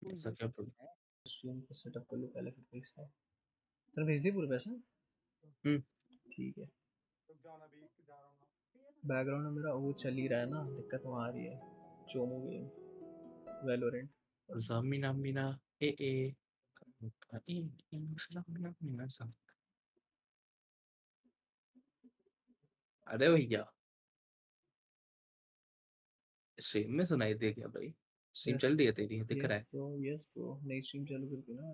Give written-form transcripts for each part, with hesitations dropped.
ऐसा क्या बोल। स्ट्रीम को सेटअप कर लो पहले फिर पैसा तेरे भेज दिए पूरे पैसे ठीक है बैकग्राउंड में मेरा वो चल ही रहा है ना दिक्कत वहाँ आ रही है Chomu game Valorant Zamina mina ए zamina mina सा। अरे भैया स्ट्रीम में सुनाई दे क्या भाई। स्ट्रीम यस चल रही है तेरी दिख रहा है। यस ब्रो नई स्ट्रीम चालू करके ना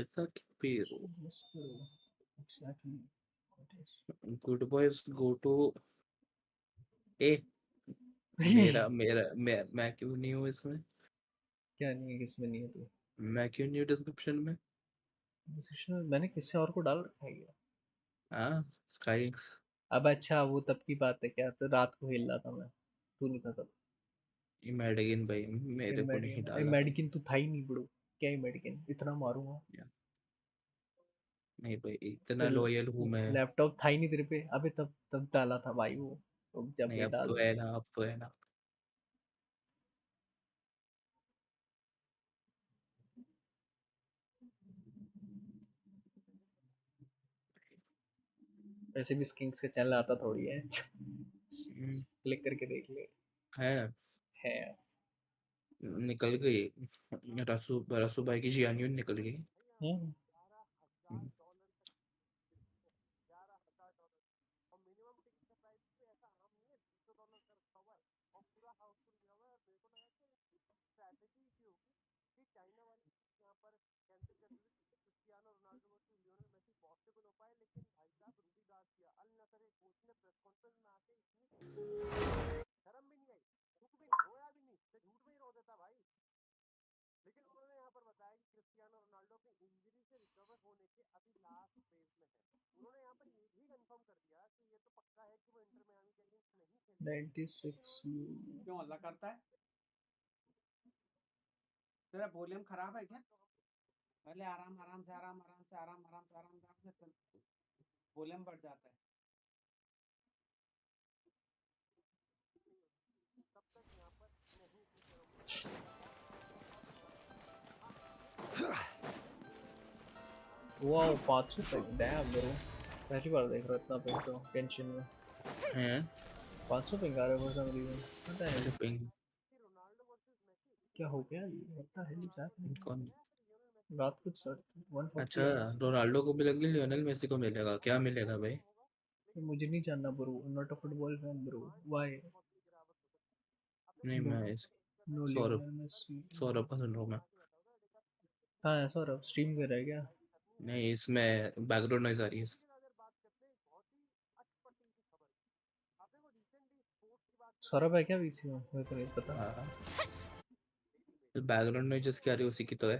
ऐसा क्यों पेरो। Yes bro exactly what is good boys go to a. मेरा मेरा मैं क्यों नहीं हूँ इसमें। क्या नहीं है किसमें नहीं है तू मैं क्यों नहीं हूँ डिस्क्रिप्शन में। डिस्क्रिप्शन में मैंने किसी और को डाल रखा है क्या हाँ स्काइक्स। अब अच्छा वो तब की बात है क्या तो रात को हिल रहा था मैं तू नहीं था तब इमेडिगिन भाई मेरे को नहीं डाला भाई। मेडिकिन तू था ही नहीं ब्रो क्या मेडिकिन इतना मारूंगा या, नहीं भाई तो इतना लॉयल हूँ मैं। लैपटॉप था ही नहीं तेरे पे अबे तब तब डाला था भाई वो तो जब नहीं भी अब डाल तो है ना अब तो है ना। वैसे भी स्किंग्स के चैनल आता थोड़ी है हम्म, क्लिक करके देख ले है है निकल गई। रसू रसू भाई की जियान निकल गई। हम्म, हम्म, नाइन्टी सिक्स क्यों हल्ला करता है? तेरा वॉल्यूम खराब है क्या? पहले आराम आराम से आराम आराम से आराम आराम से आराम आराम से वॉल्यूम बढ़ जाता है। वाओ 500 तक डैम ब्रो पहली बार देख रहा इतना पिंग तो टेंशन में है 500 पिंग आ रहा है फॉर सम रीजन पता है अरे पिंग क्या हो गया ये लगता है जात नहीं कौन। रात को सर अच्छा 140 आया रोनाल्डो को मिलेंगे लियोनेल मेसी को मिलेगा क्या मिलेगा भाई। ये मुझे नहीं जानना bro not a football fan bro why नहीं नो मैं no Saurabh Lionel Messi Saurabh का सुन रहा हूँ मैं। हाँ है सौरभ स्ट्रीम कर रहा है क्या नहीं इसमें बैकग्राउंड नॉइज आ रही है। सौरभ है क्या वीसी में मेरे को नहीं पता हाँ बैकग्राउंड नॉइज जिसकी आ रही है उसी की तो है।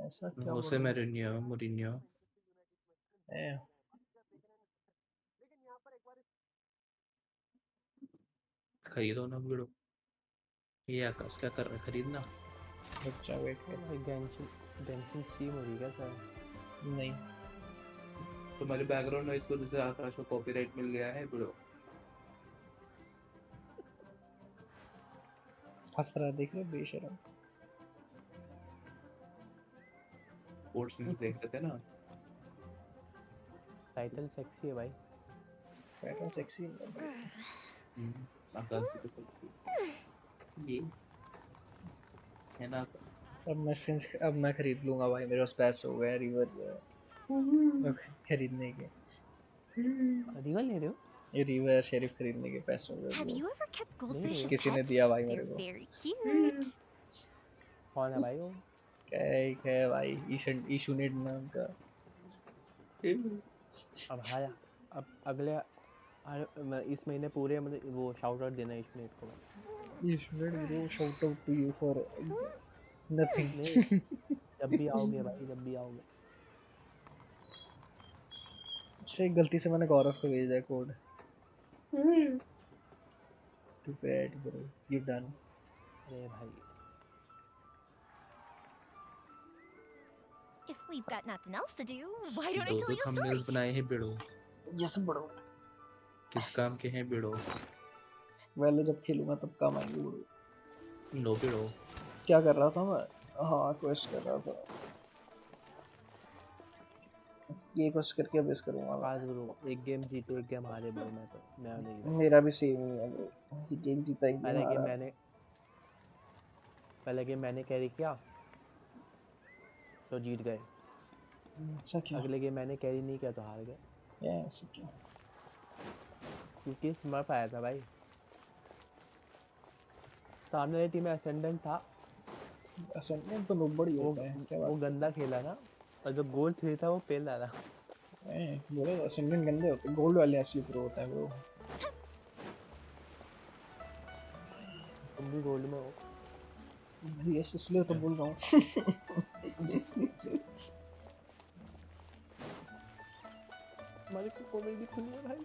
ऐसा क्या होसे ब्रो मैरिन्यो मोरिन्यो है खरीदो ना वीडो। ये आकाश क्या कर रहा है खरीदना। बच्चा वेट ओ कर भाई गेंशिन गेंशिन स्ट्रीम हो रही है क्या सर? नहीं तुम्हारे बैकग्राउंड नॉइज को जैसे आकाश को कॉपीराइट मिल गया है वीडो। हंस रहा है, देख रहे हो बेशरम स्पोर्ट्स न्यूज देख रहे थे ना। टाइटल सेक्सी है भाई। पैटर्न सेक्सी आकाश की तो ये है ना। अब मैं खरीद लूंगा भाई मेरे पास पैसे हो गए रिवर जो है खरीदने के रियल ले रहे हो? ये रिवर शेरिफ खरीदने के पैसे हो गए Have bro you ever kept ले रहे goldfish हो? as किसी ने pets? दिया भाई मेरे They're को very cute. कौन है भाई वो? क्या है भाई ईशन ईशुनेट नाम का अब हाया अब अगले इस महीने पूरे मतलब वो शाउट आउट देना इशनेट को भाई। ईशुनेट bro shout out to you for nothing नहीं जब भी आओगे भाई जब भी आओगे। अच्छा गलती से मैंने गौरव को भेजा है code too bad bro you done अरे भाई If we've got nothing else to do, why don't I दो tell दो you a थंबनेल्स story? बनाए हैं बिड़ो। यस ब्रो किस काम के हैं बिड़ो। पहले जब खेलूंगा तब काम आएंगे ब्रो। No BDO. क्या कर रहा था मैं? हाँ क्वेस्ट कर रहा था। ये क्वेस्ट करके अब इस करूंगा मैं। आज ब्रो एक गेम जीते एक गेम हारे ब्रो, मैं नहीं भाई। मेरा भी सेम ही है ब्रो, ये गेम जीता एक गेम हारा। पहले गेम मैंने कैरी किया तो जीत गए, अच्छा क्या? अगले गेम मैंने कैरी नहीं किया तो हार गए, ये ऐसा क्या? क्योंकि स्मर्फ आया था भाई। सामने वाली टीम में असेंडेंट था, असेंडेंट तो नोबड़ी वो होता है, क्या वो बात गंदा खेला ना, और जो गोल 3 था वो पेल डाला। है? बोले असेंडेंट गंदे होते हैं, गोल्ड वाले असली प्रो होता है ब्रो। तुम भी गोल्ड में हो। ये इसलिए तो बोल रहा हूँ। हमारे को कॉमेडी खुली है भाई।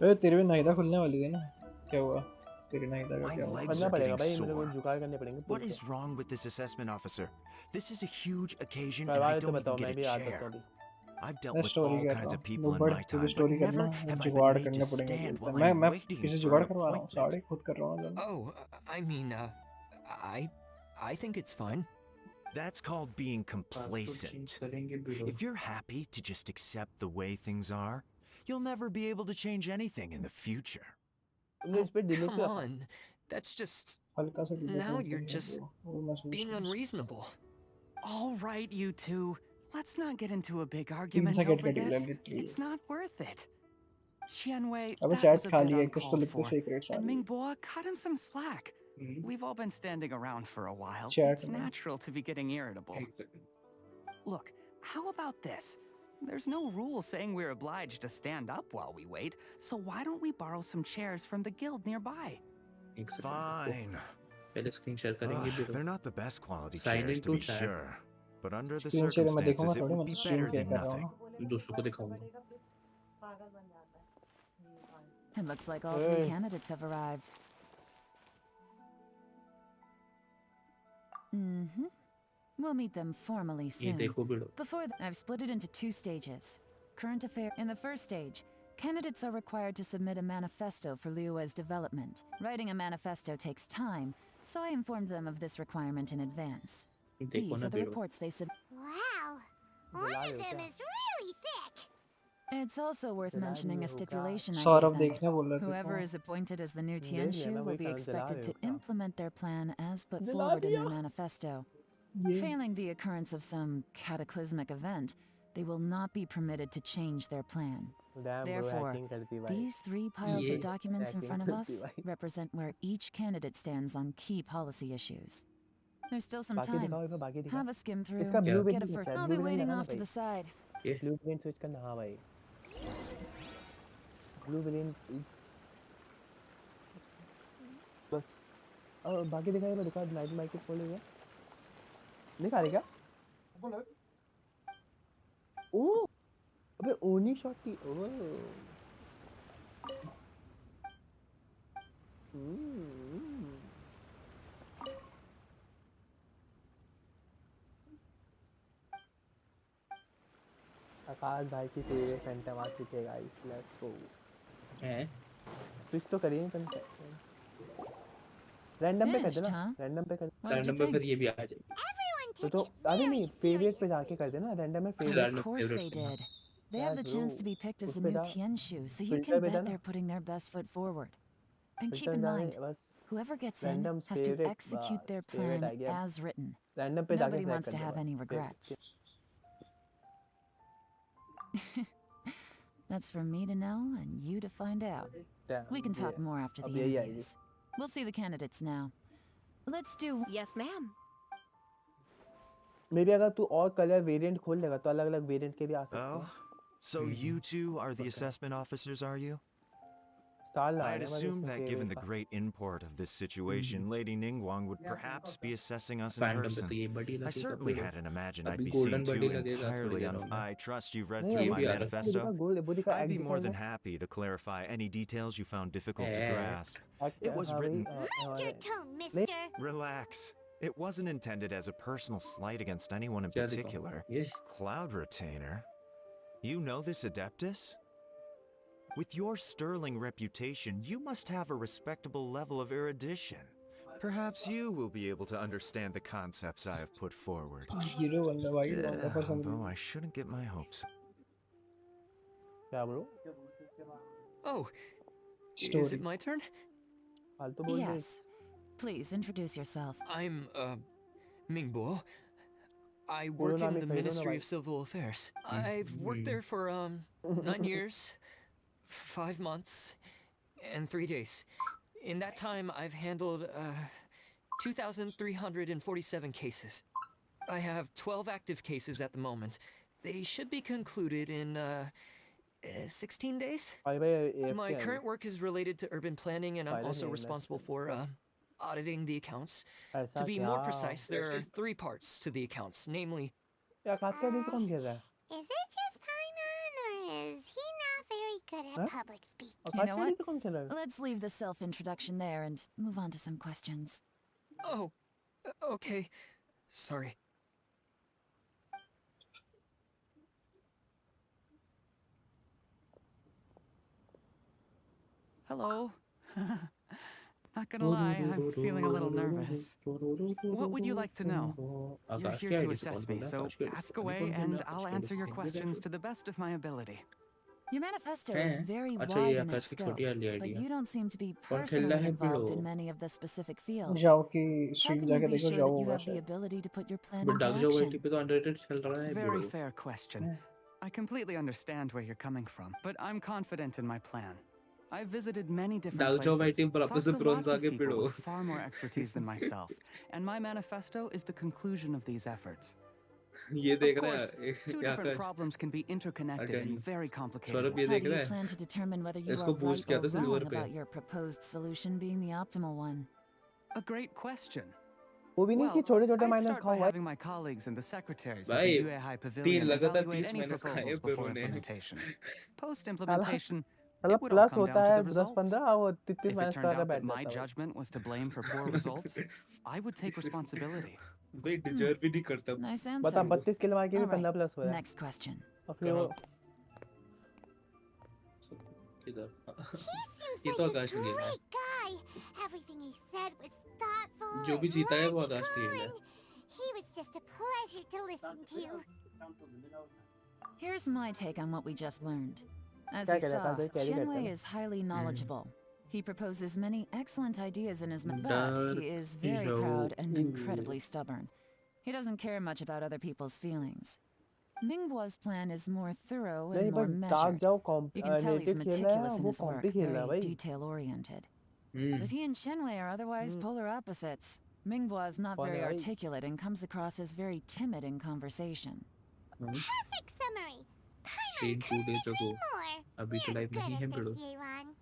अरे तेरे भी नाहिदा खुलने वाली है ना, क्या हुआ? तेरी नाहिदा का My क्या हुआ? legs करना are पड़ेगा getting भाई, मेरे को sore. जुगाड़ करने पड़ेंगे। What is wrong with this assessment officer? This is a huge occasion and करवा I दे तो don't बताओ, even मैं get भी a आ सकता chair. हूँ अभी। I've dealt मैं with स्टोरी all कर kinds रहा of हूँ, people in नोबड़ my तुझे time, but स्टोरी करना never है, have I जुगाड़ been made करने to पड़ेंगे stand बोलता है। while I'm मैं waiting किसी for जुगाड़ an करवा रहा हूँ, appointment. साड़े खुद कर रहा हूँ। Oh, I mean, I think it's fine. That's called being passport change complacent. करेंगे BDO. If you're happy to just accept the way things are, you'll never be able to change anything in the future. तुमने इस पे delete Come क्यों रखा? on. That's just. हल्का सा delay Now करते you're हैं just ब्रो, वो महसूस being कर। unreasonable. All right, you two. Let's not get into a big 3 argument second over का delay this. Literally. It's not worth it. Qianwei, अबे that was chat a bit खाली है, कुछ तो uncalled लिख दो for. सीक्रेट्स आ And रही है Mingboa, cut him some slack. We've all been standing around for a while. Chat It's में। natural to be getting irritable. एक second. Look, how about this? There's no rule saying we're obliged to stand up while we wait, so why don't we borrow some chairs from the guild nearby? एक second रुको। Fine. पहले screen share करेंगे BDO. They're not the best quality Sign chairs, to into be chat। sure. But under the screen share मैं देखूंगा circumstances, it थोड़ी, would मैं be तो stream better share than कर रहा हूँ nothing. ना। दूसरों को दिखाऊंगा। It looks like all Hey. 3 candidates have arrived. Mm-hmm. We'll meet them formally ये soon. देखो BDO. I've split it into 2 stages. Current affair. In the first stage, candidates are required to submit a manifesto for Liyue's development. Writing a manifesto takes time, so I informed them of this requirement in advance. देखो These ना are the BDO. reports they submit. Wow, one जला of रहे हो them क्या? is really thick. It's also worth जला mentioning रही a हो क्या? stipulation I Saurabh gave them. देखने बोल रहे थे Whoever तो is appointed as the new देख लिया Tianshu ना, will वही be कारण जला expected रहे to हो क्या? implement their plan as put जला forward in their दिया। manifesto. ये Failing the occurrence of some cataclysmic event, they will not be permitted to change their plan. Damn bro, Therefore, hacking करती भाई। these 3 piles ये of documents in hacking front of करती us भाई। represent where each candidate stands on key policy issues. There's still some बाकी time. दिखाओ, एक बार बाकी दिखाओ। Have a skim through. इसका क्या? Blue Get a print first. अच्छा है, I'll blue be print waiting लगाना off to भाई। the side. ये ब्लू प्रिंट स्विच करना, हाँ भाई। ब्लू प्रिंट इज बस। और बाकी दिखाइए, मैं दिखा नाइट माइक खोलेगा। दिखा रहे क्या? ओ अबे ओनी शॉट की। ओ हम्म। आकाश भाई की फेवरेट फैंटम आ चुके गाइस, लेट्स गो। है। स्विच तो करिए तुम। रैंडम पे कर Finished, देना, huh? रैंडम पे कर। What did you रैंडम पे think? फिर ये भी आ जाएगी। Everyone तो took it अरे very नहीं, फेवरेट पे seriously. जाके कर देना, रैंडम में Of favourite. Random course they favorites के did. They have Yes, the chance bro. to be picked as उस the पे new जा, Tianshu, so you filter can पे bet जाना, they're putting their best foot forward. And keep filter in जाने mind, बस whoever gets in random has to favourite, execute बस their favourite plan आ गया। as written. Random पे जाके Nobody select wants कर to दो have बस any फिर। regrets. That's for me to know and you to find out. We can talk more after the अब यही आएगी। interviews. We'll see the candidates now. Let's do. Yes, ma'am. May be अगर तू और colour variant खोल लेगा तो अलग अलग वेरिएंट के भी आ सकते Oh, हैं। so you two are the assessment officers, are you? Star I लगा had देना बस assumed उसमें that given फेवरेट the का। great import of this situation, Lady Ningguang would perhaps be assessing us in fandom पे person. तो ये बड़ी I लगेगा certainly BDO. hadn't imagined I'd अभी be seen गोल्डन two बडी लगेगा थोड़ी entirely देरों में। I trust you've read नहीं through ये my भी आ रहा है। वो manifesto. दिखा गोल्ड, वो दिखा I'd एक्ट be दिखा more एक than bar. happy to clarify any details you found difficult to Heck. grasp. Act It was हाँ भाई, written. Mind your हमारे tone, नहीं mister. Relax. It wasn't intended as a personal slight against anyone in क्या दिखाऊं? particular. ये Cloud Retainer? You know this Adeptus? With your sterling reputation, you must have a respectable level of erudition. Perhaps you will be able to understand the concepts I have put forward. Hero बनना भाई लौंडा for some Although reason. I shouldn't get my hopes. क्या bro? Oh, is it Story. my turn? फालतू बोल रहे. Yes. Please introduce yourself. I'm, Mingbo. I पूरा work नाम in he the कही दो ना Ministry भाई. of Civil Affairs. I've worked there for, 9 years, 5 months, and 3 days. In that time, I've handled, 2,347 cases. I have 12 active cases at the moment. They should be concluded in, 16 days. भाई AFK My आएंगे. current work is related to urban planning, and I'm Pilot also name, responsible that's for auditing the accounts. ऐसा To be क्या? more precise, there are 3 parts to the accounts, namely, यार काट के से कौन कह रहा है? Is it just Paimon, or is he not very good at Huh? public speaking? और You काट know के what? से कौन कह रहा है? Let's leave the self-introduction there and move on to some questions. oh, okay, sorry. Hello. Not gonna lie, I'm feeling a little nervous. What would you like to know? You're Akash here के to ID से assess कौन me, बोल रहा है? so आकाश के ID से ask पता नहीं away कौन बोल and रहा है? आकाश I'll के आईडी answer से your कहीं भी देखो. questions to the best of my ability. Your manifesto हैं? is very अच्छा ये wide in its आकाश की scope, छोटी वाली आईडी but है. you don't seem to be कौन खेल रहा personally है involved in बिड़ो? many of the specific fields. जाओ कि How स्ट्रीम can you जाके be देखो sure जाओ that you होगा have the शायद. ability to put your plan but into dark जो वाईटी action? पे तो अनरेटेड चल रहा है Very बिड़ो. fair question. I completely understand where you're coming from, but I'm confident in my plan. I've visited many different dark जो YT places, पर आपस talked से to ब्रोंज lots of आके people बिड़ो. with far more expertise than myself, and my manifesto is the conclusion of these efforts. ये Of देख रहा course, है two different Akash. problems can be interconnected Okay. in very complicated Saurabh ये How ways. देख do you रहा है. plan to determine whether you इसको are boost right किया or था सिल्वर wrong पे. about your proposed solution being the optimal one? A great question. वो भी नहीं कि Well, छोटे-छोटे I'd माइनस start by खाओ भाई. having my colleagues and the secretaries of भाई the UAI 3 Pavilion लगातार evaluate 30 any माइनस खाए proposals फिर before उन्हें. implementation. साला Post-implementation, साला it would all plus come होता down to है the results. 10-15 वो 33 If it माइनस turned करा out that बैठ my जाता भाई. judgment was to blame for poor results, I would take responsibility. भाई डिजर्व ही नहीं करता. Nice बता answer. 32 किलो मार के भी All right, 15 प्लस हो रहा है. next question. और फिर वो किधर? He ये seems तो like आकाश a ने लिया है. great guy. Everything he said was thoughtful जो भी and जीता है वो आकाश के logical, लिए है. and he was just a pleasure to listen to. Here's my take on what we just learned. As क्या you कह रहा था saw, भाई कैरी करता Shenwei है. is highly knowledgeable. He proposes many excellent ideas in his but Dark he is very Joe. proud and incredibly stubborn. He doesn't care much about other people's feelings. Mingbo's plan is more thorough नहीं and more पर dark measured. जाओ You can tell he's competitive खेल रहा है meticulous in वो his work, कॉम्पी खेल रहा है very भाई. detail-oriented. Hmm. But he and Shenwei are otherwise polar opposites. Mingbo is not कौन very है भाई? articulate and comes across as very timid in conversation. Perfect summary. Seen Paimon 2 days couldn't agree ago. more. अभी तो You're live good नहीं है at बिड़ो. this, Yewan.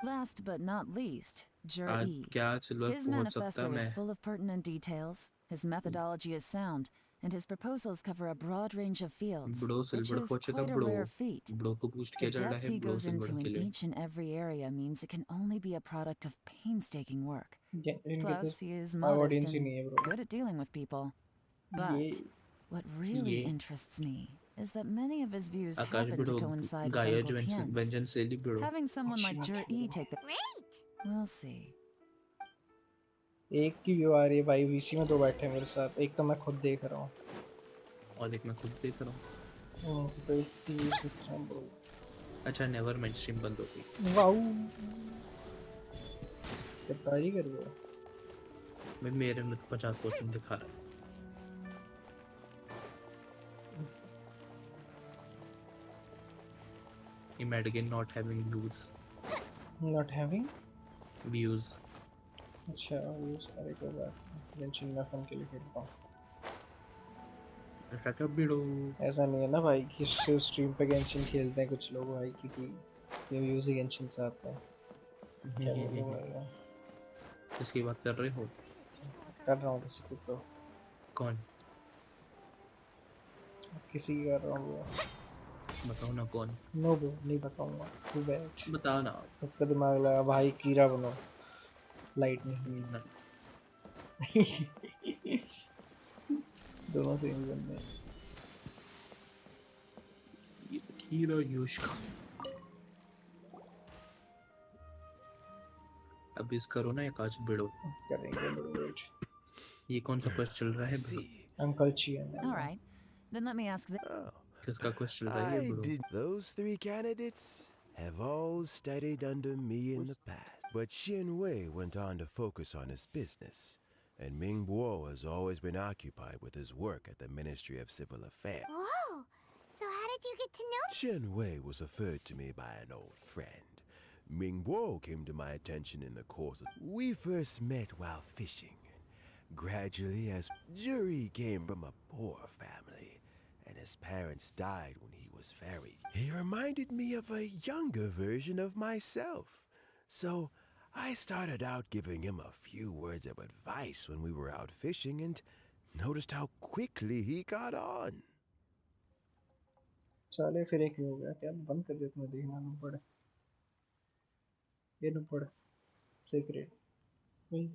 Last but not least, आज Jur-E. क्या silver His पहुंच सकता manifesto is मैं. full of pertinent details, his methodology is sound, and his proposals cover a broad range of fields, bro which silver is पहुंचेगा quite a bro. rare feat. Bro को boost The किया जा रहा depth है he bro goes silver into के in लिए. each and every area means it can only be a product of painstaking work. इनके तो Plus, he is my modest audience he and नहीं है bro. good at dealing with people. ये But what really ये interests me is that many of his views Akash happen बिड़ो to coincide with गाया Uncle जो Tien's. व्यंजन से ली बिड़ो. Having someone like अच्छी बात है Jur-E bro. take the... Great. We'll see. एक की व्यू आ रही है भाई. वीसी में 2 बैठे हैं मेरे साथ. एक तो मैं खुद देख रहा हूँ. और एक मैं खुद देख रहा हूँ. तो एक टीवी से bro. अच्छा नेवर माइंड स्ट्रीम बंद हो गई. वाओ. गद्दारी कर रहे हो. मैं मेरे में 50% दिखा रहा है. Imagine not having views. Not having. Views. अच्छा वो सारे को बात. Genshin में फन के लिए खेलता हूँ. टाटा बिड़ो. ऐसा नहीं है ना भाई कि सिर्फ स्ट्रीम पे Genshin खेलते हैं कुछ लोग भाई क्योंकि ये व्यूज ही Genshin से आते हैं. क्या बोलूँ किसकी बात कर रहे हो? कर रहा हूँ किसी को तो. कौन? किसी की कर रहा हूँ. बताओ ना कौन. नो ब्रो नहीं बताऊंगा. तू बैठ. बताओ ना. सबका दिमाग लगा भाई. कीड़ा बनो. लाइट नहीं. दोनों से ही बनने. हीरो यूश का. अभी इस करो ना एक आज बिड़ो। करेंगे वेट। ये कौन सा क्वेस्ट चल रहा I है बिड़ो? see. अंकल चियन All right. Then let me ask this. Oh, किसका क्वेस्ट चल रहा है ये I बिड़ो? did. Those three candidates have all studied under me in the past. But Xin Wei went on to focus on his business, and Ming Guo has always been occupied with his work at the Ministry of Civil Affairs. Whoa! So how did you get to know? Chen Wei was referred to me by an old friend. Ming Guo came to my attention in the course of... We first met while fishing. Gradually, as Juri came from a poor family, and his parents died when he was very... He reminded me of a younger version of myself. So, I started out giving him a few words of advice when we were out fishing and noticed how quickly he got on. साले फिर एक ही हो गया क्या बंद कर देता मैं देखना ना पड़े ये ना पड़े सीक्रेट वही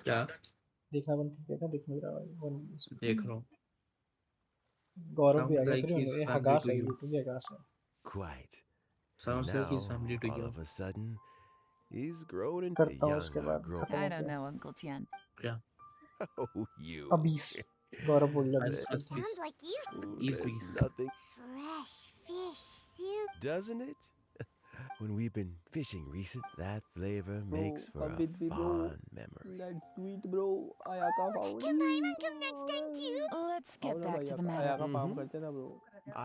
क्या देखना बंद कर दिया था दिख नहीं रहा भाई देख रहा हूँ? गौरव भी आ Sounds गया like फिर he's ये family हगास to है you. यूट्यूब ये हगास है Quite. Sounds like he's Now, family to all you. of a sudden, he's grown into करता हूँ उसके younger बाद grown. खत्म I हो don't गया know, Uncle Tian. क्या? Oh, you. अबीस गौरव बोल रहा As Abish as Sounds please. like you. Easily. There's nothing, Fresh fish soup. doesn't it? When we've been fishing recent, that flavor Bro, makes for come a with me, bro. fond memory. Let's do it, bro. Ayaka found. Can Paimon come next time too? Let's get आओ ना back भाई to the matter. Ayaka farm Mhm. करते ना bro.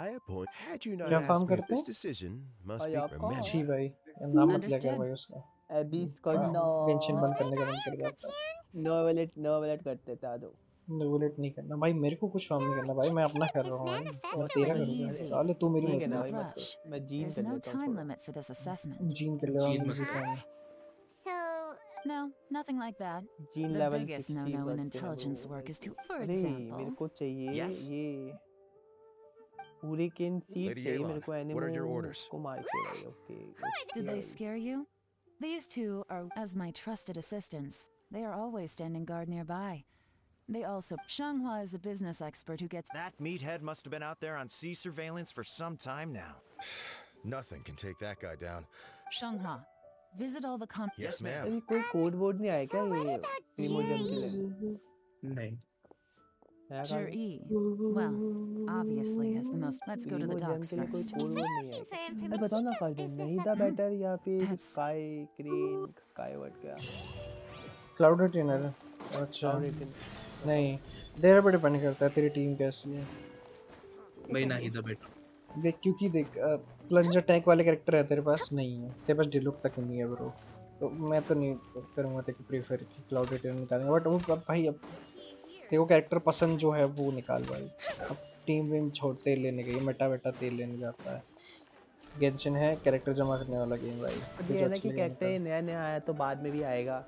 I appoint. Had you not क्या asked काम me, करते this हैं decision must be Ayaka. छी remembered. भाई नाम मत लिया कर Understood. भाई उसका Abyss करना. टेंशन बंद करने का मन कर जाता है Novelet करते थे आदो. नेगुलेट नहीं करना भाई मेरे को कुछ काम नहीं करना भाई मैं अपना कर रहा हूँ भाई मैं तेरा करूँगा Easy. साले तू मेरी Let's मत है ना not भाई, कर मत rush. मैं जीन There's कर no लेता हूँ time थोड़ा. limit for this assessment. Gene कर ले जीन मैं मत इजी कर। काम So, No, nothing like that. Gene The level biggest 60 no-no in करते ना intelligence bro. work is to, for अरे मेरे example, को चाहिए Yes? ये hurricane seed Lady चाहिए Yelan, मेरे को what are your animals orders? को मार के भाई. Okay. did they scare you? These two are as my trusted assistants. They are always standing guard nearby. They also... Shanghua is a business expert who gets... That meathead must have been out there on sea surveillance for some time now. Nothing can take that guy down. Shanghua, visit all the Yes, ma'am. अरे कोई code word नहीं आया क्या so what ये about प्रीमोजन के Jerry? लिए? नहीं. नया card Jur-E. Well, obviously as the most... Let's go to the प्रीमोजन docks के लिए कोई first. कोड वर्ड नहीं Looking for आया. अरे information. बताओ ना Just कार्ड business नहीं था up. बेटर या फिर That's- sky crane sky word क्या क्लाउड रिटेनर अच्छा नहीं तेरे पे डिपेंड करता है तेरी टीम कैसी है भाई नहीं था बेटा. देख क्योंकि देख प्लंजर टैंक वाले कैरेक्टर है तेरे पास नहीं है तेरे पास डिलुक तक नहीं है ब्रो तो मैं तो नहीं करूँगा तेरे को प्रीफर कि क्लाउड रिटेनर निकालेंगे बट वो अब भाई अब तेरे को कैरेक्टर पसंद जो है वो निकाल भाई अब टीम वीम छोड़ तेल लेने गई मेटा वेटा तेल लेने जाता है गेंशिन है कैरेक्टर जमा करने वाला गेम भाई ये है ना कि कैरेक्टर ये नया नया आया तो बाद में भी आएगा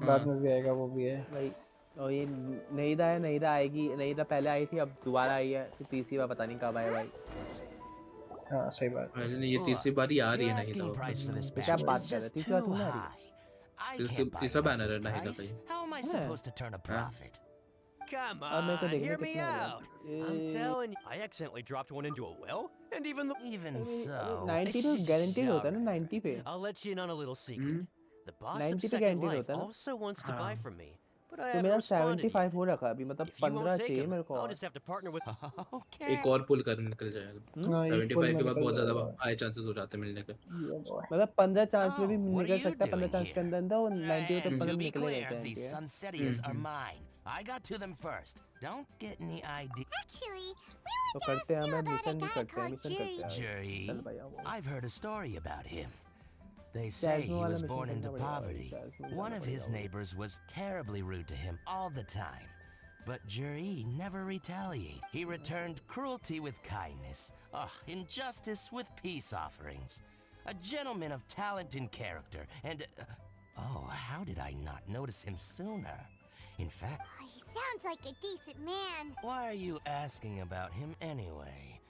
बाद में भी आएगा वो भी है भाई और ये नहीं था आएगी नहीं था पहले आई थी अब दोबारा आई है फिर तीसरी बार पता नहीं कब आए भाई हाँ सही बात है ये तीसरी बारी आ रही Your है नहीं asking था. price for this क्या badge बात is कर रहे just तीसरी बार too थोड़ी ना आ रही high. I This can't is- buy this it is at banner this है, नहीं था price. भाई. How am I Yeah. supposed to turn a profit? Come अब मेरे को on, देखने hear me कितना होगा out. I'm telling you, I accidentally dropped one into a well, and even so, 90 तो गारंटीड होता है ना 90 पे I'll let you in on a little secret. The boss 90 of पे Second guaranteed Life होता है ना? also wants to buy from me, but I तो haven't मेरा responded yet. 75 हो रखा है अभी मतलब If you 15 won't take चाहिए him, मेरे को I'll और just have to partner with. Okay. एक और पुल कर निकल जाएगा. हाँ, एक 75 पुल के में बाद निकल बहुत ज्यादा जाएगा। हाई चांसेस हो जाते हैं मिलने के. मतलब 15 चांस में भी Oh, what निकल are you सकता है 15 doing चांस के here? अंदर अंदर और 90 तो And मतलब to be निकले clear, रहते हैं these इनके। Sunsetias are mine. I got to them first. Don't get any idea. Actually, we तो want to करते हैं ask you हमें about a मिशन भी guy करते हैं called मिशन करते हैं Jerry, चल भाई आओ I've heard a story about him. They say Jasmine he वाला was mission born करना into पड़ेगा भाई, poverty. Jasmine One जाना of his पड़ेगा भाई। neighbors was terribly rude to him all the time. But Jerry never retaliated. He returned cruelty with kindness. Injustice with peace offerings. A gentleman of talent and character. And, oh, how did I not notice him sooner? In fact, Oh, he sounds like a decent man. why are you asking about him anyway?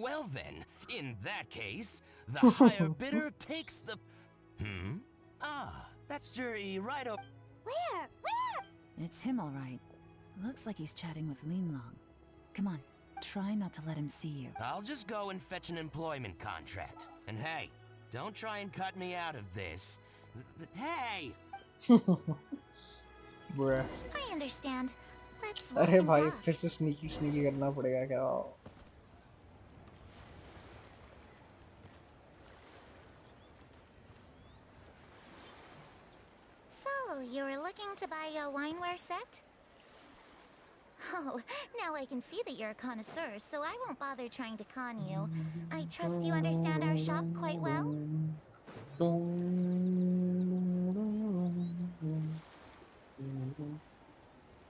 Well then, in that case, the higher bidder takes the... That's Jerry right up... Where? Where? It's him, all right. Looks like he's chatting with Linlong. Come on, try not to let him see you. I'll just go and fetch an employment contract. And hey, don't try and cut me out of this. Hey! Bruh. I understand. Let's walk अरे and भाई talk. फिर से sneaky करना पड़ेगा क्या? So, you were looking to buy a wineware set? Oh, now I can see that you're a connoisseur, so I won't bother trying to con you. I trust you understand our shop quite well?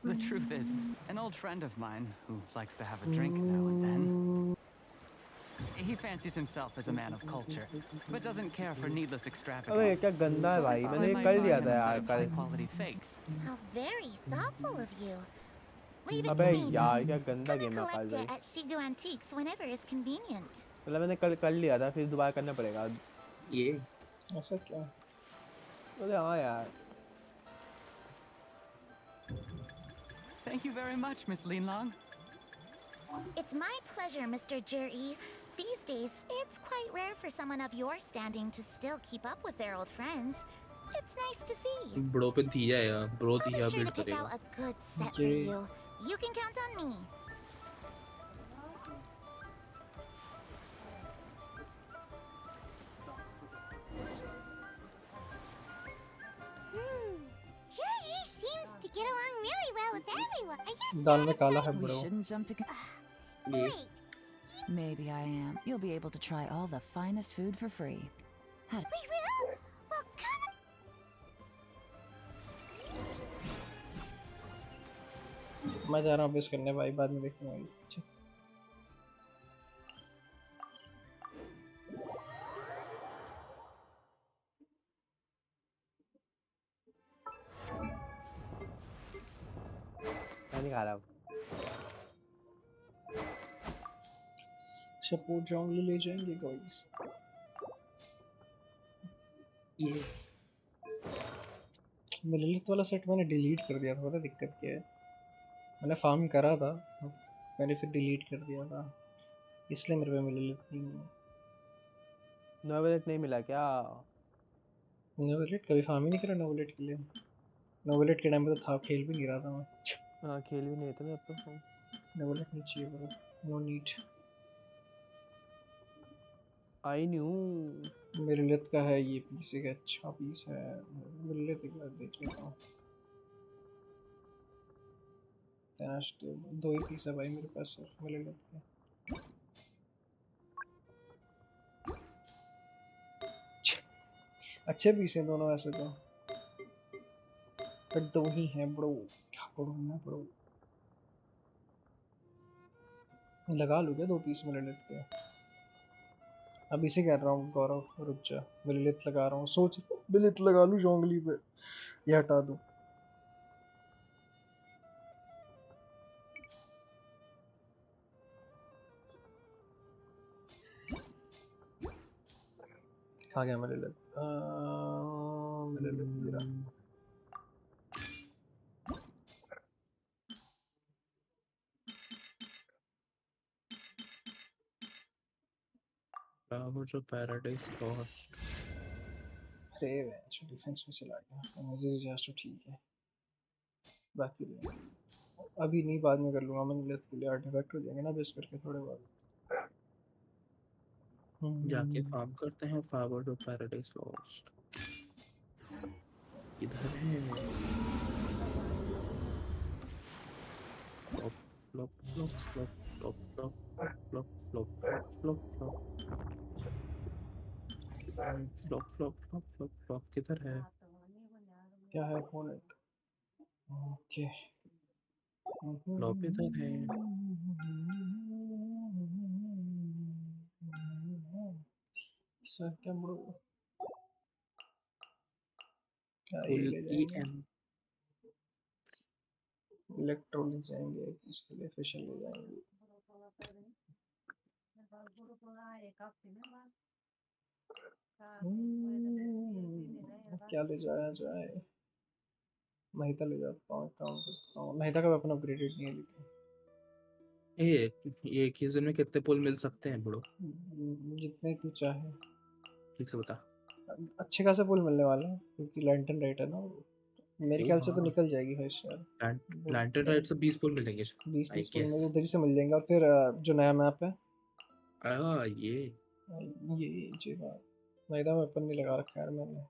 The truth is, an old friend of mine who likes to have a drink now and then. He fancies himself as a man of culture, but doesn't care for needless अबे ये extravagance. क्या गंदा है So I भाई, thought मैंने I ये might कर buy लिया him था a set यार of कल. high-quality fakes. How very thoughtful of you. Leave it अबे to me यार then. क्या गंदा Come and गेम है collect काल it भाई. at Shigu Antiques whenever is convenient. मतलब मैंने कल कर लिया था, फिर दोबारा करना पड़ेगा. ये ऐसा क्या? अरे हाँ यार. Thank you very much, Miss Linlong. It's my pleasure, Mr. Jerry. These days, it's quite rare for someone of your standing to still keep up with their old friends. It's nice to see. Bro पे दिया है, bro I'll be दिया sure build to pick करेगा. out a good set for ये you. You can count on me. Jerry seems to get along really well with everyone. Are you दाल में काला है We bro. shouldn't jump to. ये Wait, Maybe I am. You'll be able to try all the finest food for free. we will? Well, come मैं जा रहा हूँ base करने भाई, बाद में देखूंगा. अच्छा. मैं नहीं खा रहा. सपोर्ट जॉन्गली ले जाएंगे गाइस. ये मिलिलिथ वाला सेट मैंने डिलीट कर दिया था, पता दिक्कत क्या है? मैंने फार्म करा था, मैंने फिर डिलीट कर दिया था, इसलिए मेरे पे मिलिलिथ नहीं है. नोवेलेट नहीं मिला क्या? नोवेलेट कभी फार्म ही नहीं करा नोवेलेट के लिए. नोवेलेट के टाइम पे तो था, खेल भी नहीं रहा था मैं. हाँ खेल भी नहीं था ना अब तो. नोवेलेट नहीं चाहिए bro, no need. I knew. मिलिलिथ का है ये पीस, एक अच्छा पीस है. मिलिलिथ एक बार देख लेता हूँ. दो ही पीस है भाई मेरे पास सिर्फ मिलिलिथ के. अच्छे पीस हैं दोनों वैसे तो, बट दो ही हैं ब्रो. क्या करूँ मैं ब्रो? लगा लूँ क्या दो पीस मिलिलिथ के? अब इसे कह रहा हूँ गौरव, रुक जा. मिलिलिथ लगा रहा हूँ, सोच मिलिलिथ लगा लूँ जोंगली पे या हटा दूँ. कहाँ गया मिलिलिथ? मिलिलिथ गिरा. वो जो पैराडाइज लॉस्ट. अरे अच्छा डिफेंस में चला गया. मुझे जस्ट ठीक है, बाकी अभी नहीं, बाद में कर लूँगा. मिलिलिथ के लिए आर्टिफैक्ट हो जाएंगे ना बेस करके थोड़े बहुत. जाके फार्म करते हैं. फॉरवर्ड ऑफ पैराडाइज लॉस्ट इधर है. Flop flop flop flop flop flop flop flop flop flop flop flop flop flop flop किधर है? क्या है अपोनेंट? ओके. फ्लॉप इधर है. सर क्या ब्रो? क्या ये फुल ले ई जाएंगे? एम. इलेक्ट्रो ले जाएंगे, इसके लिए फिशर ले जाएंगे. क्या ले जाया जाए? महिता ले जाता हूँ, काम करता हूँ. महिता का वेपन अपग्रेडेड नहीं है लेकिन. ये एक ही में कितने पुल मिल सकते हैं ब्रो? जितने तू चाहे. ठीक से बता. अच्छे खासे पुल मिलने वाले हैं क्योंकि लैंटर्न राइट है ना वो. मेरे ख्याल से तो निकल जाएगी भाई शायद। प्लांटेड राइट से 20 पुल मिलेंगे 20 आई 20 में गेस। उधर ही से मिल जाएंगे। और फिर जो नया मैप है ये ये जी बात। मैदा वेपन नहीं लगा रखा यार मैंने।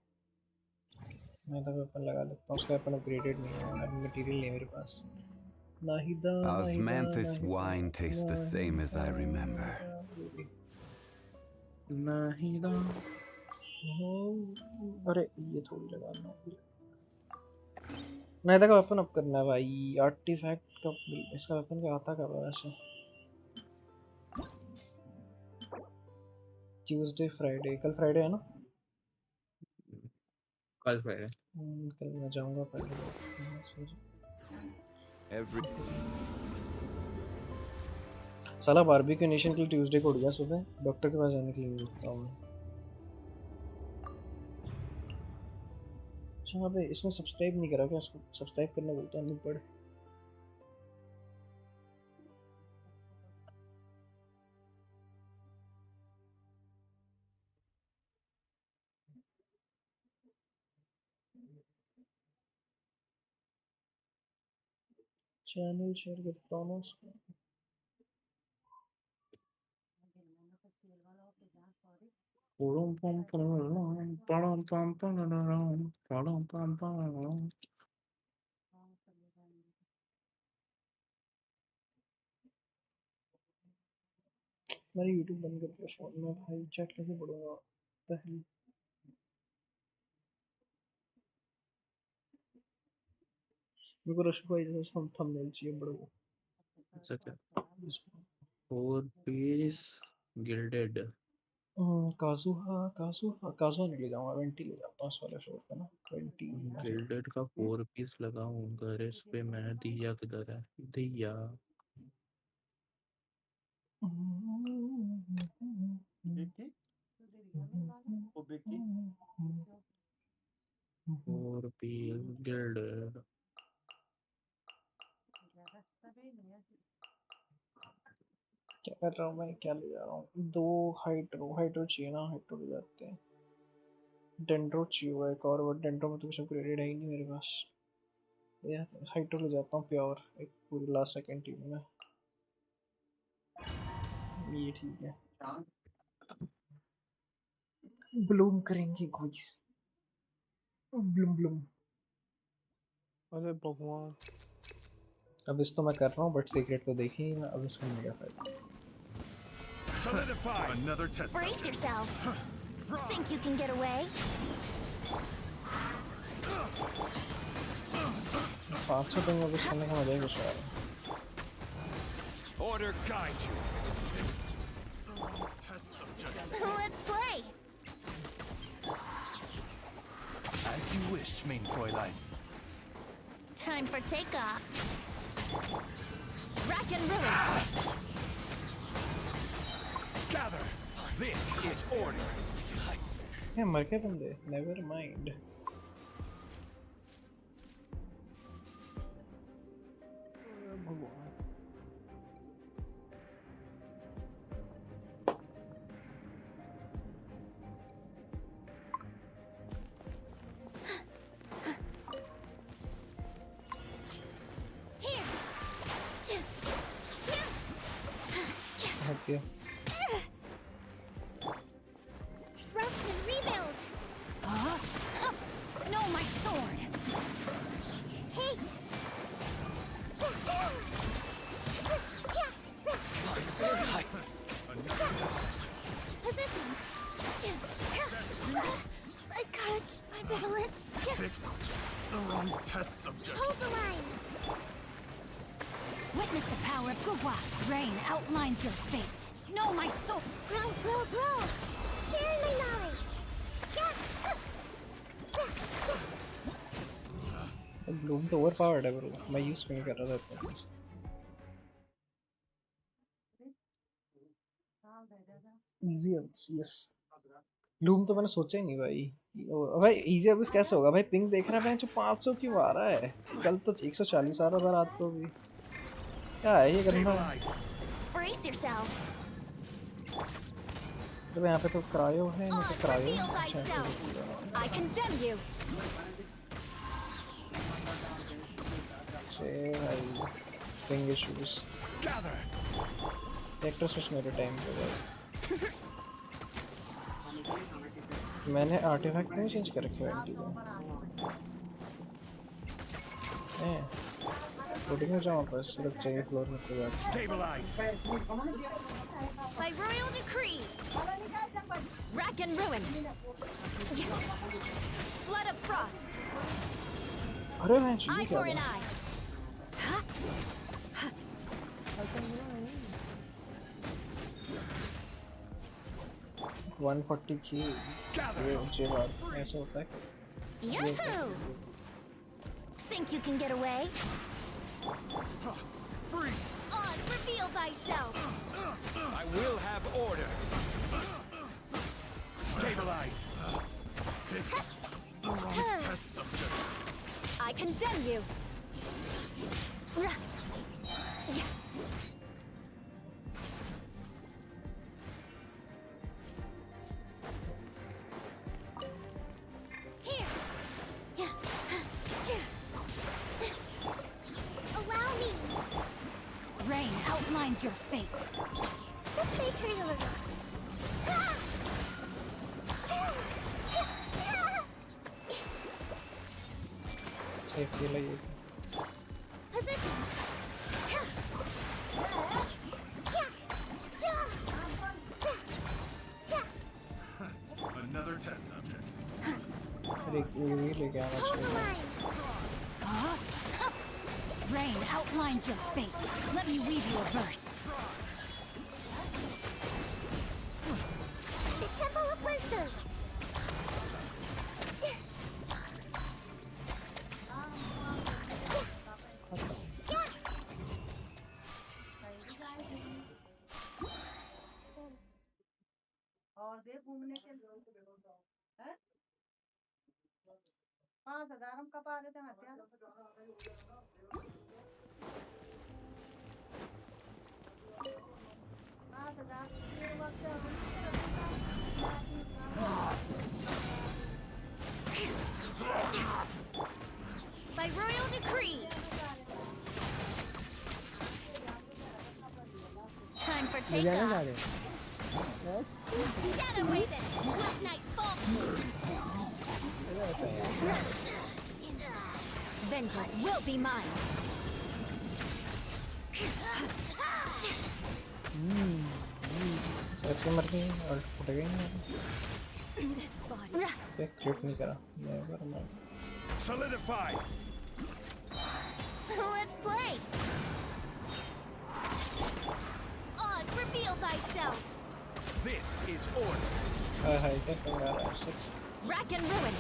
मैदा वेपन लगा लेता हूँ, उसका वेपन अपग्रेडेड नहीं है, मटेरियल नहीं है मेरे पास। Nahida Nahida Osmanthus Nahida wine tastes the same as I remember. नहीं ना। अरे ये थोड़ी लगाना। नाहिदा का वेपन अप करना है भाई। आर्टिफैक्ट का इसका वेपन क्या आता कब है वैसे? ट्यूसडे फ्राइडे, कल फ्राइडे है ना? कल फ्राइडे। कल मैं जाऊंगा पहले। Every साला बारबेक्यू नेशन के लिए ट्यूसडे को उठ गया सुबह, डॉक्टर के पास जाने के लिए रुकता हूँ मैं। अच्छा अबे इसने सब्सक्राइब नहीं करा क्या? इसको सब्सक्राइब करना बोलता है, नहीं पढ़। चैनल शेयर करता हूँ ना उसको। मेरी यूट्यूब बंद कर दिया फोन में भाई, चैट कैसे पढ़ूंगा पहले। मेरे को रशु भाई जैसा थंबनेल चाहिए बड़ा। अच्छा क्या 4 पीस गिल्डेड काजुहा नहीं ले जाऊंगा, 20 ले जाता हूँ इस वाले शो पे ना। 20 गिल्डेड का 4 पीस लगाऊंगा। इस पे मैंने दिया किधर है दिया। और पीस गिल्डेड क्या कर रहा हूँ मैं, क्या ले जा रहा हूँ? 2 हाइड्रो चाहिए ना, हाइड्रो ले जाते हैं। डेंड्रो चाहिए हुआ एक और, वो डेंड्रो में तो कुछ अपग्रेडेड है ही नहीं मेरे पास। यार हाइड्रो ले जाता हूँ प्योर, एक पूरी लास्ट सेकंड टीम में। ये ठीक है, ब्लूम करेंगे गाइस, ब्लूम ब्लूम। अरे भगवान, अब इस तो मैं कर रहा हूँ बट सीक्रेट तो देखी ही मैं, अब इसका मेगा फायदा। solidify another test. Brace yourselves. Think you can get away? 500 ping में कुछ करने का मजा ही कुछ आ रहा है। Order guide you. Let's play. As you wish, main Fräulein. Time for takeoff. Rack and ruin. Gather. This is order. ये मर के बंदे, नेवर माइंड। Here. हट गया। Rest and rebuild. No, my sword. Hey. Positions. I gotta keep my balance. The wrong test subject. Hold the line. Witness the power of Gugwa. Rain outlines your fate. Know my soul. Grow, grow, grow. Share my knowledge. Bloom तो over powered है bro, मैं use नहीं कर रहा था। Easy yes, Bloom तो मैंने सोचा ही नहीं भाई। भाई इजी अब कैसे होगा भाई? पिंग देख रहा है जो 500 क्यों आ रहा है? कल तो 140 आ रहा था रात को भी। क्या है ये गंदा? Brace yourselves. तो यहाँ पे तो क्रायो है, मैं तो cryo. Reveal thyself. I condemn you. से भाई ping issues Gather. Character switch मेरे टाइम पे भाई मैंने आर्टिफैक्ट नहीं चेंज कर रखे एंटी को कोडिंग में जाऊँ बस सिर्फ चाहिए फ्लोर में तो जाके Stabilize. By royal decree, Rack and ruin. Flood of frost. अरे मैं ये Eye क्या for an था eye. 140 की ये बात ऐसा होता है yahoo! Think you can get away? Free. On, reveal thyself. I will have order. Stabilize. I condemn you. Here. Allow me. Rain outlines your fate. Let's make her your safety लगी positions. Another test subject. अरे ये लेके आना Hold the चाहिए line. Rain outlines your fate. Let me weave you a verse. The Temple of Wisdom. और दे घूमने के हैं 5,000 हम कपा देते हैं क्या 5,000 ये वक्त By royal decree. Time for takeoff. Shadow Raven, Black Knight Fall. Vengeance will be mine. ऐसे मर गई और फट गई This body. ये क्रिट नहीं करा never mind Solidify. Let's play. Oz, reveal thyself. This is order. हाय हाय क्या कर रहा है सच Rack and ruin.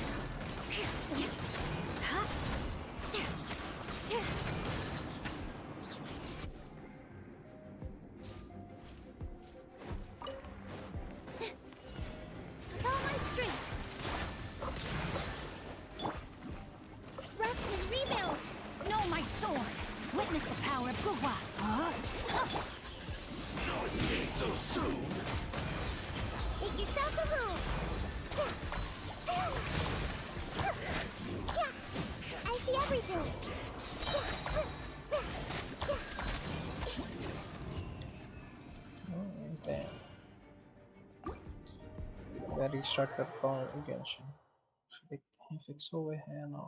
With all my strength. Rest and rebuild. Know my sword. Witness the power of Guwa. So soon. Make yourself a move. I see everything. damn मैं restart करता हूँ Genshin देखते हैं fix हुए हैं ना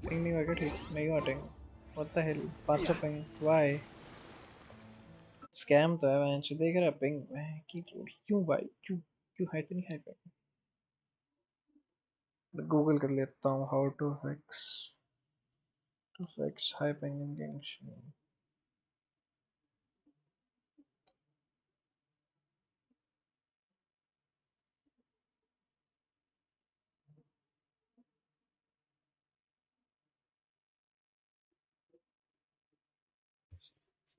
ping नहीं होगा ठीक नहीं हटेंगे what the hell 500 ping why scam तो है मैं देख रहा पिंग मैं क्यों भाई क्यों है इतनी हाई पिंग गूगल कर लेता हूँ how to fix high ping in Genshin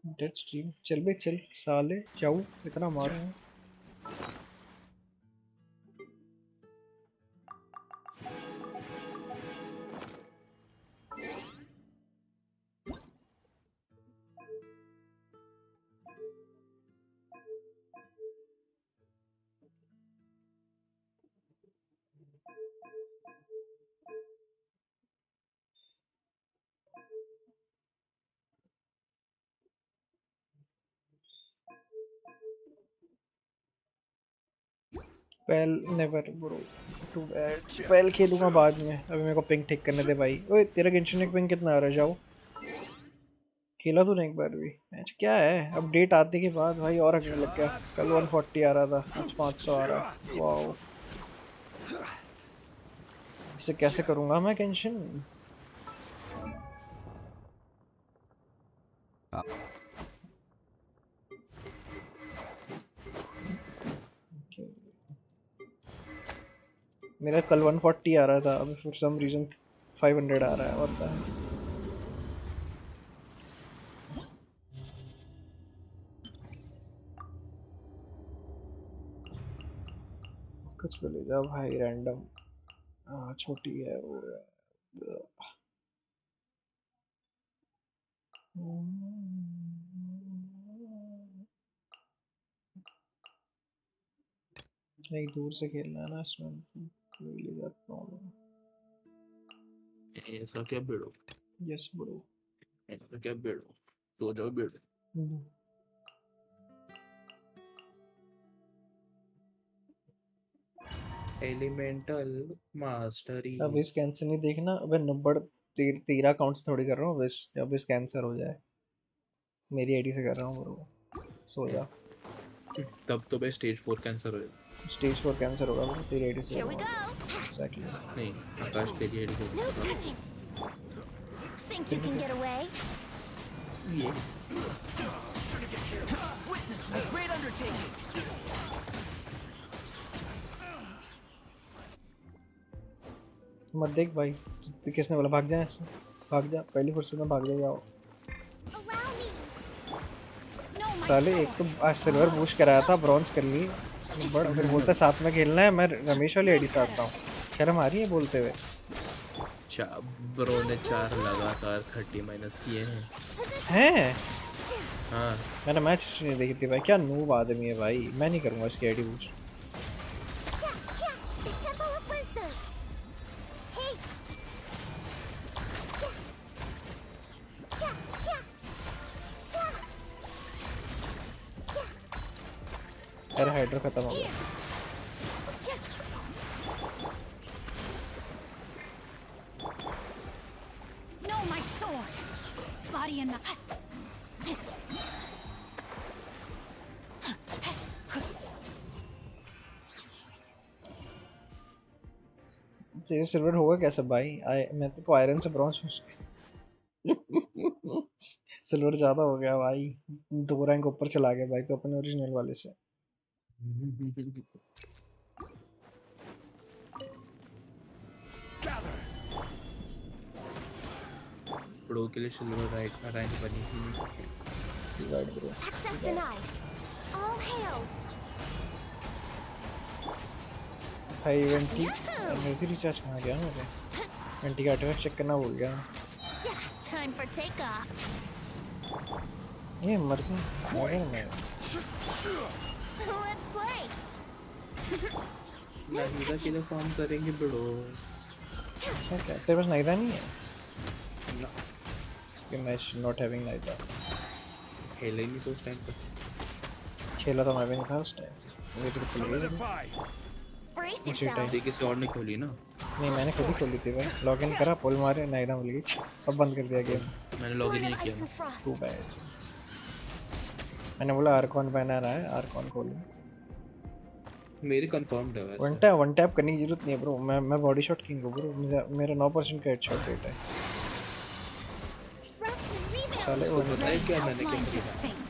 dead stream चल बे चल साले जाऊ इतना मारूं पहल नेवर ब्रो टू बैड पहल खेलूंगा बाद में अभी मेरे को पिंग ठीक करने दे भाई ओए तेरा गेंशिन एक पिंग कितना आ रहा है जाओ खेला तूने एक बार भी मैच क्या है अपडेट आते के बाद भाई और रखने लग गया कल 140 आ रहा था आज 500 आ रहा है वाओ इसे कैसे करूंगा मैं गेंशिन मेरा कल 140 आ रहा था अभी फॉर सम रीजन 500 आ रहा है और क्या कुछ भी ले जा भाई रैंडम छोटी है वो नहीं दूर से खेलना है ना इसमें कोई ले जाता हूँ ऐसा क्या भिड़ो यस ब्रो ऐसा क्या भिड़ो सो जाओ भिड़ो एलिमेंटल मास्टरी अब इस कैंसर नहीं देखना अबे नंबर तेरा अकाउंट से थोड़ी कर रहा हूँ बस अब इस कैंसर हो जाए मेरी आईडी से कर रहा हूँ ब्रो सो जा तब तो भाई स्टेज 4 कैंसर हो स्टेज 4 कैंसर होगा ब्रो तेरी आईडी से एग्जैक्टली नहीं आकाश तेरी आईडी से No touching. Think you can get away? ये Witness my great undertaking. मत देख भाई किसने बोला भाग जा ऐसे भाग जा पहली फुर्सत में भाग जाओ Allow me. No, my साले soul. एक तो आज सिल्वर बूस्ट कराया था ब्रॉन्ज कर ली बट फिर बोलता साथ में खेलना है मैं रमेश वाली आईडी से आता हूँ शर्म आ रही है बोलते हुए ब्रो ने 4 लगातार 30 माइनस किए हैं हाँ मैंने मैच नहीं देखी थी भाई क्या नूब आदमी है भाई मैं नहीं करूँगा इसकी ID boost The Temple of Wisdom. Hey. अरे हाइड्रो खत्म हो गया No, my sword. Body and तेरे सिल्वर होगा कैसे भाई मैं तो आयरन से ब्रॉन्ज सिल्वर ज्यादा हो गया भाई 2 रैंक ऊपर चला गया भाई तो अपने ओरिजिनल वाले से प्रो के लिए सिल्वर रैंक बनी थी right bro access denied. All hail. भाई इवेंटी मेरे भी रिचार्ज कहाँ गया मेरे इवेंटी का आर्टिफैक्ट चेक करना भूल गया Yeah, time for takeoff. ये मर गया मैं Let's play. नाइदा के लिए फॉर्म करेंगे ब्रो अच्छा क्या तेरे पास नाइदा नहीं है ना कि मैच नॉट हैविंग नाइदा खेले नहीं तो उस टाइम पर खेला तो मैं भी नहीं था उस टाइम मेरे को खुल गई Solidify. Brace उसी yourself. टाइम किसी और ने खोली ना नहीं मैंने खुद ही खोली थी भाई लॉगिन करा पुल मारे नाइदा मिल गई अब बंद कर दिया गेम मैंने लॉगिन Lord नहीं of किया Ice and Frost. Too bad मैंने बोला आर्कॉन बैनर रहा है आर्कॉन खोलूं मेरी कंफर्म्ड है वन टैप करने की जरूरत नहीं है ब्रो मैं बॉडी शॉट किंग हूं ब्रो मेरा 9% का हेडशॉट रेट है Rest and rebound. साले वो पता है क्या मैंने क्या Mind your किया fate.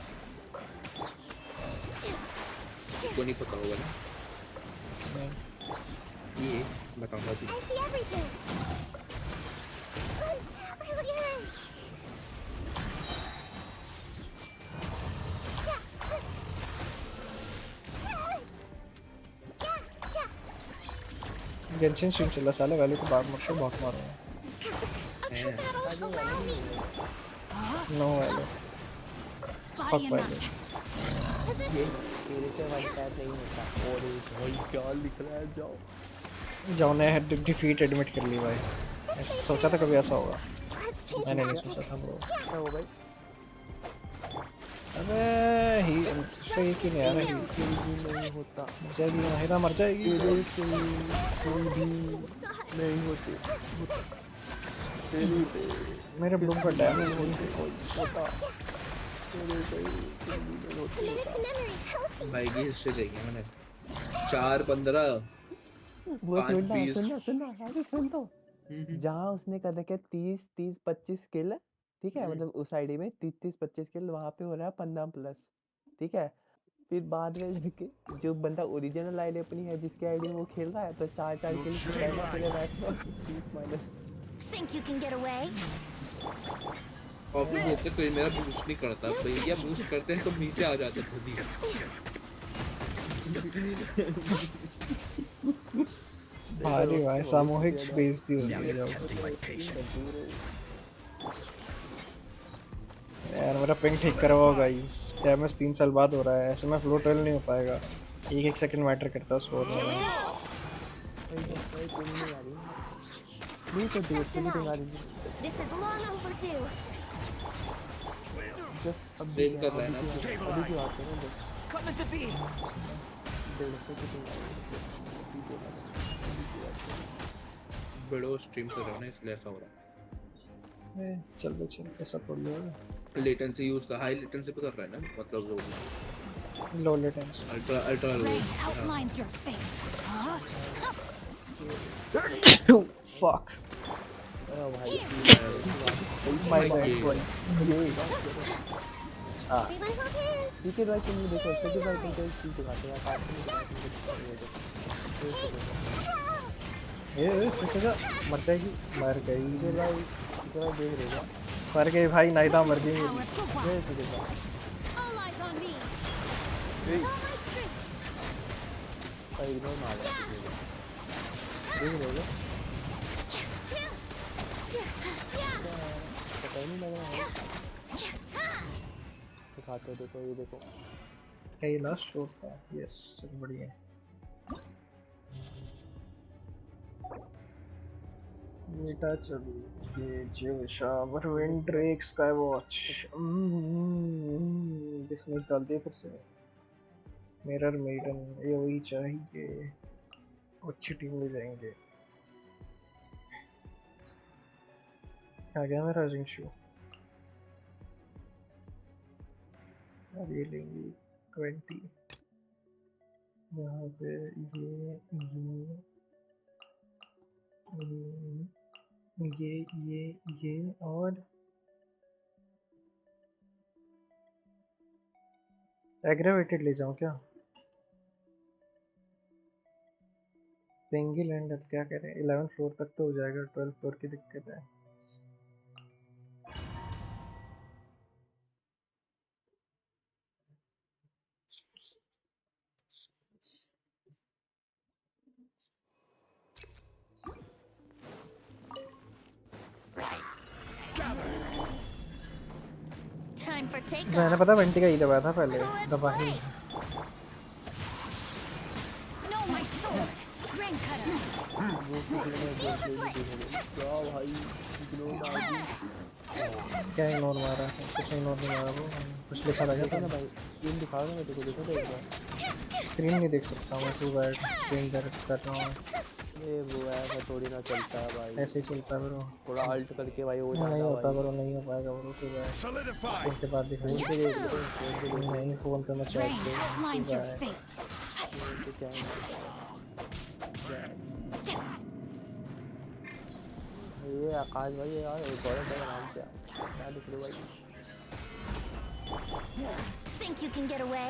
को नहीं पता होगा ना ये बताऊंगा I तुझे see everything. गेंशिन स्ट्रीम चला साले वैल्यू को बात मत कर बहुत मारूंगा I'm sure that'll आगे वाला allow नहीं me. है no value Body fuck and value mind. Positions. तेरे से वन टैप नहीं होता और भाई क्या लिख रहा है जाओ जाओ ने डिफीट एडमिट कर ली भाई Okay, सोचा था कभी ऐसा होगा let's change मैंने नहीं tactics. सोचा था ब्रो क्या हो भाई अबे ही सही कि नहीं आ रहा ही तेरी भी नहीं होता मर जाएगी महिला मर जाएगी तेरे से कोई भी नहीं होती तेरी पे मेरे ब्लूम का डैमेज होती कोई होता तेरे से कोई भी नहीं होती Commit it to memory. Healthy. भाई की हिस्ट्री देखी मैंने 4-15 वो 5-20 सुनना अरे सुन तो जहाँ उसने कर रखे 30-25 किल ठीक है मतलब उस आईडी में 30-25 किल वहाँ पे हो रहा है 15+, ठीक है फिर बाद में जाके जो बंदा ओरिजिनल आईडी अपनी है जिसकी आईडी में वो खेल रहा है तो 4 किल खेलना पूरे मैच में 30 Think you can get away? और फिर बोलते कोई मेरा बूस्ट नहीं करता भैया बूस्ट करते हैं तो नीचे आ जाते खुद ही भारी भाई सामूहिक बेइज्जती हो रही है Testing my patience. यार मेरा पिंग ठीक करवाओ गाइस डैमेज 3 साल बाद हो रहा है ऐसे में फ्लो 12 नहीं हो पाएगा एक सेकंड मैटर करता है स्कोर में नहीं तो देख नहीं दिखा रही This is long overdue. Just अब ट्रेन कर रहा है ना अभी की बात है ना बस Coming to be. 150 की वीडियो स्ट्रीम कर रहा हूं ना इसलिए ऐसा हो रहा है चल कैसा कर लो लेटेंसी यूज का हाई लेटेंसी पे कर रहा है ना मतलब वो low latency ultra low Rain outlines your fate. Huh? Fuck भाई माय गॉड हां Everyone hold hands. ठीक है भाई तुम देखो ठीक है भाई तुम कैसे दिखाते हैं काट ये कैसे मर जाएगी मर गई ठीक है भाई जरा देख रहे हो मर गई भाई नाइदा मर गई ये ठीक है भाई All eyes on me. A All my strength. भाई इधर मार देख रहे हो पता ही नहीं लग रहा है दिखाते हो देखो ये देखो ये लास्ट शॉट था यस चल बढ़िया बेटा चल ये जो shower wind Drake sky watch Bismil डाल दिया फिर से मिरर मेडन ये वही चाहिए अच्छी टीम ले जाएंगे आ गया मेरा रिंग शो अब ये लेंगे 20 यहाँ पे ये और एग्रेवेटेड ले जाऊँ क्या सिंगल एंड अब क्या करें 11 फ्लोर तक तो हो जाएगा 12 फ्लोर की दिक्कत है Time for takeoff. मैंने पता वेंटी का ही दबाया था पहले Let's दबा ही play. Know my sword. Ring cutter. वो किसी ने गेम प्ले नहीं देखा क्या भाई इग्नोर मार दी क्या इग्नोर मारा कुछ इग्नोर नहीं मारा वो कुछ लिखा था देखो क्या ना भाई स्क्रीन दिखा रहा मैं देखो देखो एक बार स्क्रीन नहीं देख सकता मैं टू बैड स्क्रीन डायरेक्ट कर रहा हूँ ये वो ऐसा थोड़ी ना चलता है भाई ऐसे ही चलता है ब्रो थोड़ा अल्ट करके भाई हो जाता नहीं है होता भाई ब्रो नहीं हो पाएगा ब्रो टू बैड Solidify. उसके बाद फोन दिखाएंगे पे देख लो फोन पे देख नहीं फोन पे मैं check Rain outlines your fate. लो क्या ये आकाश भाई यार एक और नाम से क्या लिख लो भाई Think you can get away?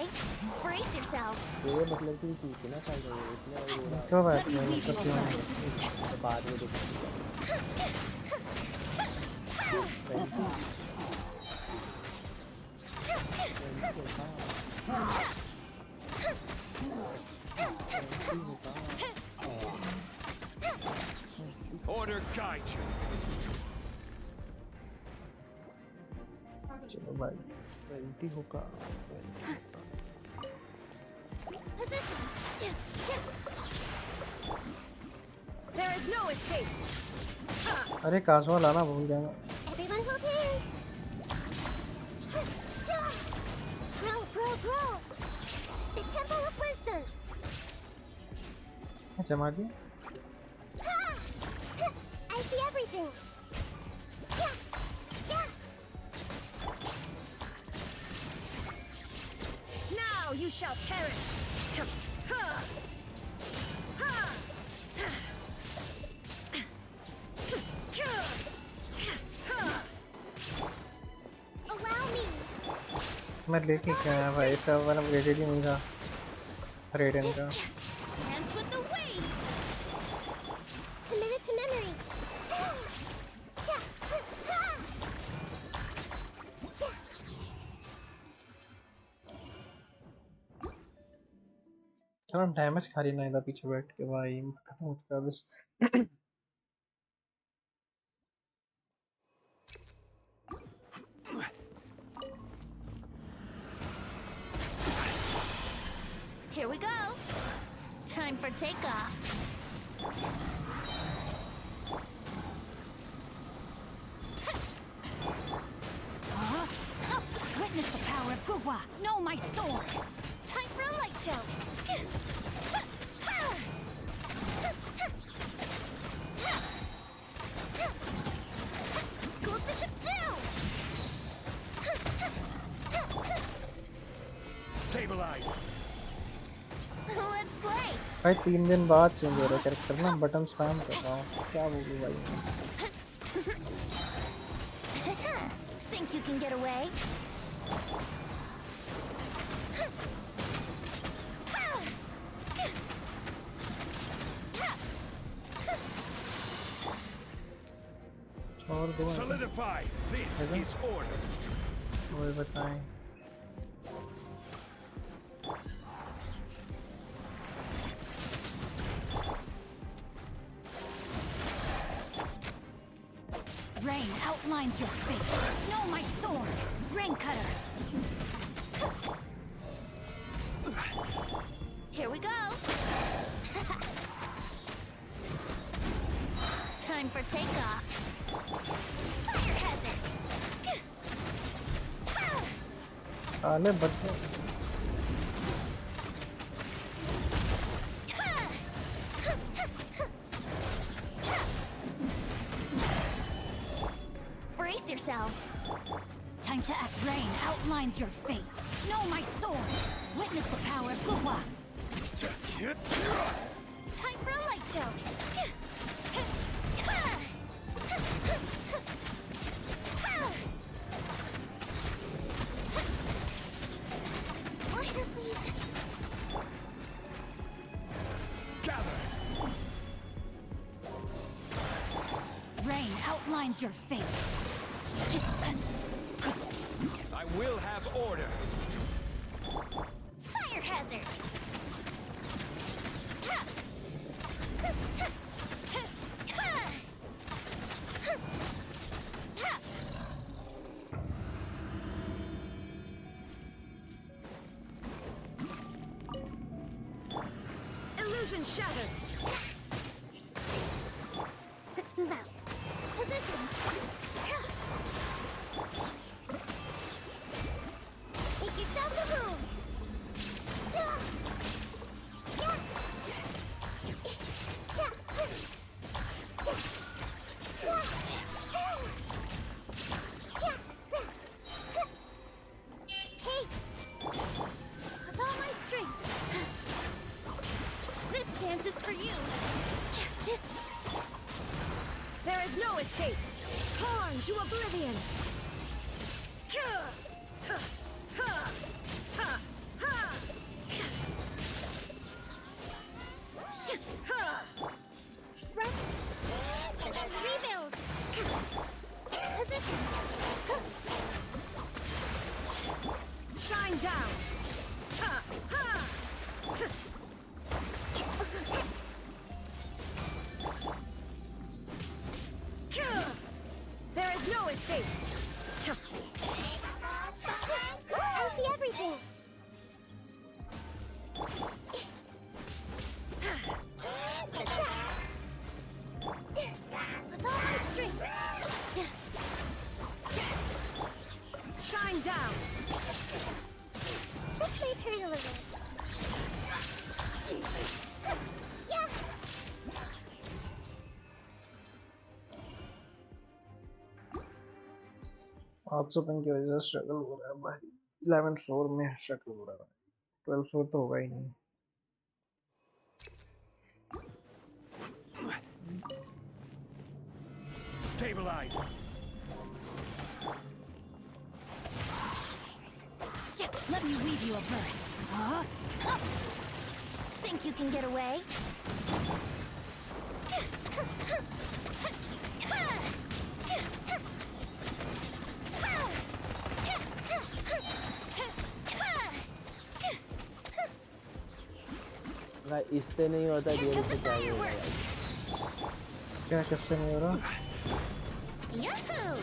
Brace yourself. ये मतलब कि ठीक है ना साइड में इसमें भाई हो रहा क्यों बैठ में Leave मतलब you क्यों first. है बाद में देखो order guide you. चलो भाई वेल्टी होगा Positions. There is no escape. अरे काजवा लाना भूल गया मैं Everyone hold hands. Grow. The Temple of Wisdom. अच्छा मार दिया I see everything. Yeah. Now you shall perish. Allow me. मैं लेके क्या आया भाई सब वाला अपग्रेडेड ही नहीं था रेडन का Dance with the waves. Commit it to memory. चलो डैमेज खा रही ना इधर पीछे बैठ के भाई खत्म हो चुका है बस Here we go. Time for takeoff. Witness the power of Gugwa. Know my sword. Time for a light show. Gold Bishop down. Stabilize. Let's play. भाई 3 दिन बाद चेंज हो रहा है कैरेक्टर ना बटन स्पैम कर रहा हूँ क्या बोलूँ भाई Think you can get away? और दो हैं Solidify. This Hello? is order. वो बताएं Rain outlines your fate. Know my sword. Rain cutter. Here we go. Time for takeoff. Fire hazard. साले बच गए Brace yourselves. Time to act. Rain outlines your fate. Know my sword. Witness the power of Gugwa. Time for a light show. Lighter, please. Gather. Rain outlines your fate. I will have order. Fire hazard. Illusion shattered. Let's move out. Positions. Make yourselves a room. Take. With all my strength. This dance is for you. There is no escape. Torn to oblivion. Rebuild. Positions. Shine down. आज सौ ping की वजह से struggle हो रहा है भाई। 11th floor में स्ट्रगल हो रहा है। 12th फ्लोर तो होगा ही नहीं। Stabilize. Yeah, let me weave you a verse. Think you can get away? भाई इससे नहीं होता डीएल से क्या ही होगा भाई। क्या किससे नहीं हो रहा? Yahoo!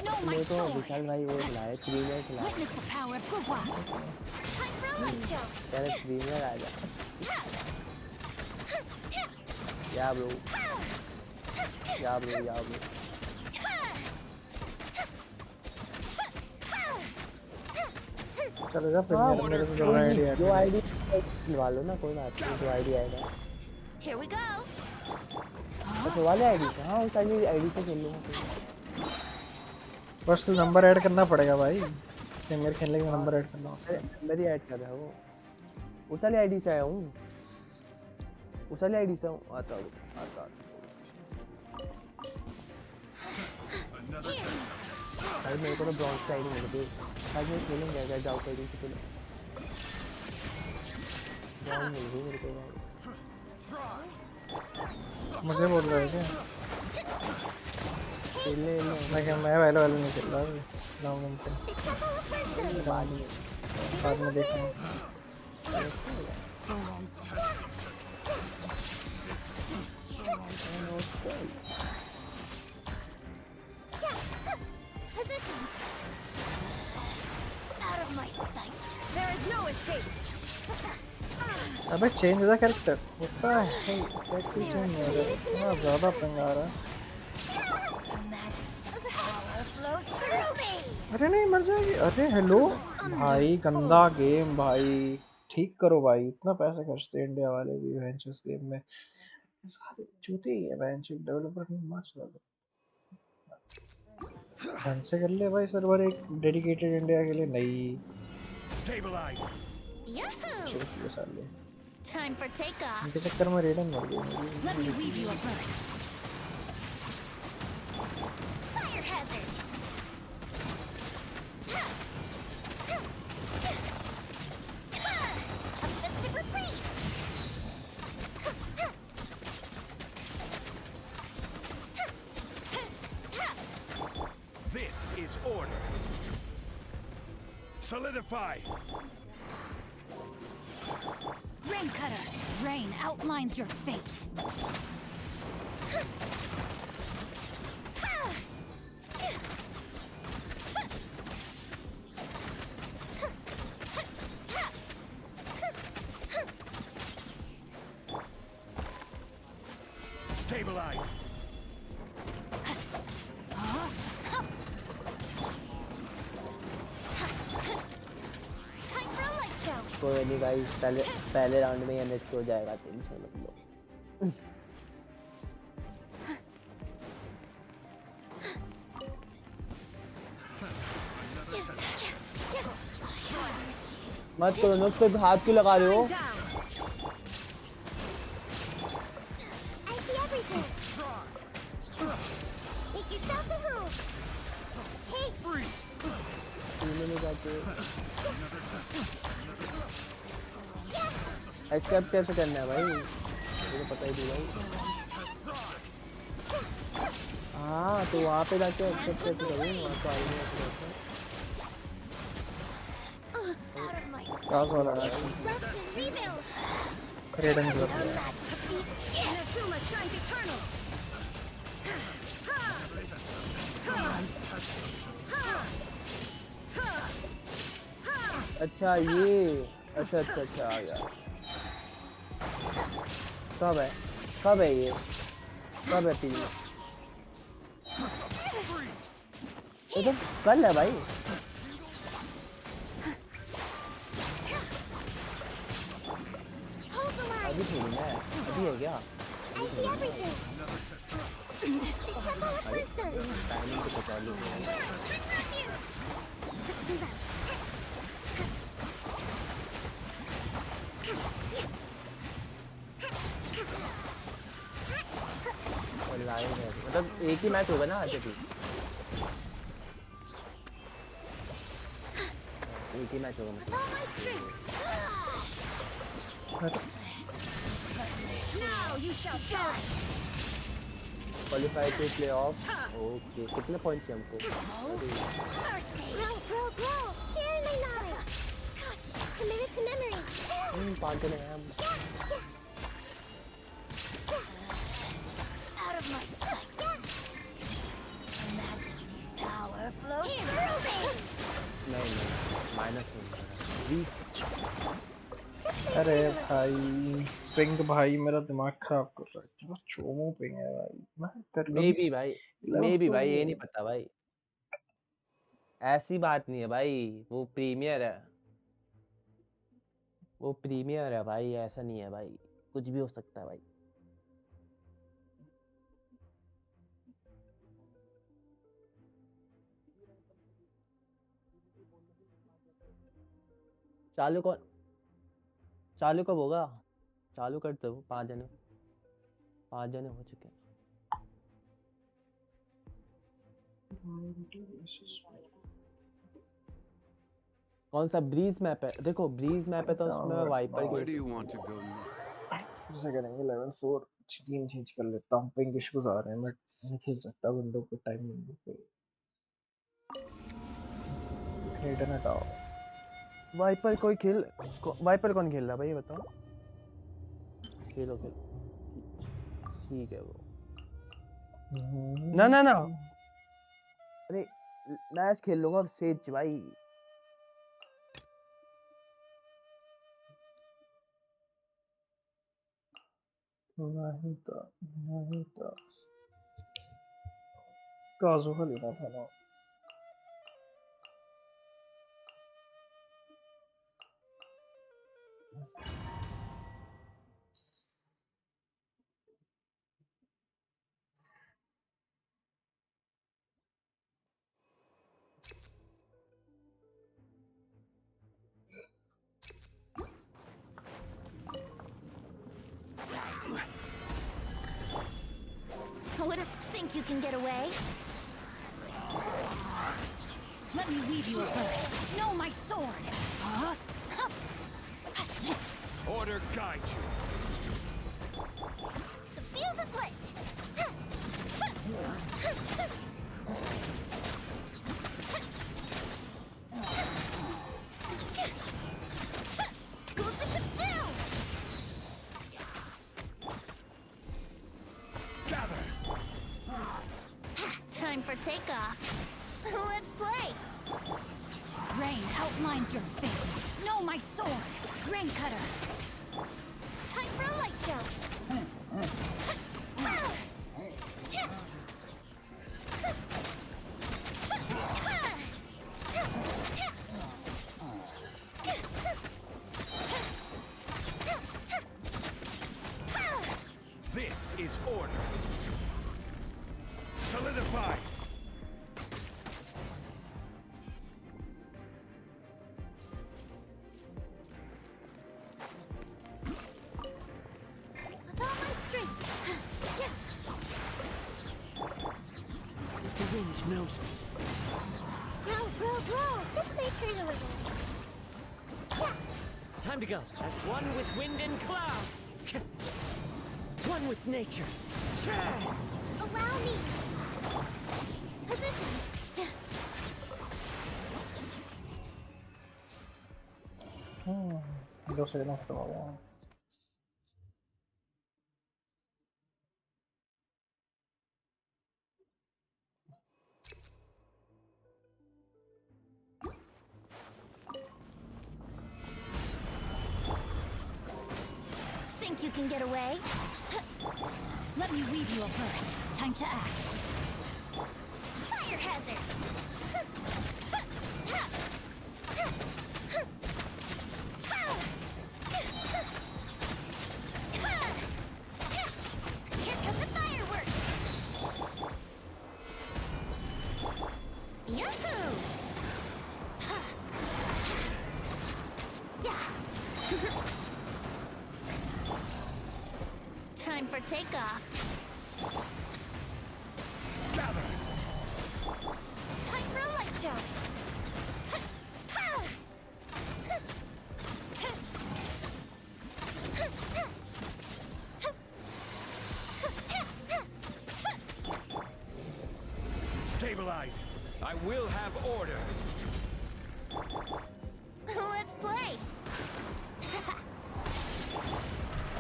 No, my मेरे को sword. विशाल भाई वो खिलाए प्रीमियर खिलाए। Witness the power of Gugwa. Time for a light show. तेरे प्रीमियर आ जा। या ब्रो। या ब्रो या ब्रो। चलो जा प्रीमियर मेरे को जो आईडी जो आईडी खिलवा लो ना कोई बात नहीं जो आईडी आएगा। Here we go. तो वाले आईडी से हाँ उस आईडी से खेल लूँगा। बस तो नंबर ऐड करना पड़ेगा भाई। प्रीमियर खेलने का नंबर ऐड करना होता है। मेरी ऐड कर रहा है वो। उस वाले आईडी से आया हूँ। उस वाले आईडी से हूँ आता हूँ। अरे मेरे को तो ब्रॉन्ज की आईडी मिल गई। आज मैं खेलेंगे अगर जाओ आईडी से खेलो। ब्रॉन्ज मिल गई मेरे को। मुझे बोल रहा है क्या? मैं वाले नहीं खेल रहा हूँ। बाद में देखेंगे। Positions. Out of my sight. There is no escape. अबे चेंज द कैरेक्टर होता है। कैरेक्टर चेंज नहीं हो रहा। इतना ज़्यादा पंग आ रहा है। अरे नहीं मर जाएगी। अरे हेलो भाई गंदा गेम भाई। ठीक करो भाई। इतना पैसा खर्चते हैं इंडिया वाले भी वेंचर्स गेम में। सारे चूते ही है वेंचर डेवलपर नहीं मस्त लगा। ढंग से कर ले भाई सर्वर एक डेडिकेटेड इंडिया के लिए नहीं। Stabilize. Yahoo! साले Time for takeoff. इनके चक्कर में रेडन मर गई। Let me weave you a verse. Fire hazard. A festive reprise. This is order. Solidify. Rain cutter. Rain outlines your fate. Stabilize. Time for a light show. कोई नहीं भाई पहले राउंड में एनएच हो जाएगा टेंशन मत लो। मत करो नुक्स पे हाथ क्यों लगा रहे हो? I see everything. Make yourselves at home. Hey, सीने में जाके एक्सेप्ट कैसे करना है भाई? मुझे पता ही नहीं भाई। हाँ तो वहाँ पे जाके एक्सेप्ट कैसे करूँ? वहाँ तो आई नहीं accept. out of my sight. काश वाला है। Rest and rebuild. रेडन Our जो magic piece. Inazuma shines eternal. अच्छा ये अच्छा आ गया। कब है ये? कब है टीम? ये तो कल है भाई। अभी थोड़ी ना है, अभी है क्या? I see everything. The Temple of Wisdom. Timing तो पता नहीं है। Let's move out. और लाइव है मतलब एक ही मैच होगा ना आज भी? एक ही मैच होगा With मतलब। all my strength. Now you shall die. Qualify to play off. Okay कितने पॉइंट चाहिए हमको? Mercy. Grow. Share my knowledge. Committed to memory. 5 जने हैं हम। Out of my sight. Her Majesty's power flows through me. नहीं minus नहीं। अरे भाई पिंग भाई मेरा दिमाग खराब कर रहा है। क्या चोमो पिंग है भाई। मैं कर मे कभी भी भाई 11 ये नहीं पता भाई। ऐसी बात नहीं है भाई, वो प्रीमियर है, वो प्रीमियर है भाई, ऐसा नहीं है भाई, कुछ भी हो सकता है भाई। चालू कब होगा? चालू कर दो। 5 जने हो चुके हैं। कौन सा ब्रीज मैप है? देखो ब्रीज मैप है तो उसमें वाइपर Where do की you want to go next? फिर से करेंगे 11-4 टीम चेंज कर लेता हूँ। पिंग इश्यूज आ रहे हैं मैं नहीं खेल सकता विंडो पे टाइम विंडो पे। हेडन हटाओ। वाइपर कोई खेल वाइपर कौन खेल रहा है भाई ये बताओ? खेलो ठीक है वो। ना अरे मैच खेल लूंगा सेज भाई। नहीं था काजू का लेना था ना। I wouldn't think you can get away. Let me weave you a verse. Know my sword. Huh? Order guide you. The fuse is lit. Goes the ship down. Gather. Time for takeoff. Let's play. Rain outlines your fate. Know my sword. Rain cutter. Time for a light show. This is order. Solidify. With all my strength. The wind knows me. Grow. This may hurt a little. Time to go, as one with wind and cloud. One with nature. Allow me. Positions. दो second खत्म हो गया। Think you can get away? Let me weave you a verse. Time to act. Fire hazard. for takeoff. Gather! Time for a light show. Stabilize! I will have order! Let's play.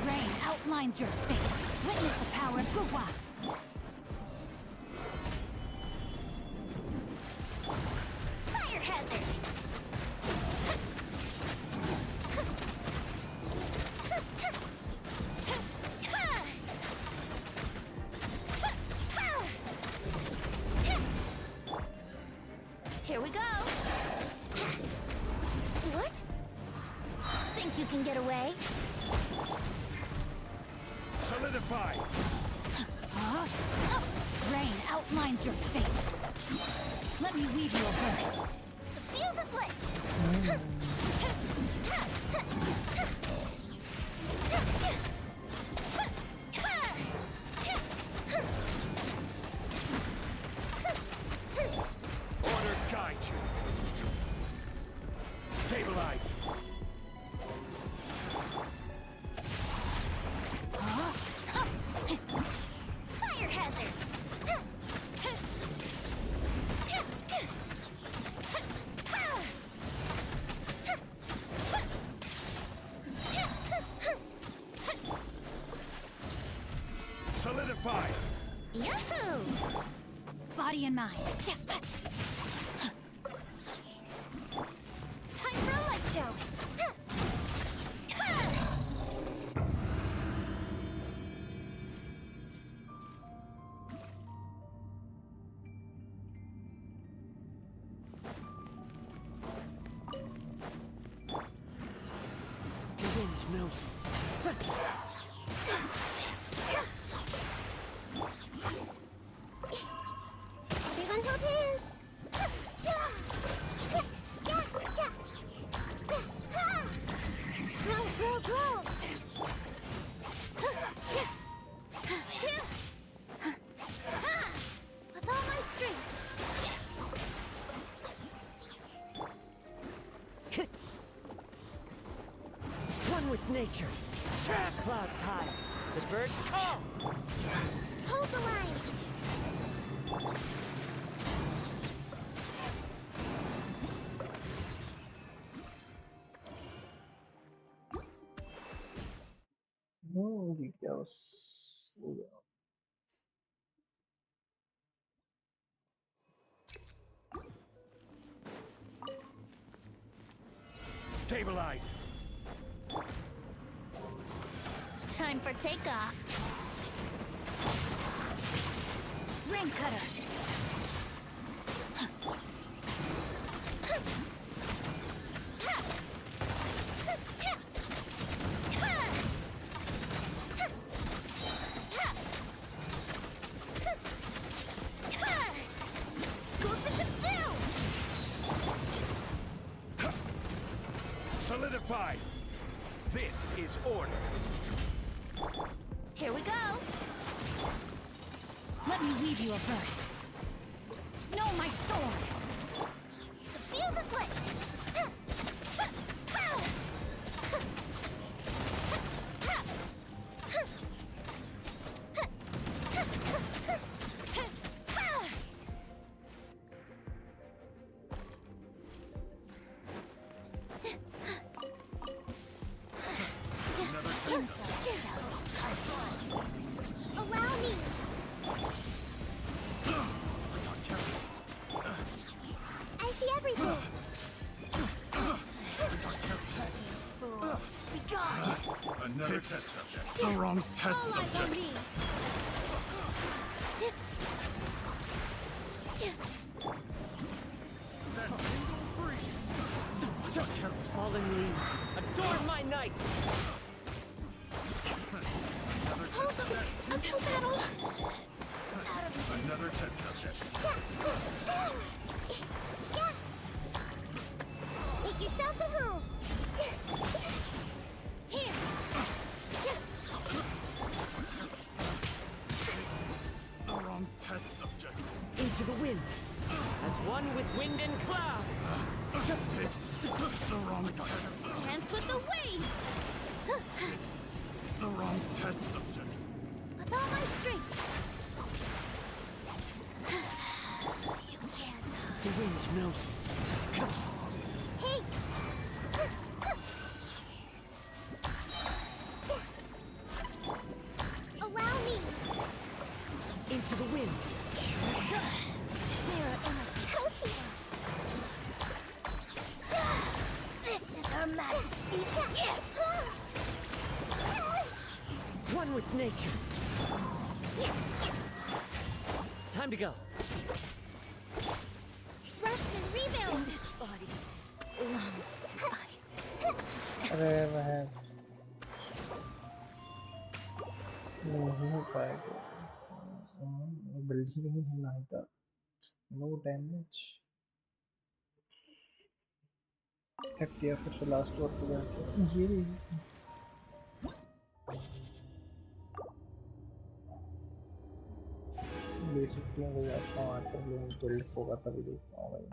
Rain outlines your fate. Witness the power of Gugwa. Fire hazard. Here we go. What? Think you can get away? Solidify! Rain outlines your fate. Let me weave you a verse. The fuse is lit. Order guide you! Stabilize! Fire hazard. Solidify! Yahoo! Body and mind. Time for a light show. The wind knows me. Everyone hold hands. Roll, roll, roll. With all my strength. One with nature. Clouds high. The birds call. Hold the line. Details. Stabilize! Time for takeoff. Ring cutter. Solidify! This is order! Here we go. Let me weave you a verse. Know my sword. The fuse is lit. Allow me. I see everything. Fool. Be gone. Another test subject. The wrong test All eyes on subject. me. Fallen leaves. Adorn my night. Hold them. Uphill battle. Another test subject. Make yourselves at home. Here. One with wind and cloud. The wrong test. Dance with the waves! The wrong test subject. With all my strength! You can't. The wind knows me. Hey! Allow me! Into the wind. Mirror energy. This is Her Majesty's gift! One with nature. Time to go. Rest and rebound! This body belongs to ice. अरे वह नहीं हो पाएगा build ही नहीं हिलना था no damage हट गया फिर से लास्ट वॉर पे जाके ये बेसिक टीम को जाता हूँ आकर बिल्ड होगा तभी देखता हूँ भाई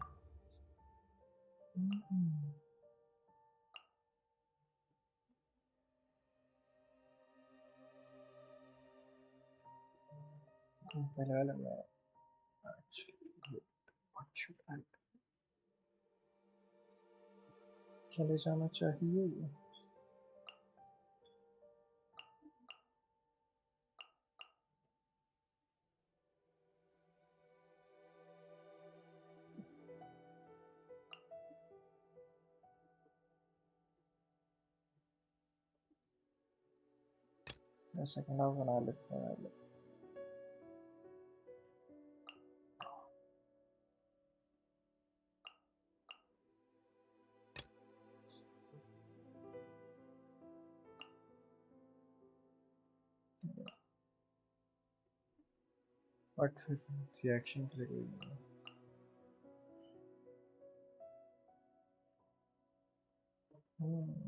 पहले वाला मैं चले जाना चाहिए सेकंड हाफ बना लेते हैं बट रिएक्शन के लिए कोई नहीं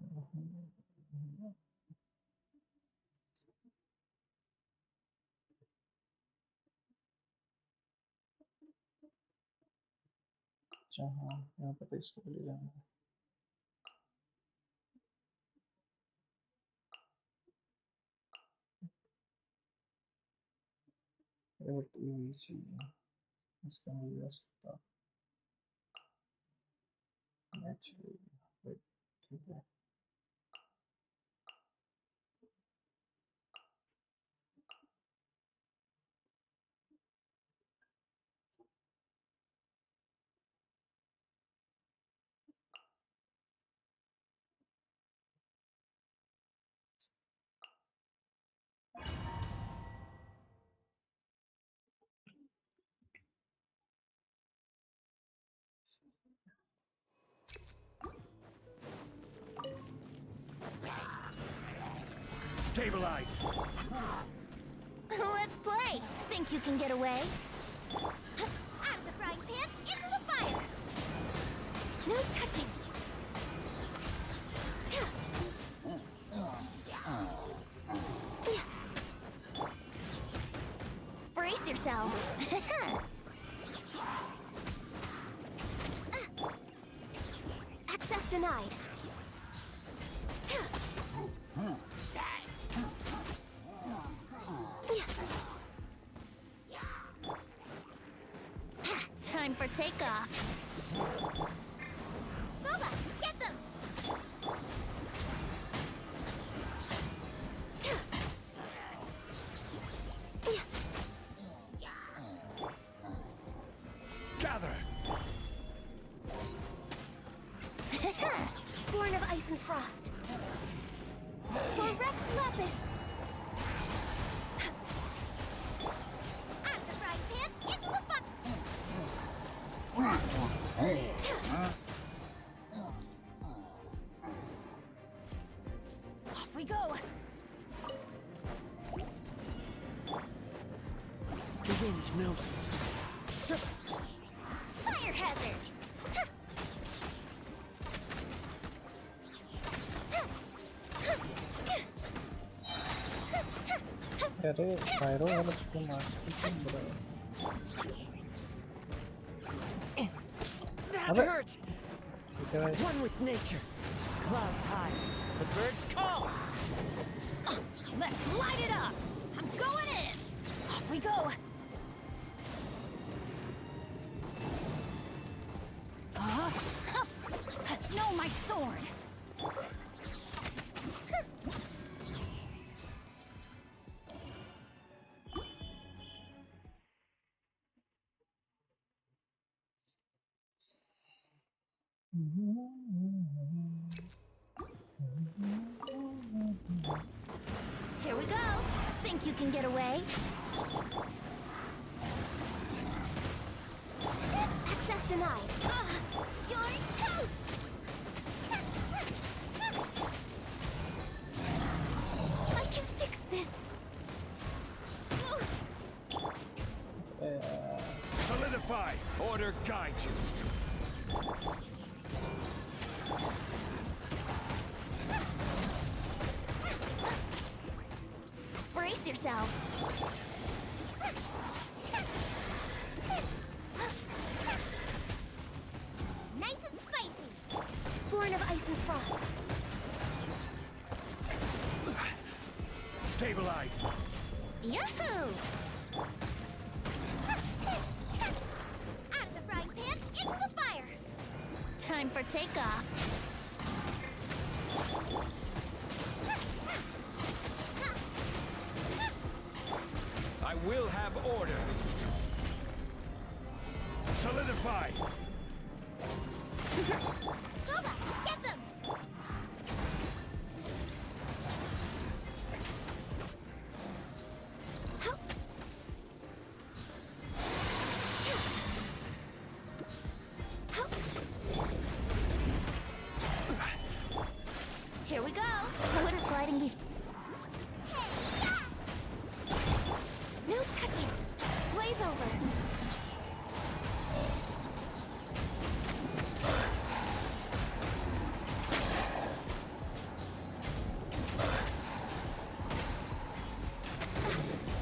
अच्छा हाँ यहाँ पे तो इसको ले जाना है बट ये चाहिए इसका मिल जा सकता एक्चुअली ठीक है Stabilize. Let's play! Think you can get away? Out of the frying pan, into the fire! No touching! Brace yourself! Access denied! Time for takeoff. Boba, get them! Gather. Born of ice and frost. For Rex Lapis. Out of the frying pan, into the fire. Off we go. The wind knows me. Fire hazard. अरे फायरो वाला उसको मार के क्यों बोला That hurt. ठीक है भाई. One with nature. Clouds high. The birds call. Let's light it up! I'm going in! Off we go! No, my sword! Here we go! Think you can get away? Access denied! You're toast! I can fix this! Solidify! Order guide you! Brace yourselves! Nice and spicy! Born of ice and frost! Stabilize! Yahoo! Out of the frying pan, into the fire! Time for takeoff! I will have order! Solidify! Goba, get them! Here we go! Glitter gliding before. No touching! Blaze over!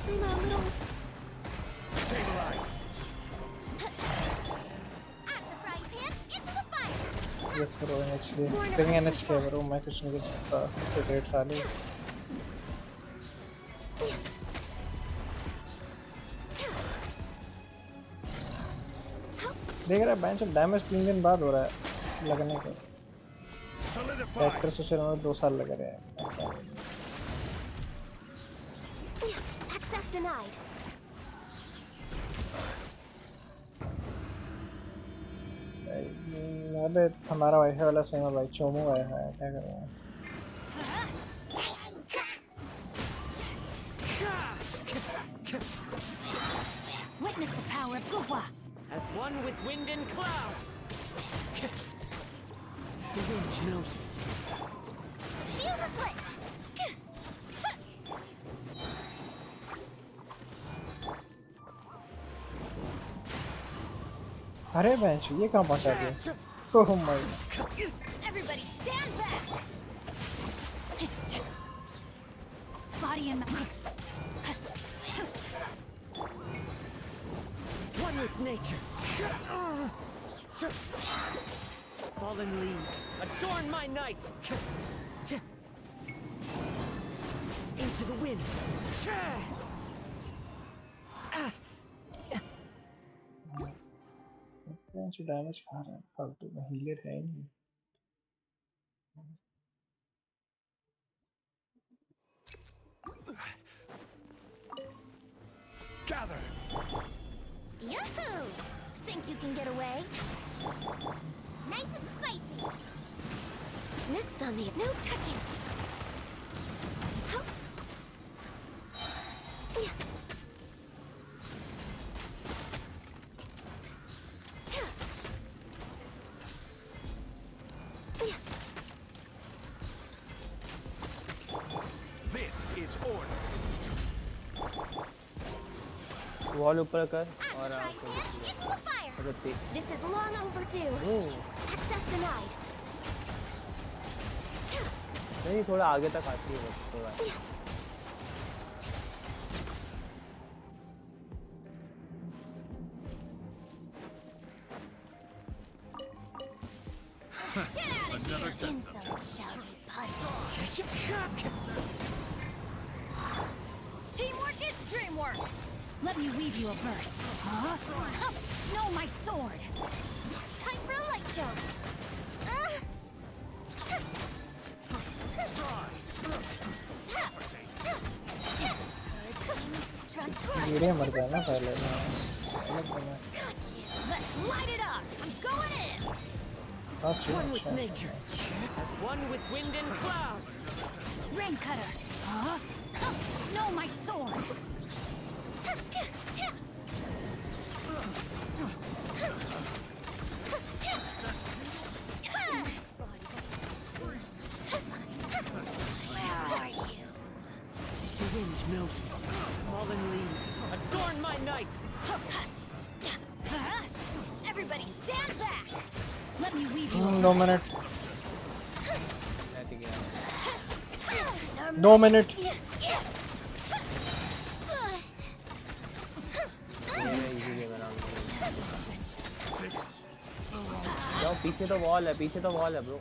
I'm a little... Stabilize! Out of the frying pan, into the fire! Yes bro, NHK. करेंगे NHK bro, मैं कुछ नहीं कर सकता. Secret साले. देख रहा है बेंच डैमेज 3 दिन बाद हो रहा है लगने के. एक्टर से सिर्फ 2 साल लग रहे हैं. Access denied. अबे हमारा वाईफाई वाला सही में भाई चोमू आया है, क्या कर रहे हैं. Witness the power of Gugwa. As one with wind and cloud. The wind knows me. Fuse is lit. अरे बेंच ये कहाँ पहुँचा दिया. Oh my. Everybody stand back. Body and One with nature. Fallen leaves adorn my night. Into the wind. Bench damage खा रहा है फालतू में. हीलर है ही नहीं. Gather! Yahoo! Think you can get away? Nice and spicy. Next on the no touching. This is order! Wall ऊपर कर और Into the fire. This is long overdue. Access denied. नहीं थोड़ा आगे तक आती है बस थोड़ा. Teamwork is dreamwork. Let me weave you a verse. Huh? No, my sword. Time for a light show. Video मर गया ना पहले Let's light it up. I'm going in. One with nature, as one with wind and cloud. Rain cutter. Huh? No, my sword. Where are you? The wind knows me. Fallen leaves, adorn my night. Everybody stand back. Let me weave you. 2 minute 2 minute जाओ पीछे तो wall है bro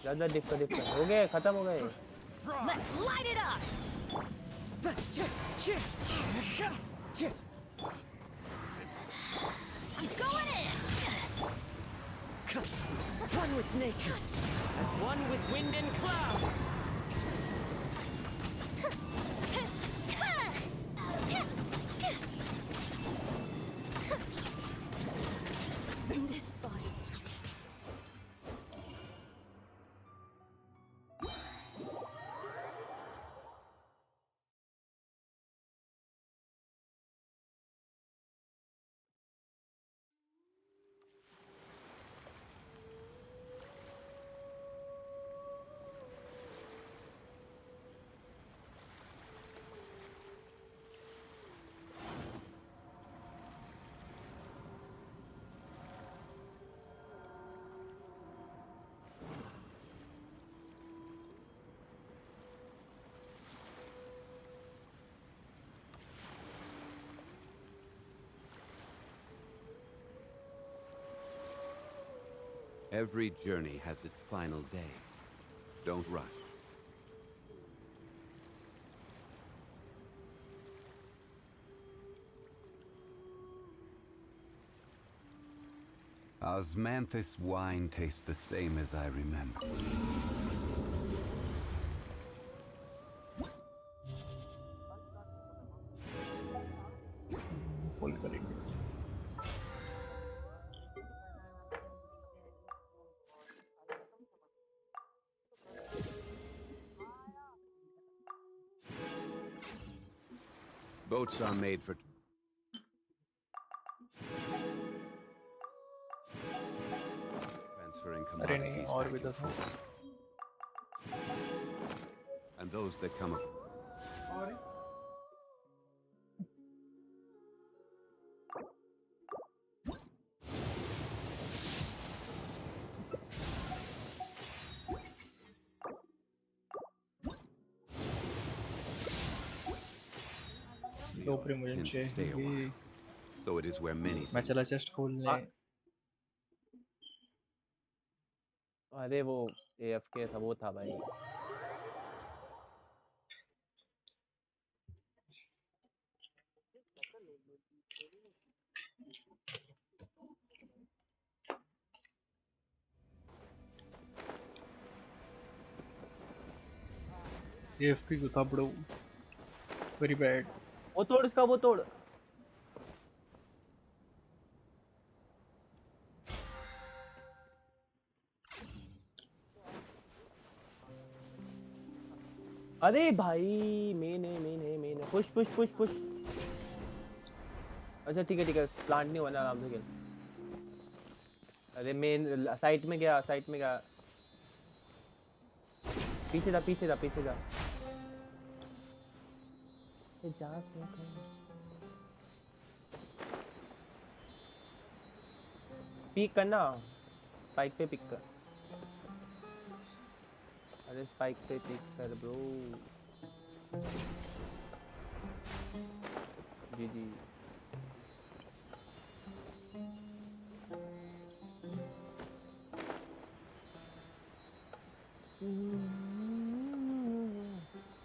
ज्यादा different हो गए खत्म हो गए Let's light it up. I'm going in. One with nature, as one with wind and cloud. This body. Every journey has its final day. Don't rush. Osmanthus wine tastes the same as I remember. Full करेंगे Boats are made for transferring अरे नहीं commodities और back भी तो and था forth. And those that come up. दो मुझे Tend to stay a while. So it is where many मैं things. चला चेस्ट खोलने अरे वो AFK था वो था भाई AFK को था ब्रो वेरी बैड वो तोड़ इसका वो तोड़ अरे भाई मेन है पुश अच्छा ठीक है प्लांट नहीं होना आराम से खेल अरे मेन साइट में गया पीछे जा ये जा स्मोक है पिक करना स्पाइक पे पिक कर अरे स्पाइक पे पिक कर ब्रो जी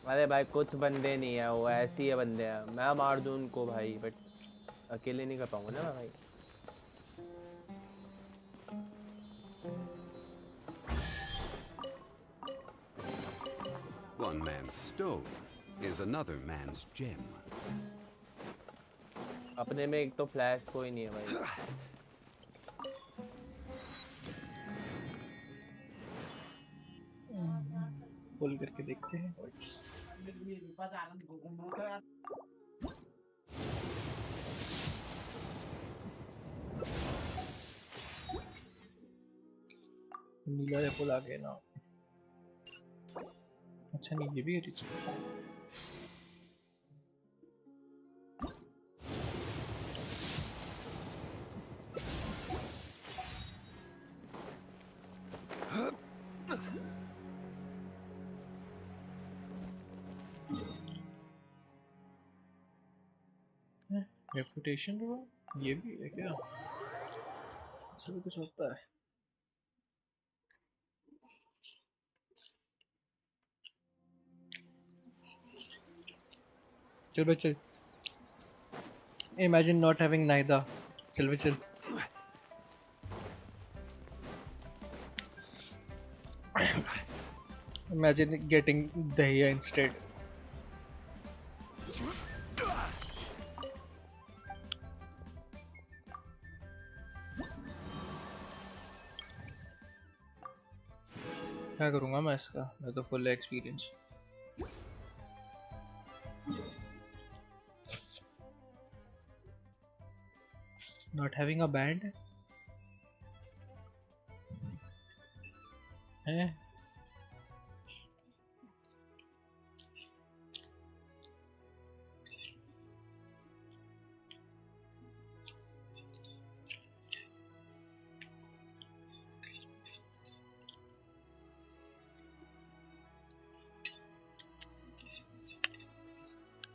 अरे भाई कुछ बंदे नहीं है, वो ऐसी है बंदे हैं, मैं मार दूं उनको भाई, बट अकेले नहीं कर पाऊंगा ना मैं भाई। One man's stone is another man's gem. अपने में एक तो फ्लैश कोई नहीं है भाई। पुल करके देखते हैं। नीला या पुल आ गया ना। अच्छा नहीं, ये भी है रिच। रेपुटेशन ये भी है क्या? सब कुछ होता है। चल भाई चल। Imagine not having neither. चल भाई चल। Imagine getting dahiya instead. क्या करूँगा मैं इसका? मैं तो full experience. Not having a band? हैं?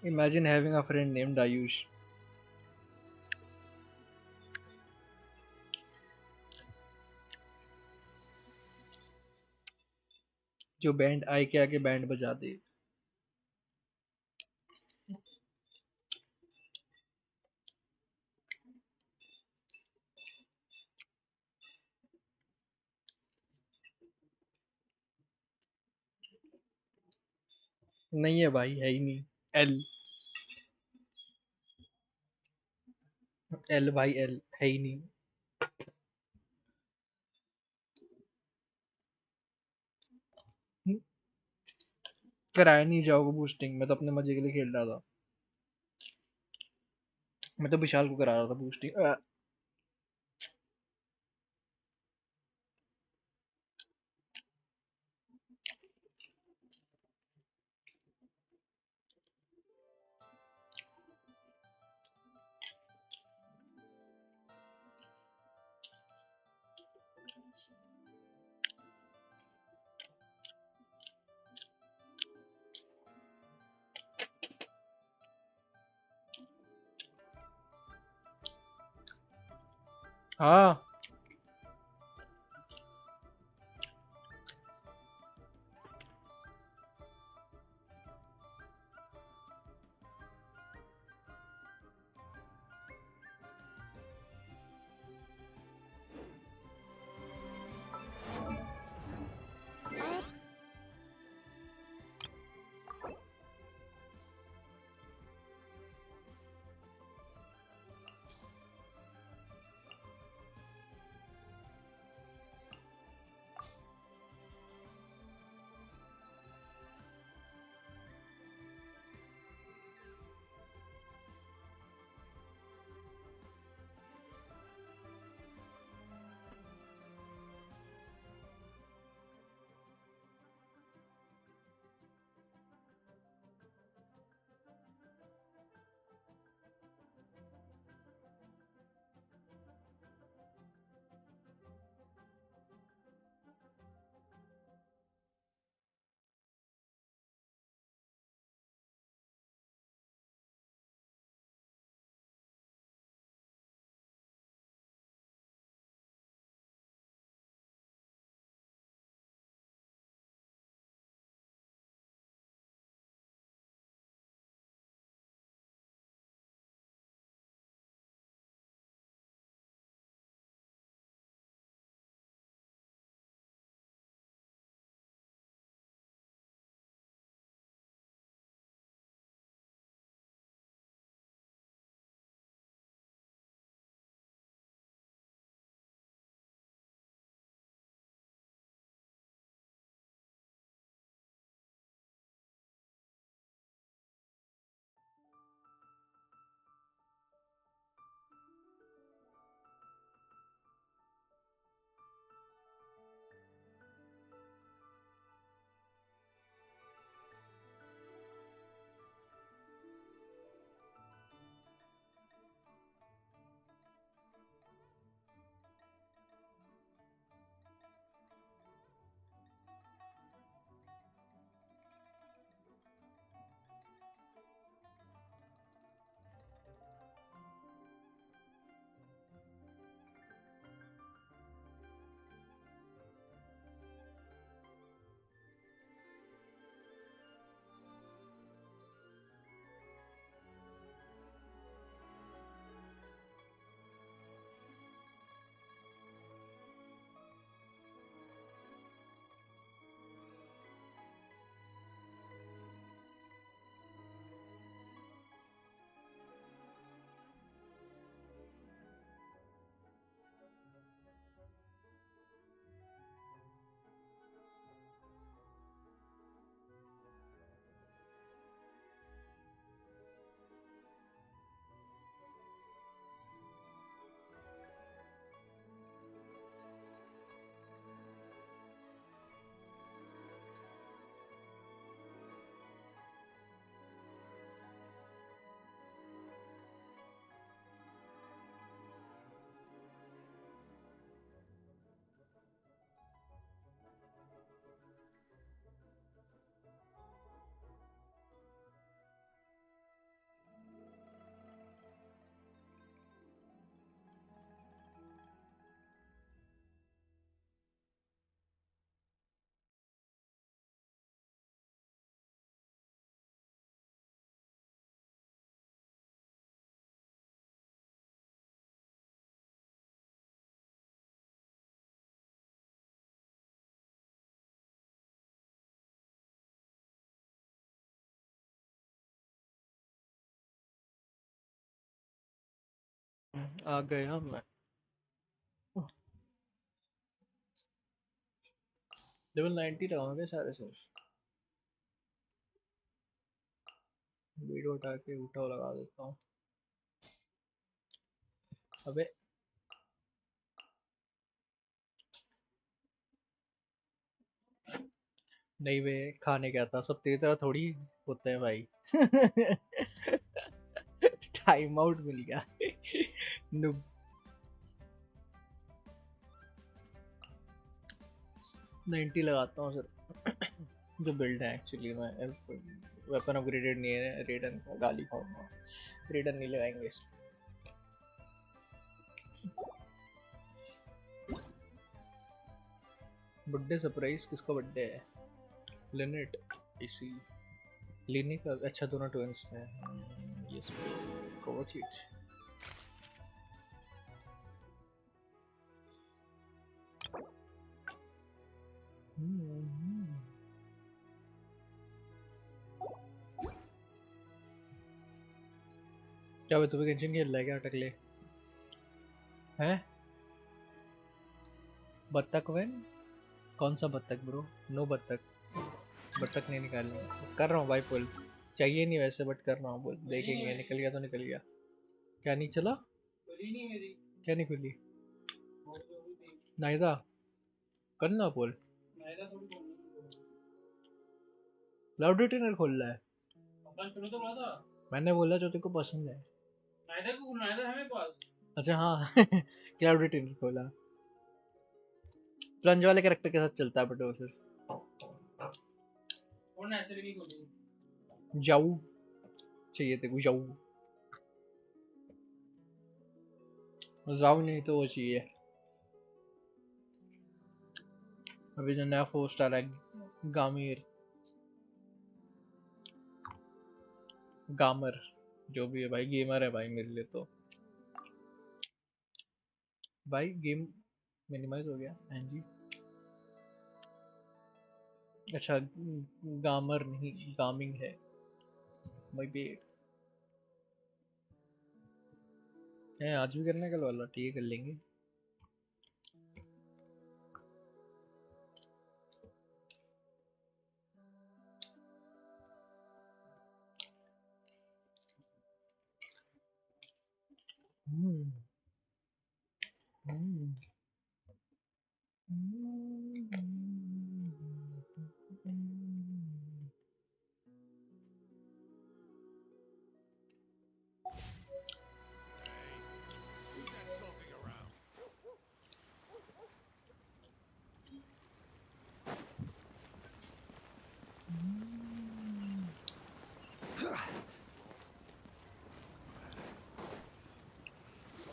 Imagine having a friend named Ayush. जो बैंड आई के आगे बैंड बजा दे। नहीं है भाई, है ही नहीं। एल। एल भाई एल है ही नहीं। कराया नहीं जाओगे बूस्टिंग, मैं तो अपने मजे के लिए खेल रहा था। मैं तो विशाल को करा रहा था बूस्टिंग। हाँ आ गया मैं। लेवल 90 लगाओगे सारे से। वीडियो उठा के उठाओ लगा देता हूँ। अबे नहीं वे खाने गया था, सब तेरी तरह थोड़ी होते हैं भाई। टाइम आउट मिल गया। नुब 90 लगाता हूँ सर। जो बिल्ड है एक्चुअली मैं वेपन अपग्रेडेड नहीं है, रेडन का गाली खाऊंगा। रेडन नहीं लगाएंगे इस। बर्थडे सरप्राइज किसका बर्थडे है? लिनेट इसी लिनी का। अच्छा दोनों ट्विंस हैं। यस कवर चीज। क्या भाई तुम्हें गेंशिन खेल रहा है क्या टकले? हैं? बत्तख वेन? कौन सा बत्तख ब्रो? नो बत्तख। बत्तख नहीं निकालनी कर रहा हूँ भाई पुल। चाहिए नहीं वैसे बट कर रहा हूँ पुल। देखेंगे निकल गया तो निकल गया। क्या नहीं चला? क्या नहीं खुली? नाइदा करना पुल। क्लाउड रिटेनर खोल रहा है। मैंने बोला जो तेरे को पसंद है। नाइदा है मेरे पास। अच्छा हाँ। क्लाउड रिटेनर खोला। प्लंज वाले कैरेक्टर के साथ चलता है बट वो फिर जाऊ चाहिए तेरे को। जाऊ नहीं तो वो चाहिए। अभी जो नया 4 स्टार है गामिर गामर जो भी है भाई गेमर है भाई मेरे लिए तो। भाई गेम मिनिमाइज हो गया। हाँ जी। अच्छा गामर नहीं गामिंग है भाई बेट है। आज भी करने कल वाला ठीक है कर लेंगे। Who's that skulking around?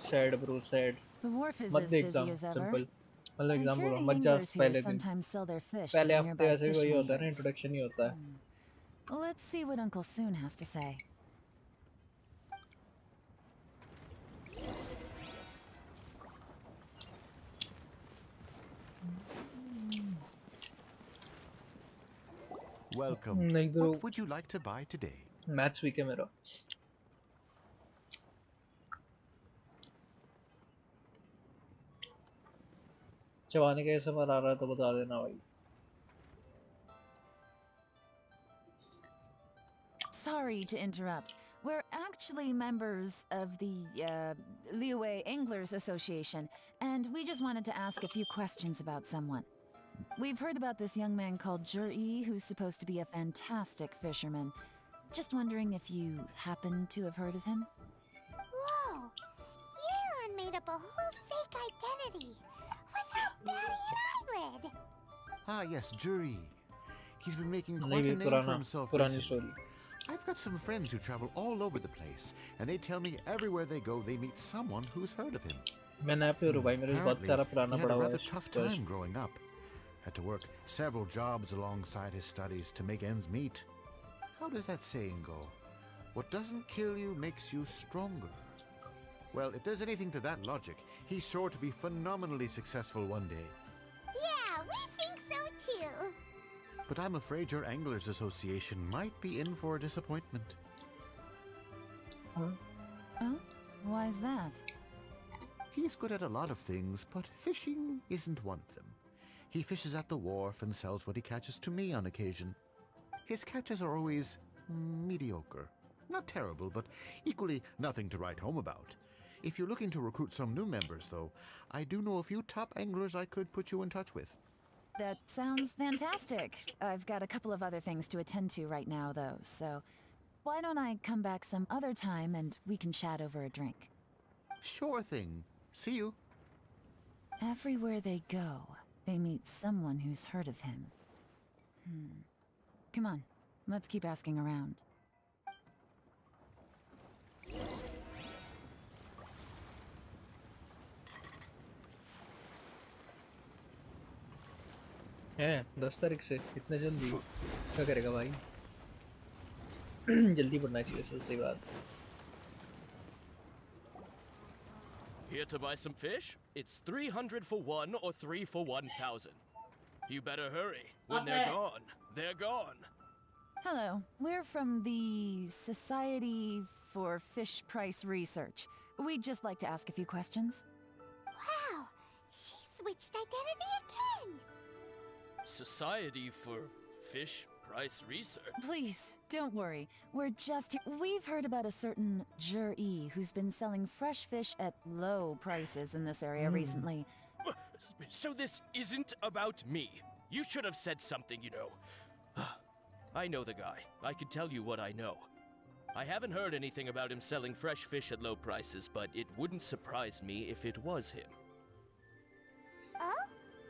Sad bro sad. The wharf is मत as दे busy exam as ever. Simple मतलब I एग्जाम hear बोल रहा the हूँ मत जा anglers here पहले दिन। sometimes sell their fish to पहले the हफ्ते nearby वैसे भी fish वही होता है ना vendors. इंट्रोडक्शन ही होता है। Let's see what Uncle Soon has to say. Welcome. नहीं bro What would you like to buy today? Maths weak है मेरा। चबाने का ऐसा आ रहा है तो बता देना भाई। Sorry to interrupt. We're actually members of the Liyue Anglers Association, and we just wanted to ask a few questions about someone. We've heard about this young man called Juri, who's supposed to be a fantastic fisherman. Just wondering if you happen to have heard of him? Whoa! Yeon made up a whole fake identity without batting an eyelid. Ah, yes, Juri. He's been making नहीं quite भी a name for पुराना himself पुरानी recently. Story. I've got some friends who travel all over the place, and they tell me everywhere they go, they meet someone who's heard of him. मैं नया पे हूँ भाई मेरे बहुत Apparently, सारा he पुराना had पड़ा a हुआ rather है tough first। time growing up. Had to work several jobs alongside his studies to make ends meet. How does that saying go? What doesn't kill you makes you stronger. Well, if there's anything to that logic, he's sure to be phenomenally successful one day. Yeah, we think so too. But I'm afraid your Anglers Association might be in for a disappointment. Oh? Why is that? He's good at a lot of things, but fishing isn't one of them. He fishes at the wharf and sells what he catches to me on occasion. His catches are always mediocre. Not terrible, but equally nothing to write home about. If you're looking to recruit some new members, though, I do know a few top anglers I could put you in touch with. That sounds fantastic. I've got a couple of other things to attend to right now, though, so why don't I come back some other time and we can chat over a drink? Sure thing. See you. Everywhere they go, they meet someone who's heard of him. Come on, let's keep asking around. है 10 तारीख से इतने जल्दी क्या करेगा भाई? जल्दी पढ़ना चाहिए सही बात. Here to buy some fish? It's 300 for one or 3 for 1,000. You better hurry. When they're gone, they're gone. Hello, we're from the Society for Fish Price Research. We'd just like to ask a few questions. Wow, she switched identity again. Society for Fish Price Research. Please, don't worry. We've heard about a certain Jur-E who's been selling fresh fish at low prices in this area recently. So this isn't about me. You should have said something, you know. I know the guy. I can tell you what I know. I haven't heard anything about him selling fresh fish at low prices, but it wouldn't surprise me if it was him. Oh?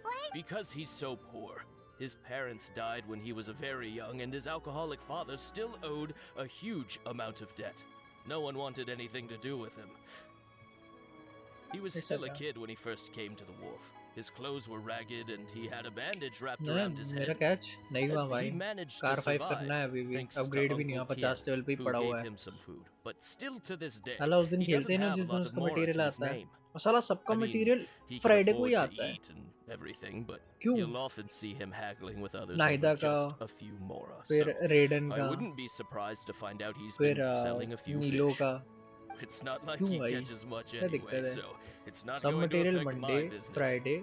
What? Because he's so poor. His parents died when he was very young, and his alcoholic father still owed a huge amount of debt. No one wanted anything to do with him. He was still a kid when he first came to the wharf. His clothes were ragged, and he had a bandage wrapped around his मेरा head. Catch नहीं हुआ भाई. He managed car to 5 survive, करना है अभी भी. thanks to upgrade भी नहीं हुआ. Uncle 50 Tien, लेवल पे ही who पड़ा gave हुआ है. him some food. But still to this day, साला उस दिन he खेलते doesn't हैं ना have जिस a दिन lot of उसका mora मटेरियल to his आता है. name. और साला सबका I mean, material he can Friday को ही afford to आता है. eat and everything, but क्यों? you'll often see him haggling with others नाइदा over का, just a few mora. फिर So रेडन I का, wouldn't be surprised to find out he's फिर been selling a few नीलो fish. का. It's not like क्यों he भाई? catches much क्या anyway, दिक्कत है? so it's not सब going to material affect Monday, my business. Friday,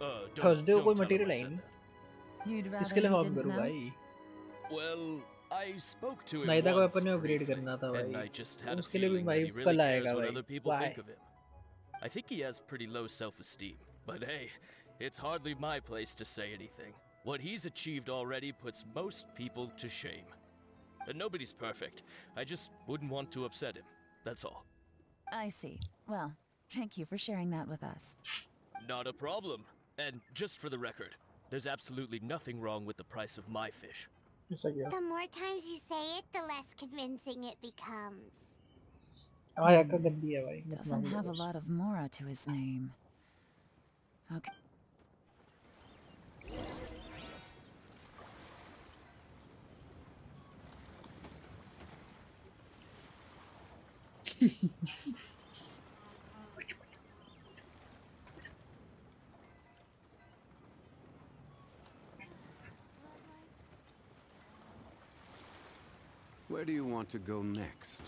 Don't Thursday को कोई tell him मटेरियल I है said नहीं. that. You'd rather किसके लिए he फॉर्म didn't करूँ know? भाई? Well, I spoke to him नाइदा को once अपन ने अपग्रेड briefly, करना था and भाई. I just had a उसके लिए भी feeling that भाई he really कल cares आएगा what भाई. other people Why? think of him. I think he has pretty low self-esteem, but hey, it's hardly my place to say anything. What he's achieved already puts most people to shame. And nobody's perfect. I just wouldn't want to upset him. That's all. I see. Well, thank you for sharing that with us. Not a problem. And just for the record, there's absolutely nothing wrong with the price of my fish. ऐसा क्या? The more times you say it, the less convincing it becomes. आया का गंदी है भाई. मत Doesn't मांग have a बस. lot of mora to his name. Okay. Where do you want to go next?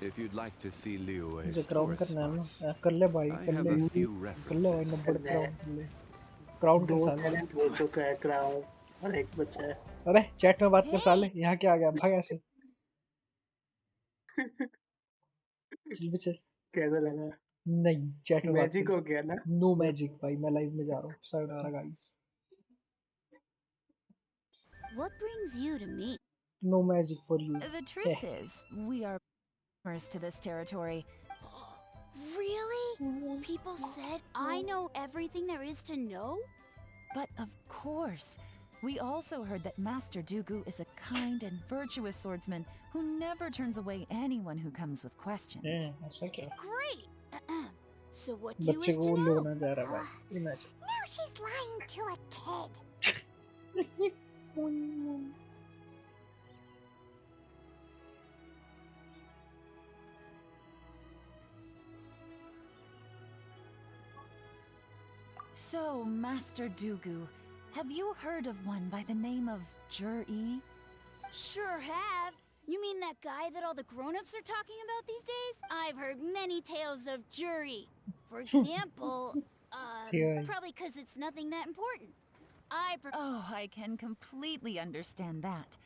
If you'd like to see मुझे Liyue's crown tourist करना है ना. spots, कर ले भाई. I कर have ले. a few कर ले भाई. references. 90 क्राउन कर ले. क्राउन कर दो साले. टैलेंट हो चुका है क्राउन और एक बचा है. अरे चैट में बात कर साले. यहाँ क्या आ गया? भाग ऐसे. चल भी चल. कैसा लगा? नहीं चैट में बात मैजिक कर. हो गया ना? नो मैजिक भाई. मैं लाइव में जा रहा हूँ. Sayonara guys. What brings you to me? No magic for you. The truth is, we are first to this territory. Really? People said I know everything there is to know? But of course, we also heard that Master Dooku is a kind and virtuous swordsman who never turns away anyone who comes with questions. ऐसा क्या? Great! So what do you बच्चे wish को to ले know? होना जा रहा है भाई. Imagine. Now she's lying to a kid. So, Master Dooku, have you heard of one by the name of Jur-E? Sure have. You mean that guy that all the grown-ups are talking about these days? I've heard many tales of Jury. For example, Theory. probably because it's nothing that important. Oh, I can completely understand that.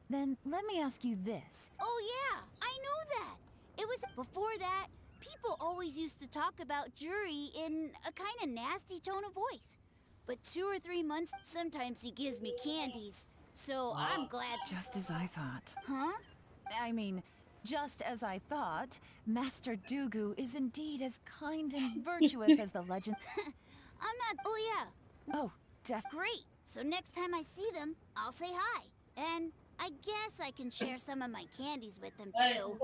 Then let me ask you this. Oh yeah, I know that. It was before that, people always used to talk about Jury in a kind of nasty tone of voice. But 2 or 3 months, sometimes he gives me candies. So I'm glad. Just as I thought. Huh? I mean, just as I thought, Master Dugu is indeed as kind and virtuous as the legend. I'm not. Oh yeah. Oh, Great. So next time I see them, I'll say hi. And I guess I can share some of my candies with them too.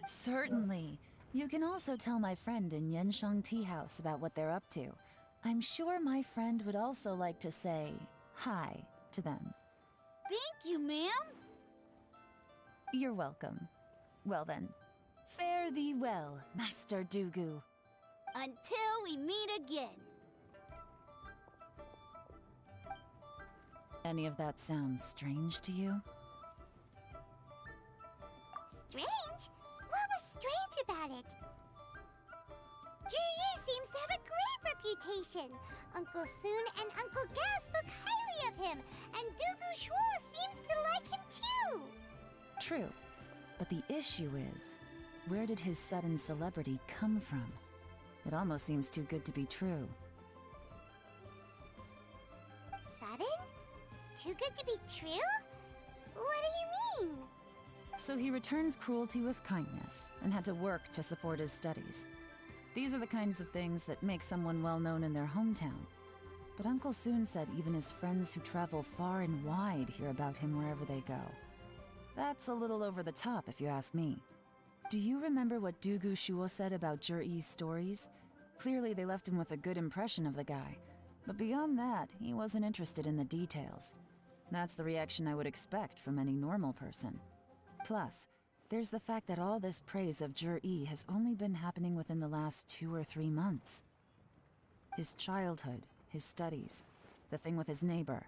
Certainly. You can also tell my friend in Yenshang Tea House about what they're up to. I'm sure my friend would also like to say hi to them. Thank you, ma'am. You're welcome. Well then, fare thee well, Master Dugu. Until we meet again. Any of that sound strange to you? Strange? What was strange about it? Juyi seems to have a great reputation. Uncle Soon and Uncle Gao spoke highly of him, and Dugu Shuo seems to like him too. True. But the issue is, where did his sudden celebrity come from? It almost seems too good to be true. Sudden? Too good to be true? What do you mean? So he returns cruelty with kindness, and had to work to support his studies. These are the kinds of things that make someone well known in their hometown. But Uncle Soon said even his friends who travel far and wide hear about him wherever they go. That's a little over the top, if you ask me. Do you remember what Dugu Shuo said about Jur-E's stories? Clearly they left him with a good impression of the guy. But beyond that, he wasn't interested in the details. That's the reaction I would expect from any normal person. Plus, there's the fact that all this praise of Jur-E has only been happening within the last 2 or 3 months. His childhood, his studies, the thing with his neighbor,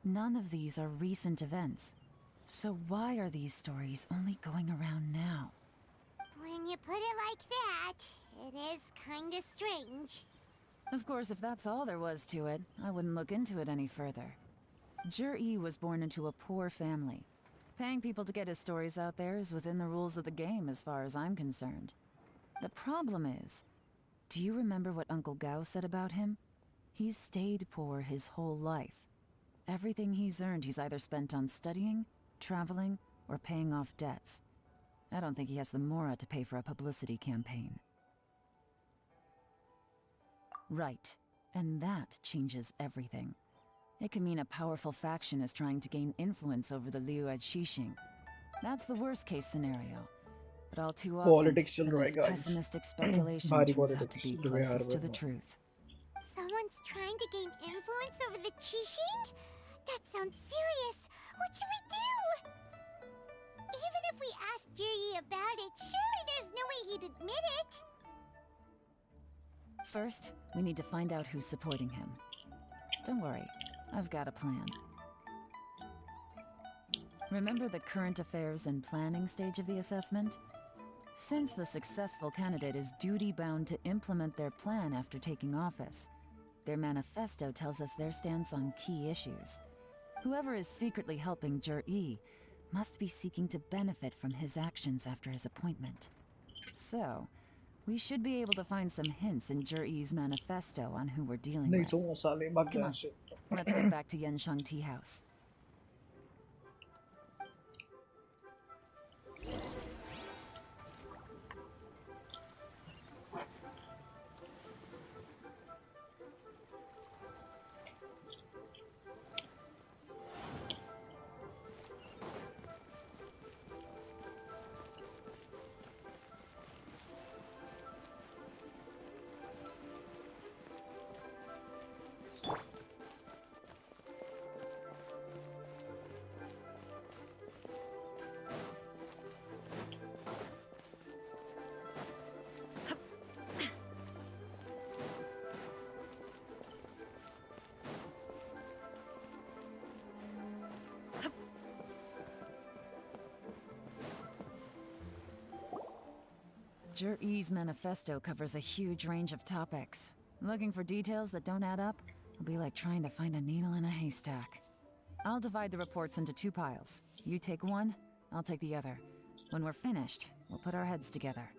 none of these are recent events. So why are these stories only going around now? When you put it like that, it is kinda strange. Of course, if that's all there was to it, I wouldn't look into it any further. Jur-E was born into a poor family. Paying people to get his stories out there is within the rules of the game as far as I'm concerned. The problem is, do you remember what Uncle Gao said about him? He's stayed poor his whole life. Everything he's earned he's either spent on studying, traveling, or paying off debts. I don't think he has the mora to pay for a publicity campaign. Right, and that changes everything. It can mean a powerful faction is trying to gain influence over the Liu at Xixing. That's the worst case scenario. But all too often, Politics चल the रहा है most guys. pessimistic speculation भारी turns out politics to be चल रहा है हर closest to the bar. truth. Someone's trying to gain influence over the Qixing? That sounds serious. What should we do? Even if we asked Juyi about it, surely there's no way he'd admit it. First, we need to find out who's supporting him. Don't worry, I've got a plan. Remember the current affairs and planning stage of the assessment? Since the successful candidate is duty-bound to implement their plan after taking office, their manifesto tells us their stance on key issues. Whoever is secretly helping Jur-E must be seeking to benefit from his actions after his appointment. So, we should be able to find some hints in Jur-E's manifesto on who we're dealing नहीं with. सोऊंगा साले भाग Come यहाँ on, से. let's get back to Yenshang Tea House. Jur-E's manifesto covers a huge range of topics. Looking for details that don't add up will be like trying to find a needle in a haystack. I'll divide the reports into 2 piles. You take one, I'll take the other. When we're finished, we'll put our heads together.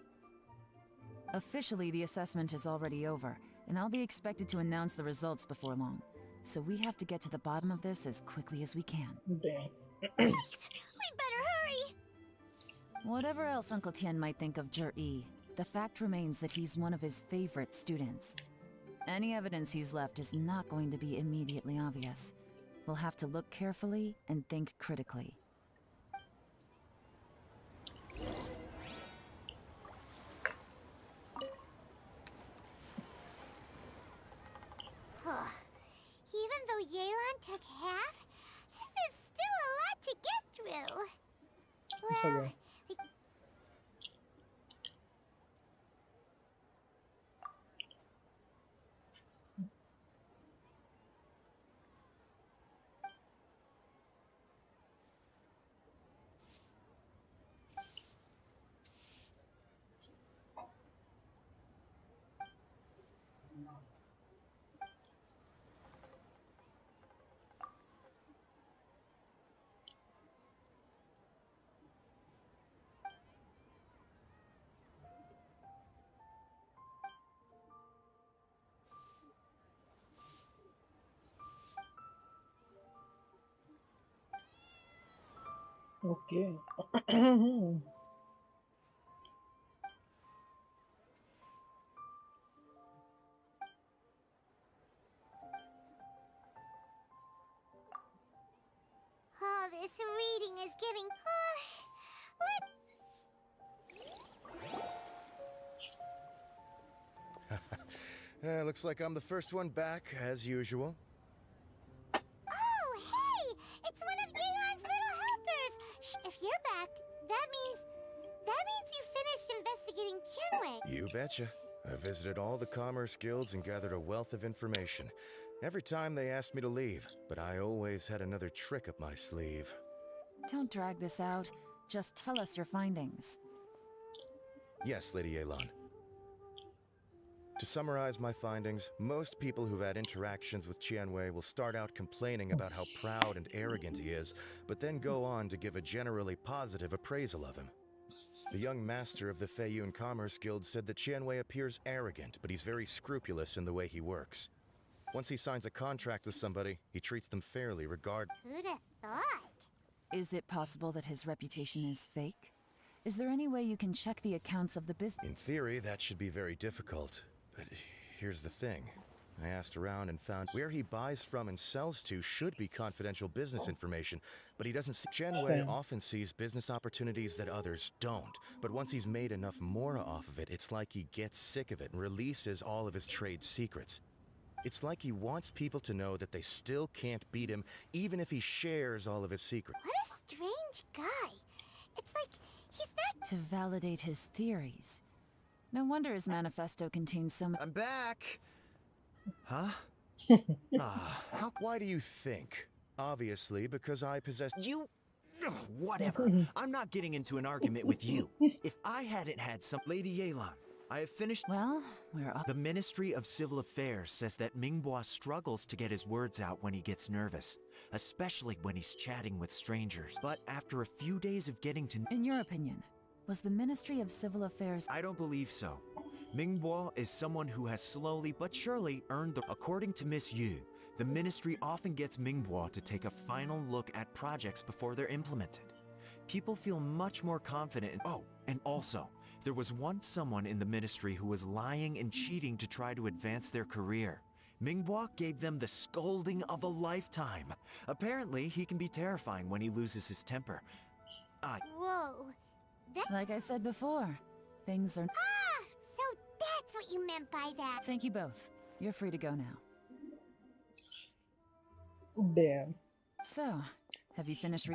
Officially, the assessment is already over, and I'll be expected to announce the results before long. So we have to get to the bottom of this as quickly as we can. Damn. We better hurry! Whatever else Uncle Tian might think of Jur-E, the fact remains that he's one of his favorite students. Any evidence he's left is not going to be immediately obvious. We'll have to look carefully and think critically. Even though Yelan took half, this is still a lot to get through. Well, Okay. oh, this reading is giving. Looks like I'm the first one back, as usual. Oh, hey! It's one of Yelan's little helpers! Shh, if you're back, that means you finished investigating Tianwei. You betcha. I visited all the commerce guilds and gathered a wealth of information. Every time they asked me to leave, but I always had another trick up my sleeve. Don't drag this out. Just tell us your findings. Yes, Lady Yelan. To summarize my findings, most people who've had interactions with Tianwei will start out complaining about how proud and arrogant he is, but then go on to give a generally positive appraisal of him. The young master of the Feiyun Commerce Guild said that Tianwei appears arrogant, but he's very scrupulous in the way he works. Once he signs a contract with somebody, he treats them fairly regardless. Who'd have thought? Is it possible that his reputation is fake? Is there any way you can check the accounts of the business? In theory, that should be very difficult. But here's the thing. I asked around and found where he buys from and sells to should be confidential business information, but he doesn't see. Tianwei often sees business opportunities that others don't, but once he's made enough mora off of it, it's like he gets sick of it and releases all of his trade secrets. It's like he wants people to know that they still can't beat him, even if he shares all of his secrets. What a strange guy. It's like he's not... To validate his theories. No wonder his manifesto contains so much. I'm back! Huh? Why do you think? Obviously, because I possess... You... Ugh, whatever. I'm not getting into an argument with you. If I hadn't had some... Lady Yelan, I have finished... Well, we're up. The Ministry of Civil Affairs says that Minghua struggles to get his words out when he gets nervous, especially when he's chatting with strangers. But after a few days of getting to... In your opinion, was the Ministry of Civil Affairs... I don't believe so. Minghua is someone who has slowly but surely earned the... According to Miss Yu, the Ministry often gets Minghua to take a final look at projects before they're implemented. People feel much more confident in... Oh, and also, there was once someone in the Ministry who was lying and cheating to try to advance their career. Minghua gave them the scolding of a lifetime. Apparently, he can be terrifying when he loses his temper. Whoa. Like I said before, things are... Ah! So that's what you meant by that. Thank you both. You're free to go now. Damn. So, have you finished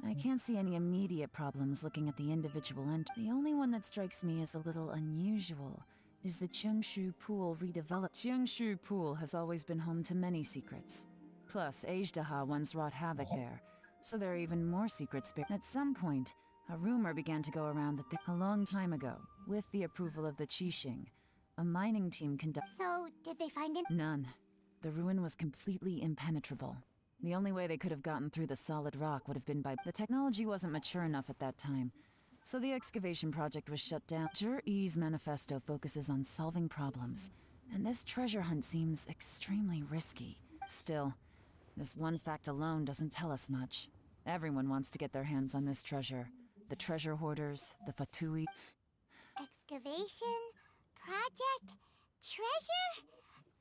I can't see any immediate problems looking at the individual The only one that strikes me as a little unusual is the Chengshu Pool redeveloped. Chengshu Pool has always been home to many secrets. Plus, Ajdaha once wrought havoc there, so there are even more secret spirits. At some point, a rumor began to go around that a long time ago, with the approval of the Qixing, a mining team conducted. So, did they find him? None. The ruin was completely impenetrable. The only way they could have gotten through the solid rock would have been by. The technology wasn't mature enough at that time, so the excavation project was shut down. Jur-E's manifesto focuses on solving problems, and this treasure hunt seems extremely risky. Still, this one fact alone doesn't tell us much. Everyone wants to get their hands on this treasure. The treasure hoarders, the Fatui. Excavation? Project? Treasure?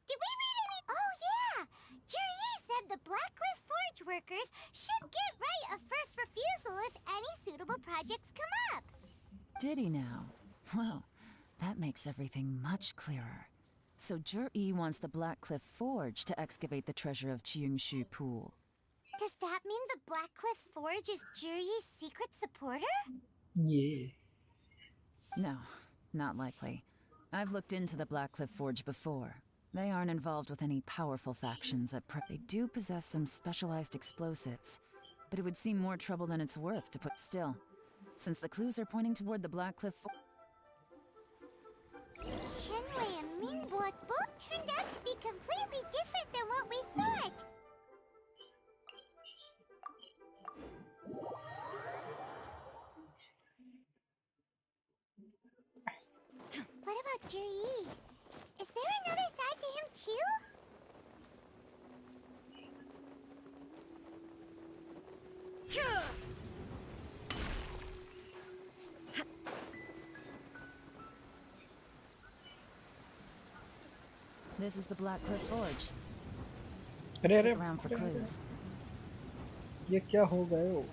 Did we read any? Oh, yeah! Juri said the Blackcliff Forge workers should get right of first refusal if any suitable projects come up. Did he now? Well, that makes everything much clearer. So Jur-E wants the Blackcliff Forge to excavate the treasure of Qingshu Pool. Does that mean the Blackcliff Forge is Juri's secret supporter? Yeah. No, not likely. I've looked into the Blackcliff Forge before. They aren't involved with any powerful factions at They do possess some specialized explosives, but it would seem more trouble than it's worth to put still. Since the clues are pointing toward the Blackcliff Forge. Shenwei and Mingbo both turned out to be completely different than what we thought. What about Juri? Is there another side to him too? This is the Blackcliff Forge. अरे Stick around for clues. ये क्या हो गए हो?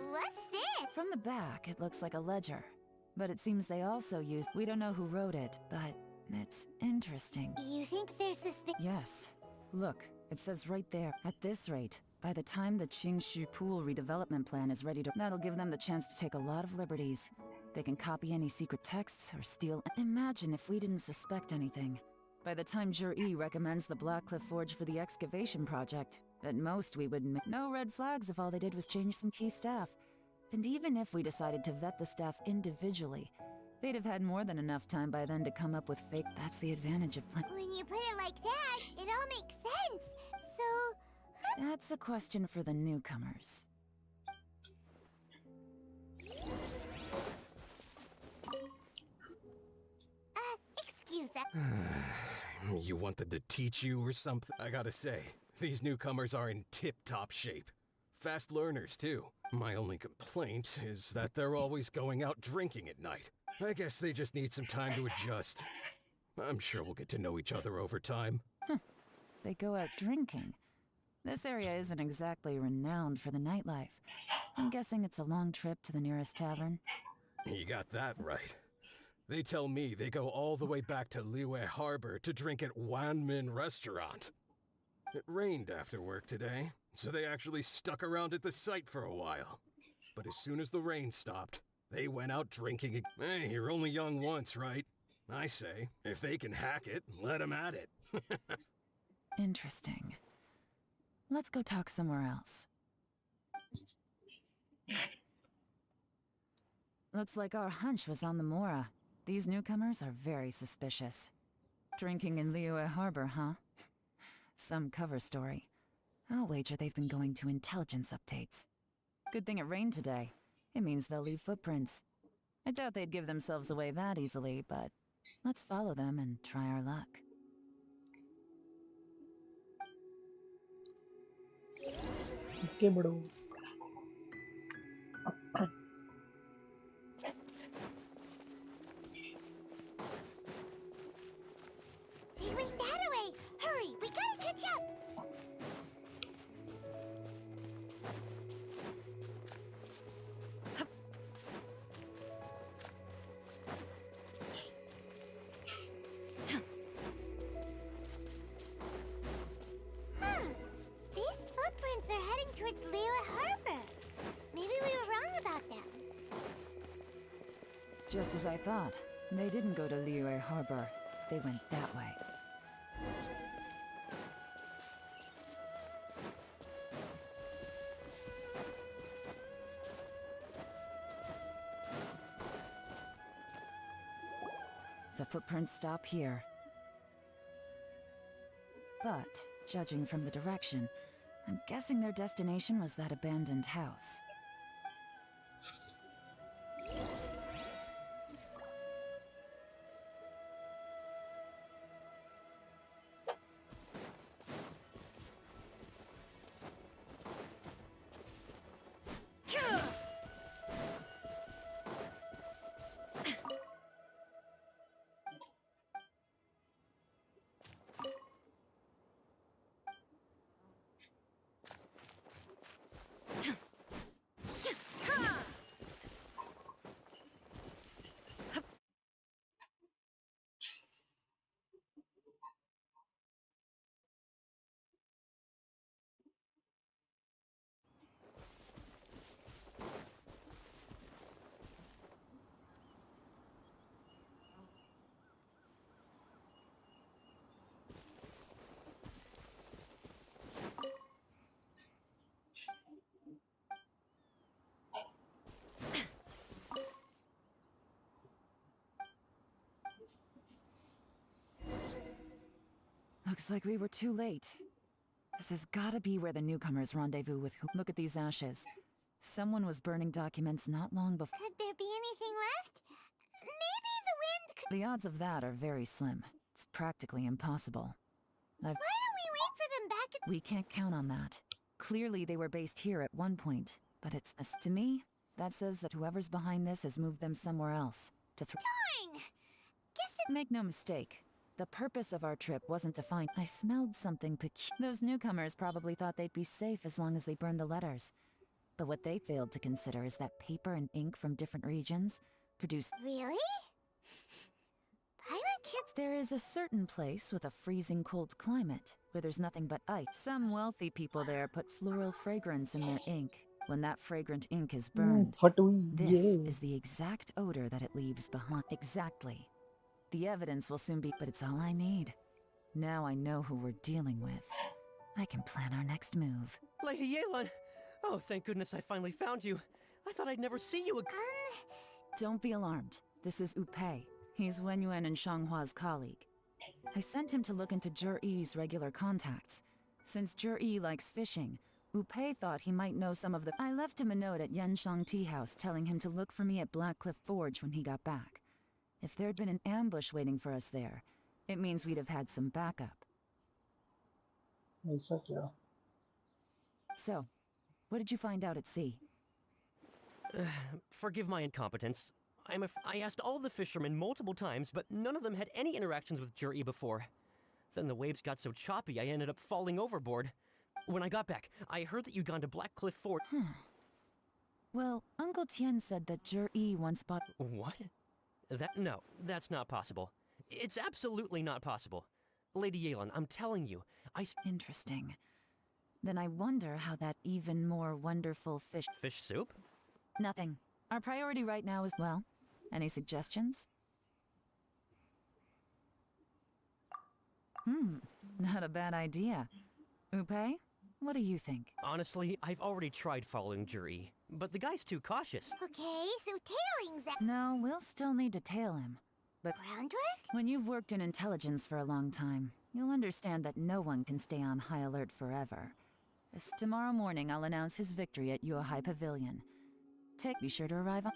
What's this? From the back, it looks like a ledger. But it seems they also used. We don't know who wrote it, but it's interesting. You think there's this big... Yes. Look, it says right there. At this rate, by the time the Qingshu Pool redevelopment plan is ready to... That'll give them the chance to take a lot of liberties. They can copy any secret texts or steal... Imagine if we didn't suspect anything. By the time Jur-E recommends the Blackcliff Forge for the excavation project, at most we would... No red flags if all they did was change some key staff. And even if we decided to vet the staff individually, they'd have had more than enough time by then to come up with fake... That's the advantage of When you put it like that, it all makes sense. So... That's a question for the newcomers. Excuse us. You want them to teach you or something? I gotta say, these newcomers are in tip-top shape. Fast learners, too. My only complaint is that they're always going out drinking at night. I guess they just need some time to adjust. I'm sure we'll get to know each other over time. They go out drinking. This area isn't exactly renowned for the nightlife. I'm guessing it's a long trip to the nearest tavern. You got that right. They tell me they go all the way back to Liyue Harbor to drink at Wanmin Restaurant. It rained after work today, so they actually stuck around at the site for a while. But as soon as the rain stopped, they went out drinking. Hey, you're only young once, right? I say, if they can hack it, let them at it. Interesting. Let's go talk somewhere else. Looks like our hunch was on the Mora. These newcomers are very suspicious. Drinking in Liyue Harbor, huh? Some cover story. I'll wager they've been going to intelligence updates. Good thing it rained today. It means they'll leave footprints. I doubt they'd give themselves away that easily, but let's follow them and try our luck. Okay, bro. They went that way. Hurry, we gotta catch up. Just as I thought. They didn't go to Liyue Harbor. They went that way. The footprints stop here. But, judging from the direction, I'm guessing their destination was that abandoned house. Looks like we were too late. This has gotta be where the newcomers rendezvous with who. Look at these ashes. Someone was burning documents not long before. Could there be anything left? Maybe the wind could... The odds of that are very slim. It's practically impossible. Why don't we wait for them back at... We can't count on that. Clearly they were based here at one point, but it's... To me, that says that whoever's behind this has moved them somewhere else. Darn! Guess it... Make no mistake. The purpose of our trip wasn't to find... I smelled something Those newcomers probably thought they'd be safe as long as they burned the letters. But what they failed to consider is that paper and ink from different regions produce... Really? Pilot kids... There is a certain place with a freezing cold climate, where there's nothing but ice. Some wealthy people there put floral fragrance in their ink. When that fragrant ink is burned, this is the exact odor that it leaves behind. Exactly. The evidence will soon be, but it's all I need. Now I know who we're dealing with. I can plan our next move. Lady Yelan! Oh, thank goodness I finally found you. I thought I'd never see you again. Don't be alarmed. This is Upei. He's Wenyuan and Shanghua's colleague. I sent him to look into Jur-Yi's regular contacts. Since Jur-Yi likes fishing, Upei thought he might know some of the... I left him a note at Yanshang Tea House telling him to look for me at Blackcliff Forge when he got back. If there'd been an ambush waiting for us there, it means we'd have had some backup. So, what did you find out at sea? Forgive my incompetence. I asked all the fishermen multiple times, but none of them had any interactions with Jur-Yi before. Then the waves got so choppy I ended up falling overboard. When I got back, I heard that you'd gone to Blackcliff Forge. Well, Uncle Tian said that Jur-Yi once bought... What? No, that's not possible. It's absolutely not possible. Lady Yelan, I'm telling you, Interesting. Then I wonder how that even more wonderful fish... Fish soup? Nothing. Our priority right now is... Well, any suggestions? Not a bad idea. Upei, what do you think? Honestly, I've already tried following Jur-Yi, but the guy's too cautious. Okay, so tailing's that... No, we'll still need to tail him. But groundwork? When you've worked in intelligence for a long time, you'll understand that no one can stay on high alert forever. Tomorrow morning, I'll announce his victory at Yuehai Pavilion. Be sure to arrive on...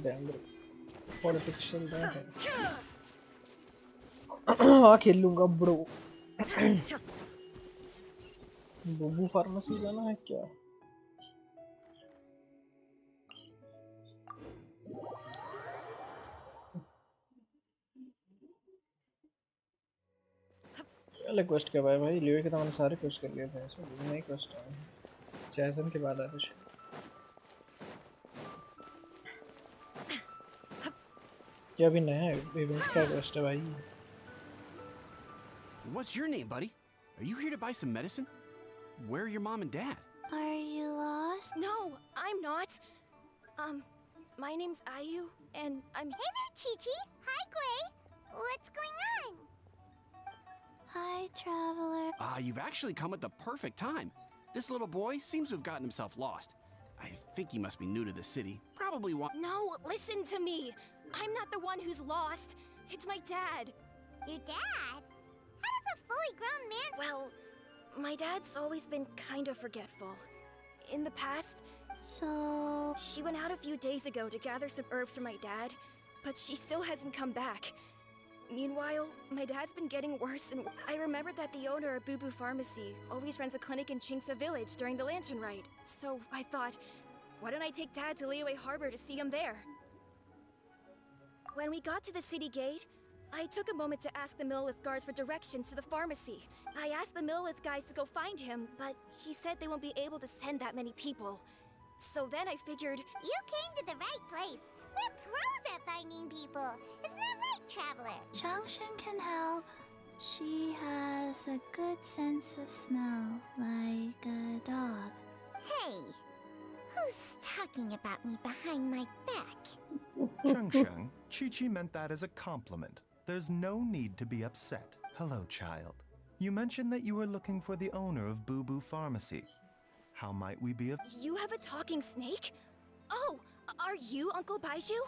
Damn bro. Politics चल रहा है. हाँ खेल लूँगा bro. बुबू pharmacy जाना है क्या? चल क्वेस्ट क्या भाई लियो के तो मैंने सारे क्वेस्ट कर लिए थे ऐसे नए क्वेस्ट आए चैसन के बाद आया कुछ क्या भी नया इवेंट का क्वेस्ट है भाई What's your name, buddy? Are you here to buy some medicine? Where are your mom and dad? Are you lost? lost? No, I'm not. My name's Ayu, and I'm... Hey there, Chi-Chi! Hi, Gray! What's going on? Hi, Traveler. You've actually come at the perfect time. This little boy seems to have gotten himself lost. I think he must be new to the city. Probably No, listen to me! I'm not the one who's lost. It's my dad. Your dad? How does a fully grown man... Well, my dad's always been kind of forgetful. In the past... So... She went out a few days ago to gather some herbs for my dad, but she still hasn't come back. Meanwhile, my dad's been getting worse, and I remembered that the owner of Boo Boo Pharmacy always runs a clinic in Chingsa Village during the Lantern Rite. So I thought, why don't I take Dad to Liyue Harbor to see him there? When we got to the city gate, I took a moment to ask the Millelith guards for directions to the pharmacy. I asked the Millelith guys to go find him, but he said they won't be able to send that many people. So then I figured... You came to the right place. We're pros at finding people. Isn't that right, Traveler? Changshan can help. She has a good sense of smell, like a dog. Hey, who's talking about me behind my back? Sheng, Chi-Chi meant that as a compliment. There's no need to be upset. Hello, child. You mentioned that you were looking for the owner of Boo Boo Pharmacy. How might we be of... You have a talking snake? Oh, are you Uncle Baiju?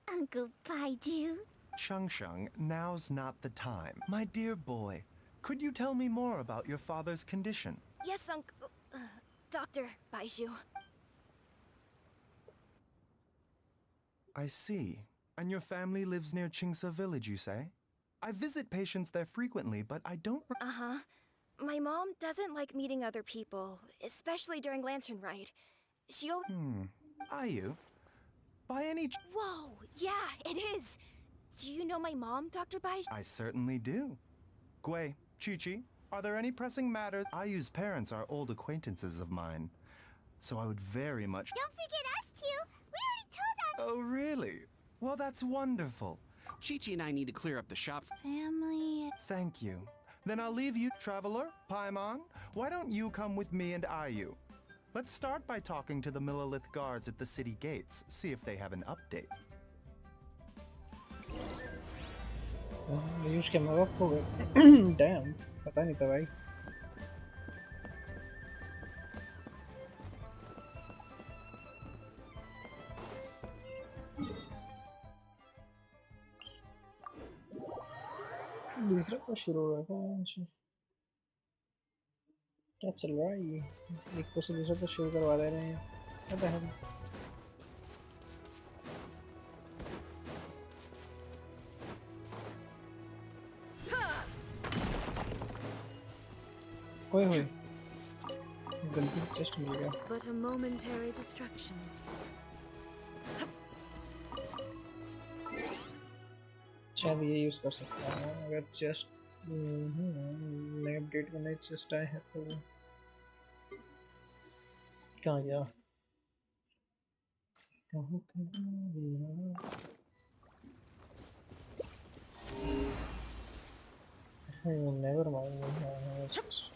Uncle Baiju? Sheng, now's not the time. My dear boy, could you tell me more about your father's condition? Yes, Uncle... Dr. Baiju. I see. And your family lives near Chingsa Village, you say? I visit patients there frequently, but I don't... Uh-huh. My mom doesn't like meeting other people, especially during Lantern Rite. She always... Ayu? By any... Whoa, yeah, it is! Do you know my mom, Dr. Baiju? I certainly do. Gui, Chi-Chi, are there any pressing matters? Ayu's parents are old acquaintances of mine, so I would very much... Don't forget us two! We already told Oh, really? Well, that's wonderful. Chi-Chi and I need to clear up the shop. Family... Thank you. Then I'll leave you, Traveler, Paimon. Why don't you come with me and Ayu? Let's start by talking to the Millelith guards at the city gates, see if they have an update. Use के माँ बाप हो गए dam पता नहीं था भाई दूसरा को शुरू हो रहा था क्या चल रहा है ये एक को से दूसरा को शुरू करवा दे रहे हैं पता है ओए होए गलती से जस्ट मिल गया But a momentary distraction. शायद ये यूज कर सकता हूँ अगर जस्ट नए अपडेट में नए जस्ट आए हैं तो कहाँ गया कहाँ गया never mind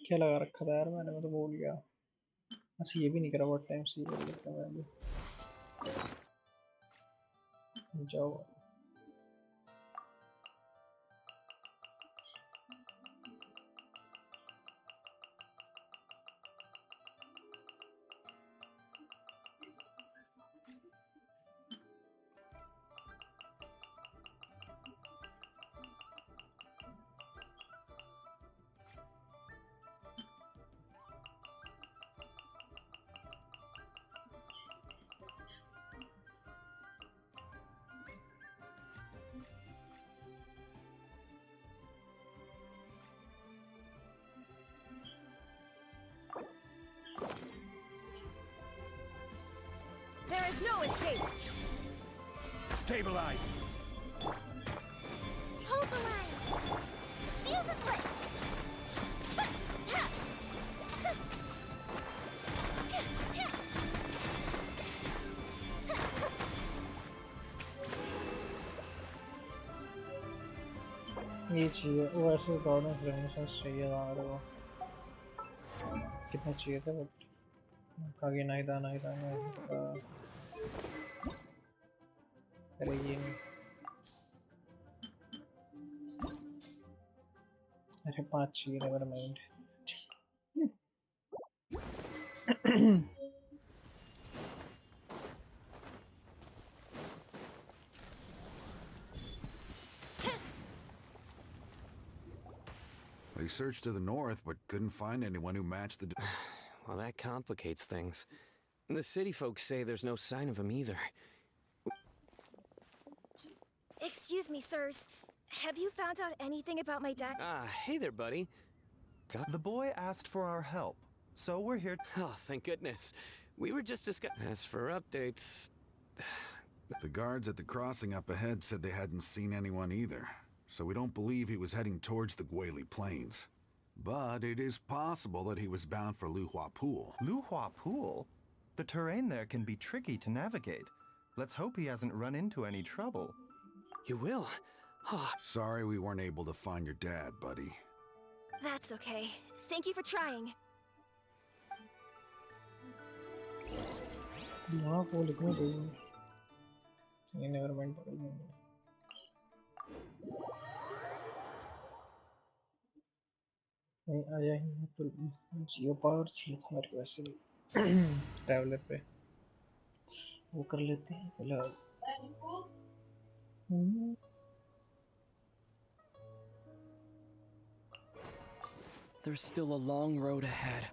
क्या लगा रखा था यार मैंने तो भूल गया अच्छा ये भी नहीं करा बहुत टाइम से ये कर लेता मैं अभी जाओ No escape! Stabilize! Hold the line! Fuse is lit! ये चाहिए वो ऐसे गार्डन रेमिनिसेंस चाहिए था मेरे को कितने चाहिए थे बट आगे नहीं था अरे ये नहीं अरे 5 चाहिए never mind We searched to the north, but couldn't find anyone who matched the... Well, that complicates things. The city folks say there's no sign of him either. Excuse me, sirs. Have you found out anything about my dad? Ah, hey there, buddy. The boy asked for our help, so we're here. Oh, thank goodness. We were just discussing. As for updates... The guards at the crossing up ahead said they hadn't seen anyone either, so we don't believe he was heading towards the Guili Plains. But it is possible that he was bound for Luhua Pool. Luhua Pool? The terrain there can be tricky to navigate. Let's hope he hasn't run into any trouble. You will? Oh. Sorry we weren't able to find your dad, buddy. That's okay. Thank you for trying. यहाँ को लिखना चाहिए ये never mind पकड़ लेंगे नहीं आया ही है तो जियो पावर चाहिए था मेरे को वैसे ट्रैवलर पे वो कर लेते हैं फिलहाल There's still a long road ahead.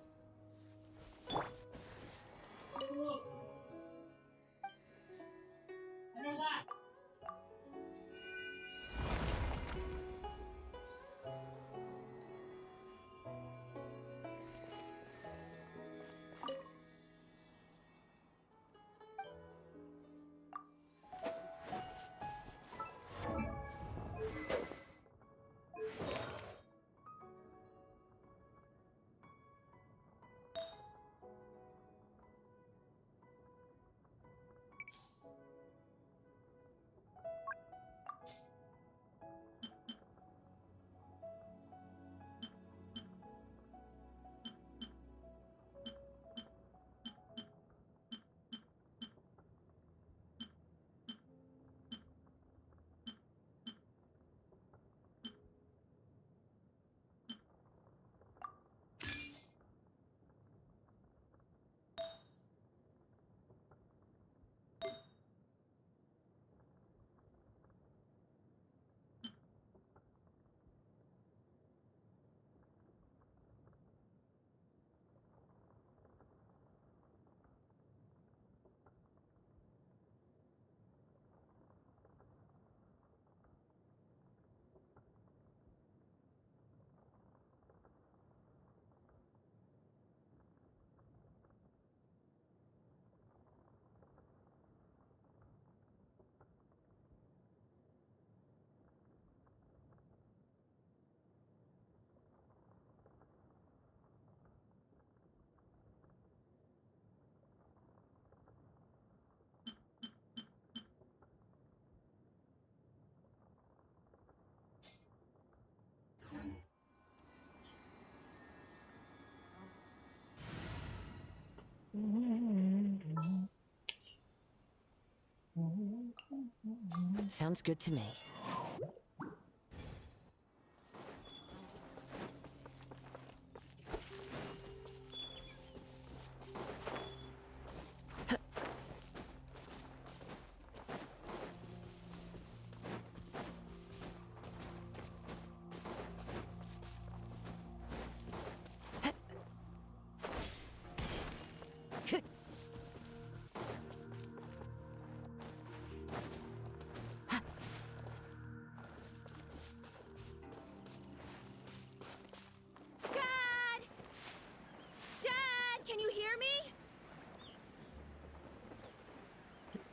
Sounds good to me.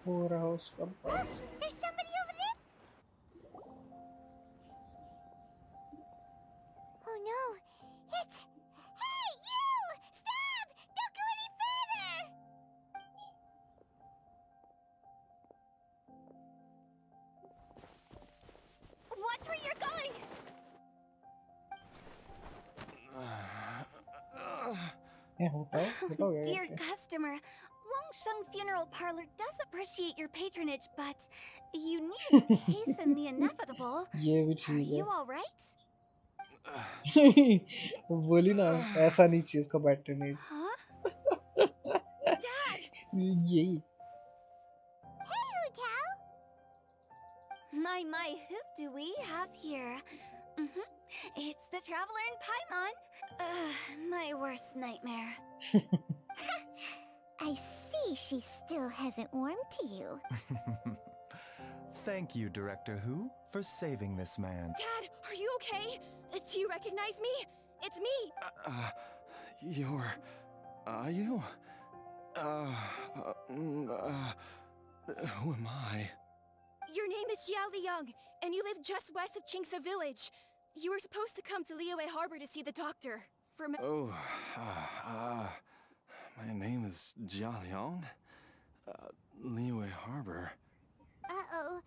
हो रहा उसका बस। There's somebody over there. Oh no, it's... Hey, you! Stop! Don't go any further! Watch where you're going! Dear customer, Wangsheng Funeral Parlor does appreciate your patronage, but you needn't hasten the inevitable. ये भी Are ठीक you है। all right? बोली ना ऐसा नहीं चाहिए उसका पैटर्नेज। Huh? Dad! यही। Hey, Hotel! My, who do we have here? It's the Traveler in Paimon. My worst nightmare. I see she still hasn't warmed to you. Thank you, Director Who, for saving this man. Dad, are you okay? Do you recognize me? It's me! Are you? Who am I? Your name is Jia Liang, and you live just west of Qingse Village. You were supposed to come to Liyue Harbor to see the doctor. My name is Jia Liang. Liyue Harbor. Uh-oh.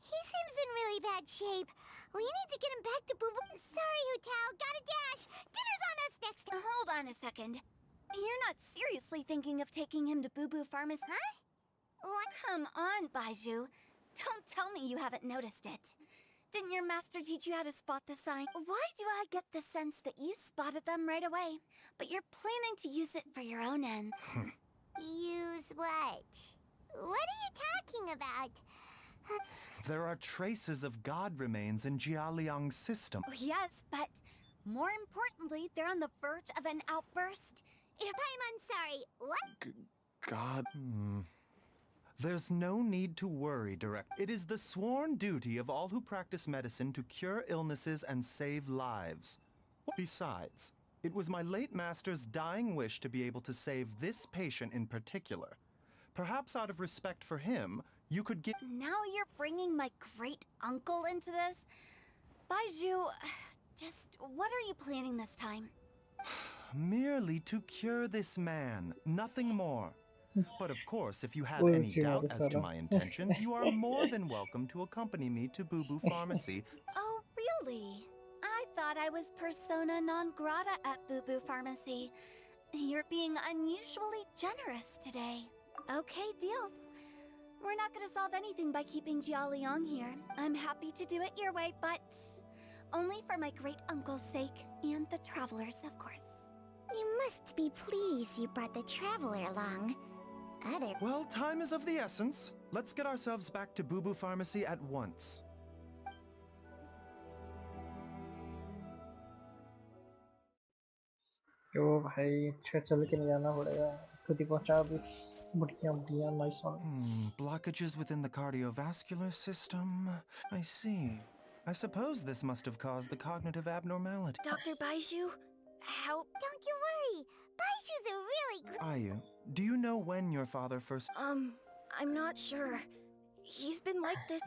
He seems in really bad shape. We need to get him back to Boo Boo. Sorry, Hotel. Gotta dash. Dinner's on us next time. Hold on a second. You're not seriously thinking of taking him to Boo Boo Pharmacy? Huh? What? Come on, Baiju. Don't tell me you haven't noticed it. Didn't your master teach you how to spot the sign? Why do I get the sense that you spotted them right away, but you're planning to use it for your own end? Use what? What are you talking about? There are traces of god remains in Jia Liang's system. Oh, yes, but more importantly, they're on the verge of an outburst. I'm sorry. What? God. There's no need to worry, Director. It is the sworn duty of all who practice medicine to cure illnesses and save lives. Besides, it was my late master's dying wish to be able to save this patient in particular. Perhaps out of respect for him, you could give... Now you're bringing my great-uncle into this? Baiju, just what are you planning this time? Merely to cure this man, nothing more. But of course, if you have Well, any you know, doubt as to Sarah. my intentions, you are more than welcome to accompany me to Boo Boo Pharmacy. Oh, really? I thought I was persona non grata at Boo Boo Pharmacy. You're being unusually generous today. Okay, deal. We're not gonna solve anything by keeping Jia Liang here. I'm happy to do it your way, but only for my great-uncle's sake and the travelers, of course. You must be pleased you brought the Traveler along. Well, time is of the essence. Let's get ourselves back to Boo Boo Pharmacy at once. तो भाई अच्छा चल के नहीं जाना पड़ेगा। खुद ही पहुंचा भी बढ़िया nice one. Blockages within the cardiovascular system. I see. I suppose this must have caused the cognitive abnormality. Dr. Baiju, how... Don't you worry. Baiju's a really great... Ayu, do you know when your father first... I'm not sure. He's been like this...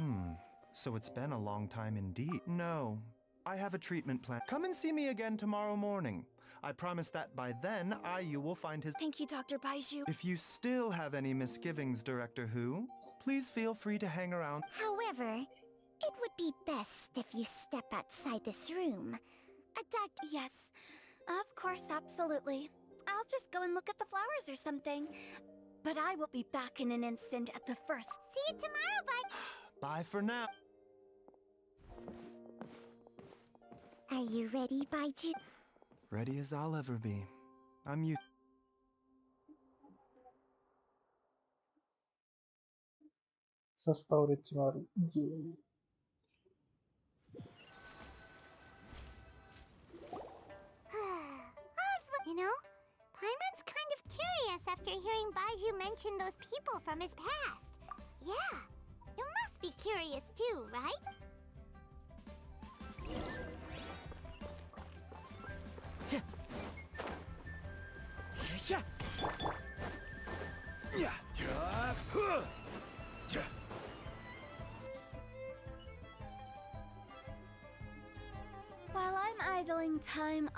So it's been a long time indeed. No, I have a treatment plan. Come and see me again tomorrow morning. I promise that by then, Ayu will find his... Thank you, Dr. Baiju. If you still have any misgivings, Director Who, please feel free to hang around. However, it would be best if you step outside this room. Yes, of course, absolutely. I'll just go and look at the flowers or something. But I will be back in an instant at the first. See you tomorrow, bud. Bye for now. Are you ready, Baiju? Ready as I'll ever be. I'm used. सस्ता और अच्छी मारू ये You know, Paimon's kind of curious after hearing Baiju mention those people from his past. Yeah, you must be curious too, right?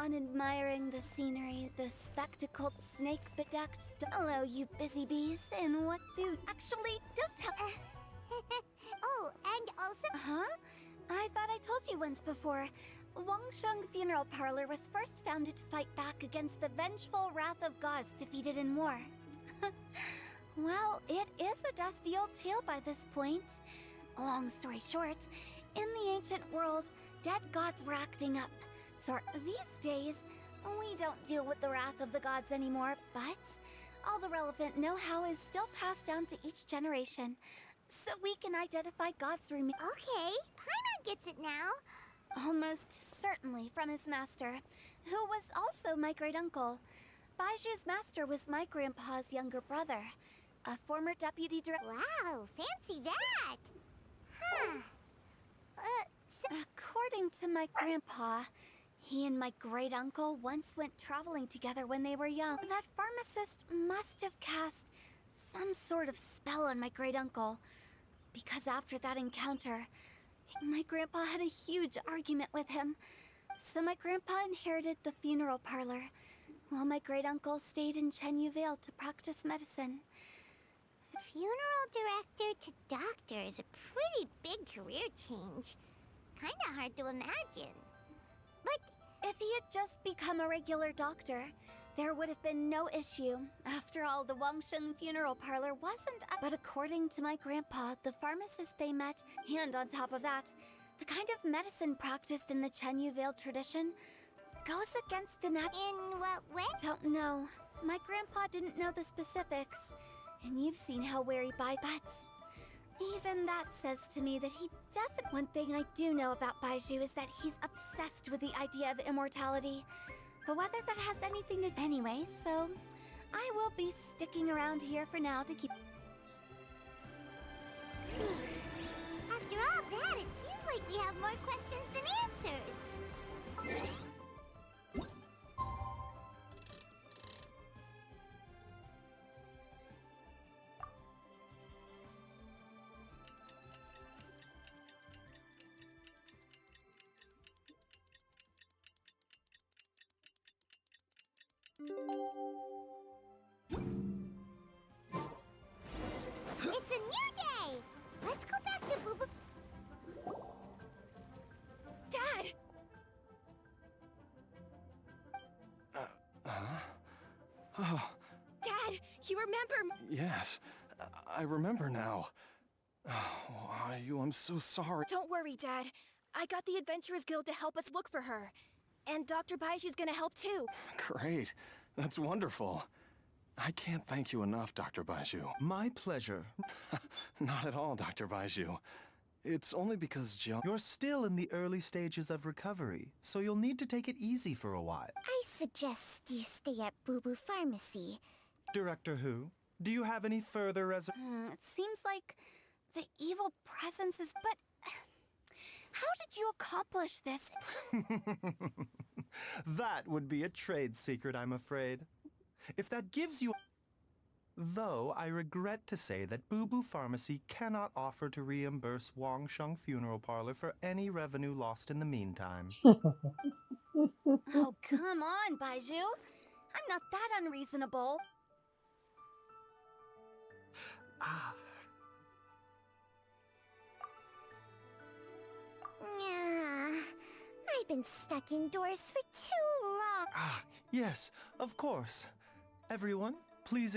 on admiring the scenery, the spectacled snake-bedecked. Hello, you busy bees. And what do? Actually, don't tell. Oh, and also. Huh? I thought I told you once before. Wangsheng Funeral Parlor was first founded to fight back against the vengeful wrath of gods defeated in war. Well, it is a dusty old tale by this point. Long story short, in the ancient world, dead gods were acting up. So these days, we don't deal with the wrath of the gods anymore, but all the relevant know-how is still passed down to each generation, so we can identify gods' Okay, Paimon gets it now. Almost certainly from his master, who was also my great-uncle. Baiju's master was my grandpa's younger brother, a former deputy director. Wow, fancy that! Huh. According to my grandpa, he and my great-uncle once went traveling together when they were young. That pharmacist must have cast some sort of spell on my great-uncle, because after that encounter, my grandpa had a huge argument with him. So my grandpa inherited the funeral parlor, while my great-uncle stayed in Chenyu Vale to practice medicine. Funeral director to doctor is a pretty big career change. Kinda hard to imagine. But if he had just become a regular doctor, there would have been no issue. After all, the Wangsheng Funeral Parlor wasn't But according to my grandpa, the pharmacist they met, and on top of that, the kind of medicine practiced in the Chenyu Vale tradition goes against the In what way? Don't know. My grandpa didn't know the specifics. And you've seen how wary but even that says to me that he definitely... One thing I do know about Baiju is that he's obsessed with the idea of immortality. But whether that has anything to... Anyway, so I will be sticking around here for now to keep... After all that, it seems like we have more questions than answers. It's a new day! Let's go back to Boo Boo. Dad! Oh, Dad, you remember... yes. I remember now. Oh, I'm so sorry. Don't worry, Dad. I got the Adventurers Guild to help us look for her. And Dr. Baiju's gonna help too. Great. That's wonderful. I can't thank you enough, Dr. Baiju. My pleasure. Not at all, Dr. Baiju. It's only because Jill... You're still in the early stages of recovery, so you'll need to take it easy for a while. I suggest you stay at Boo Boo Pharmacy. Director Who, do you have any further It seems like the evil presence is... But... How did you accomplish this? That would be a trade secret, I'm afraid. If that gives you... Though I regret to say that Boo Boo Pharmacy cannot offer to reimburse Wangsheng Funeral Parlor for any revenue lost in the meantime. Oh, come on, Baiju. I'm not that unreasonable. I've been stuck indoors for too long. Yes, of course. Everyone, please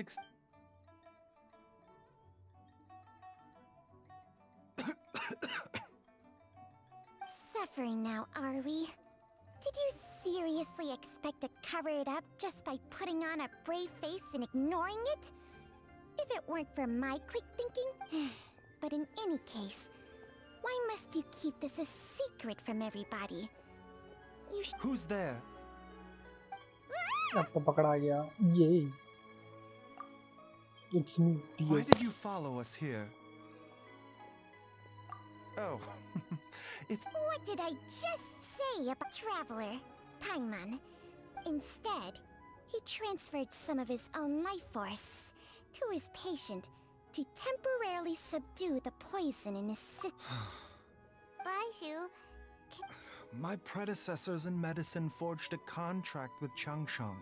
Suffering now, are we? Did you seriously expect to cover it up just by putting on a brave face and ignoring it? If it weren't for my quick thinking... But in any case, why must you keep this a secret from everybody? You Who's there? अब तो पकड़ा गया ये It's me, Why did you follow us here? Oh, it's... What did I just say about Traveler, Paimon? Instead, he transferred some of his own life force to his patient to temporarily subdue the poison in his system. Baiju, My predecessors in medicine forged a contract with Changsheng.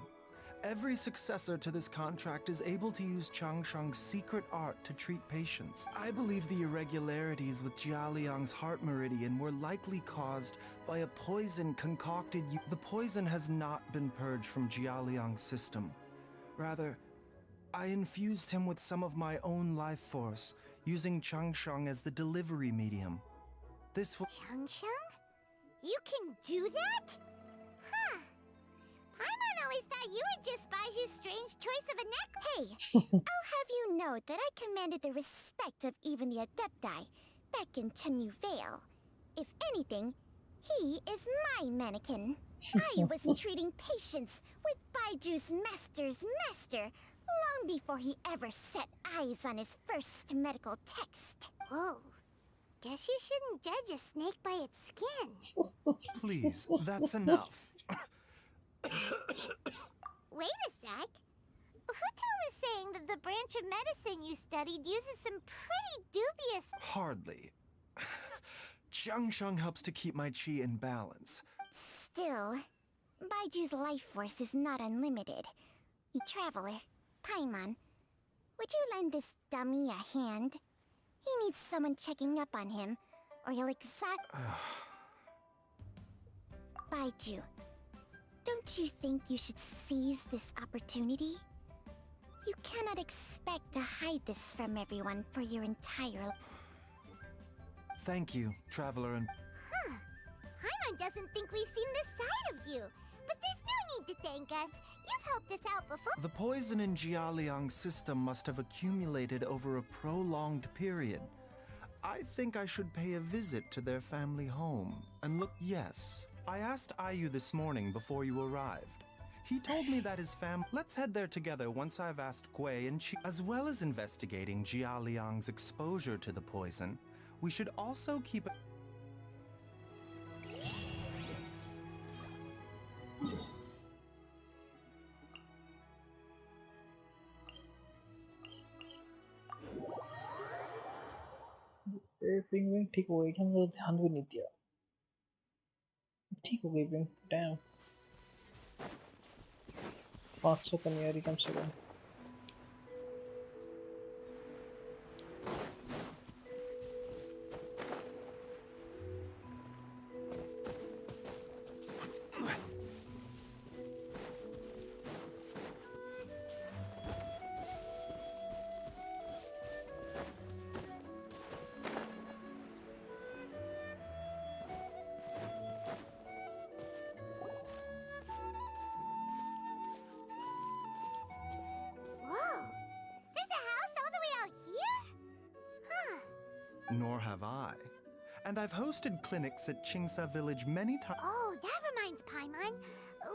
Every successor to this contract is able to use Changsheng's secret art to treat patients. I believe the irregularities with Jialiang's heart meridian were likely caused by a poison concocted. The poison has not been purged from Jialiang's system. Rather, I infused him with some of my own life force, using Changsheng as the delivery medium. This will— Changsheng? You can do that? Huh. Paimon always thought you were just Baiju's strange choice of a neck. Hey, I'll have you know that I commanded the respect of even the Adepti back in Chenyu Vale. If anything, he is my mannequin. I was treating patients with Baiju's master's master long before he ever set eyes on his first medical text. Whoa. Guess you shouldn't judge a snake by its skin. Please, that's enough. Wait a sec. Huto was saying that the branch of medicine you studied uses some pretty dubious— Hardly. Changsheng helps to keep my chi in balance. Still, Baiju's life force is not unlimited. Traveler, Paimon, would you lend this dummy a hand? He needs someone checking up on him, or he'll exhaust— Baiju, don't you think you should seize this opportunity? You cannot expect to hide this from everyone for your entire— Thank you, Traveler and— Huh. Paimon doesn't think we've seen this side of you. But there's no need to thank us. You've helped us out before. The poison in Jialiang's system must have accumulated over a prolonged period. I think I should pay a visit to their family home and look— Yes, I asked Ayu this morning before you arrived. He told me that his Let's head there together once I've asked Gui and Chi. As well as investigating Jialiang's exposure to the poison, we should also keep— ping ठीक हो गई क्या? मुझे ध्यान भी नहीं दिया। ठीक हो गई पिंग। डैम 500 कम यारी कम से कम। Nor have I. And I've hosted clinics at Qingsa Village many times. Oh, that reminds Paimon.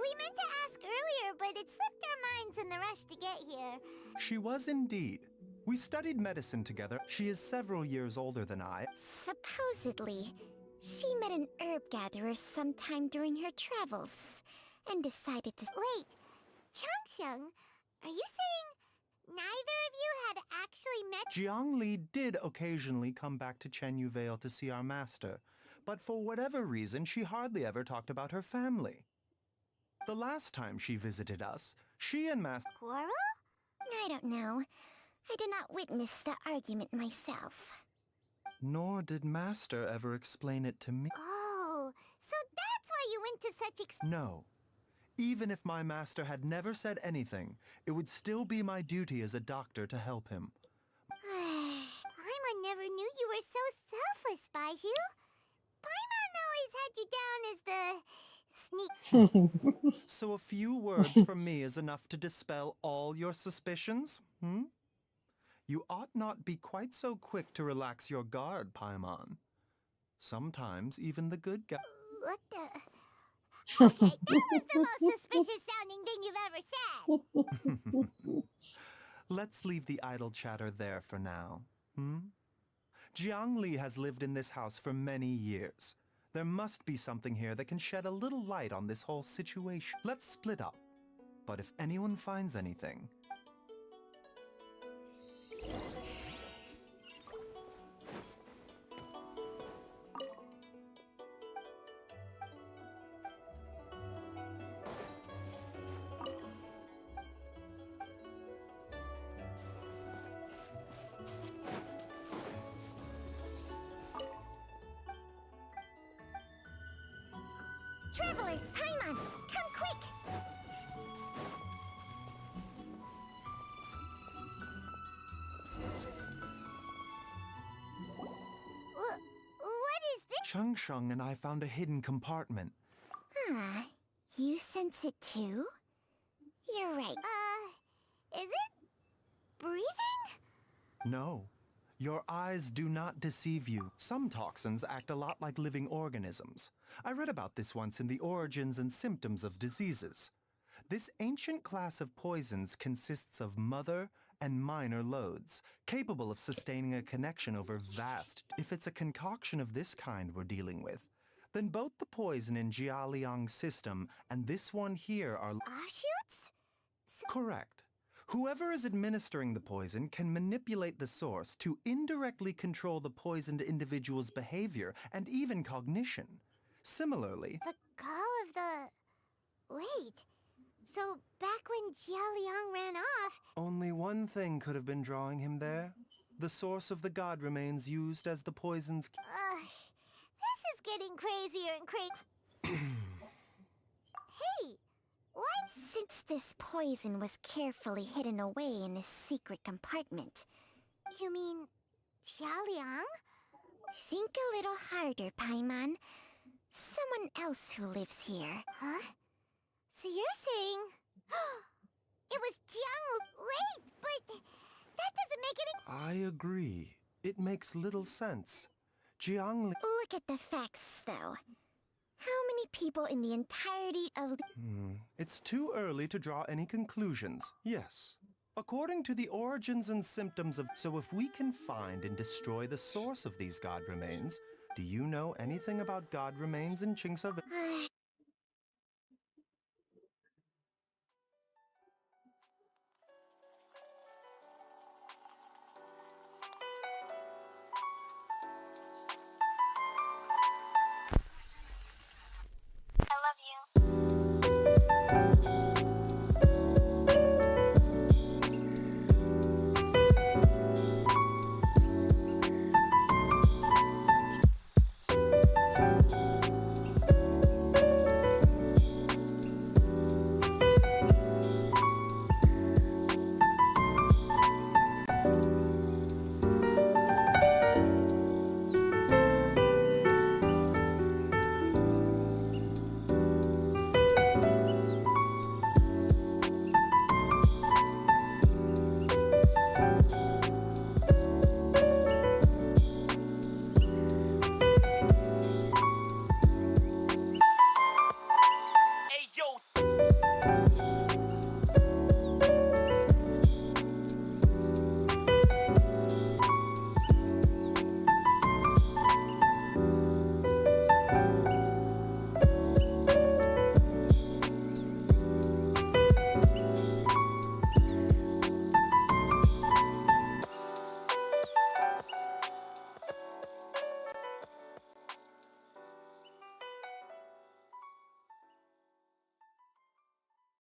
We meant to ask earlier, but it slipped our minds in the rush to get here. She was indeed. We studied medicine together. She is several years older than I. Supposedly, she met an herb gatherer sometime during her travels and decided to— Wait, Changsheng, are you saying neither of you had actually met— Jiang Li did occasionally come back to Chenyu Vale to see our master, but for whatever reason, she hardly ever talked about her family. The last time she visited us, she and Master— Quarrel? I don't know. I did not witness the argument myself. Nor did Master ever explain it to me. Oh, so that's why you went to such No. Even if my master had never said anything, it would still be my duty as a doctor to help him. Paimon never knew you were so selfless, Baiju. Paimon always had you down as the sneak— So a few words from me is enough to dispel all your suspicions, hmm? You ought not be quite so quick to relax your guard, Paimon. Sometimes even the good guy— What the— Okay, that was the most suspicious sounding thing you've ever said. Let's leave the idle chatter there for now, hmm? Jiang Li has lived in this house for many years. There must be something here that can shed a little light on this whole situation. Let's split up. But if anyone finds anything— Traveler, Paimon, come quick! What is this? Chung Shung and I found a hidden compartment. Huh. You sense it too? You're right. Is it breathing? No. Your eyes do not deceive you. Some toxins act a lot like living organisms. I read about this once in the Origins and Symptoms of Diseases. This ancient class of poisons consists of mother and minor loads, capable of sustaining a connection over vast. If it's a concoction of this kind we're dealing with, then both the poison in Jialiang's system and this one here are offshoots? Correct. Whoever is administering the poison can manipulate the source to indirectly control the poisoned individual's behavior and even cognition. Similarly, The call of the... Wait. So back when Jialiang ran off... only one thing could have been drawing him there. The source of the god remains used as the poison's... This is getting crazier and Hey! What? Since this poison was carefully hidden away in a secret compartment... You mean... Jialiang? Think a little harder, Paimon. Someone else who lives here. Huh? So you're saying... it was Jiang... Wait, but... That doesn't make any... I agree. It makes little sense. Jiang... Look at the facts, though. How many people in the entirety of... It's too early to draw any conclusions. Yes. According to the origins and symptoms of... So if we can find and destroy the source of these god remains, do you know anything about god remains in Qingse?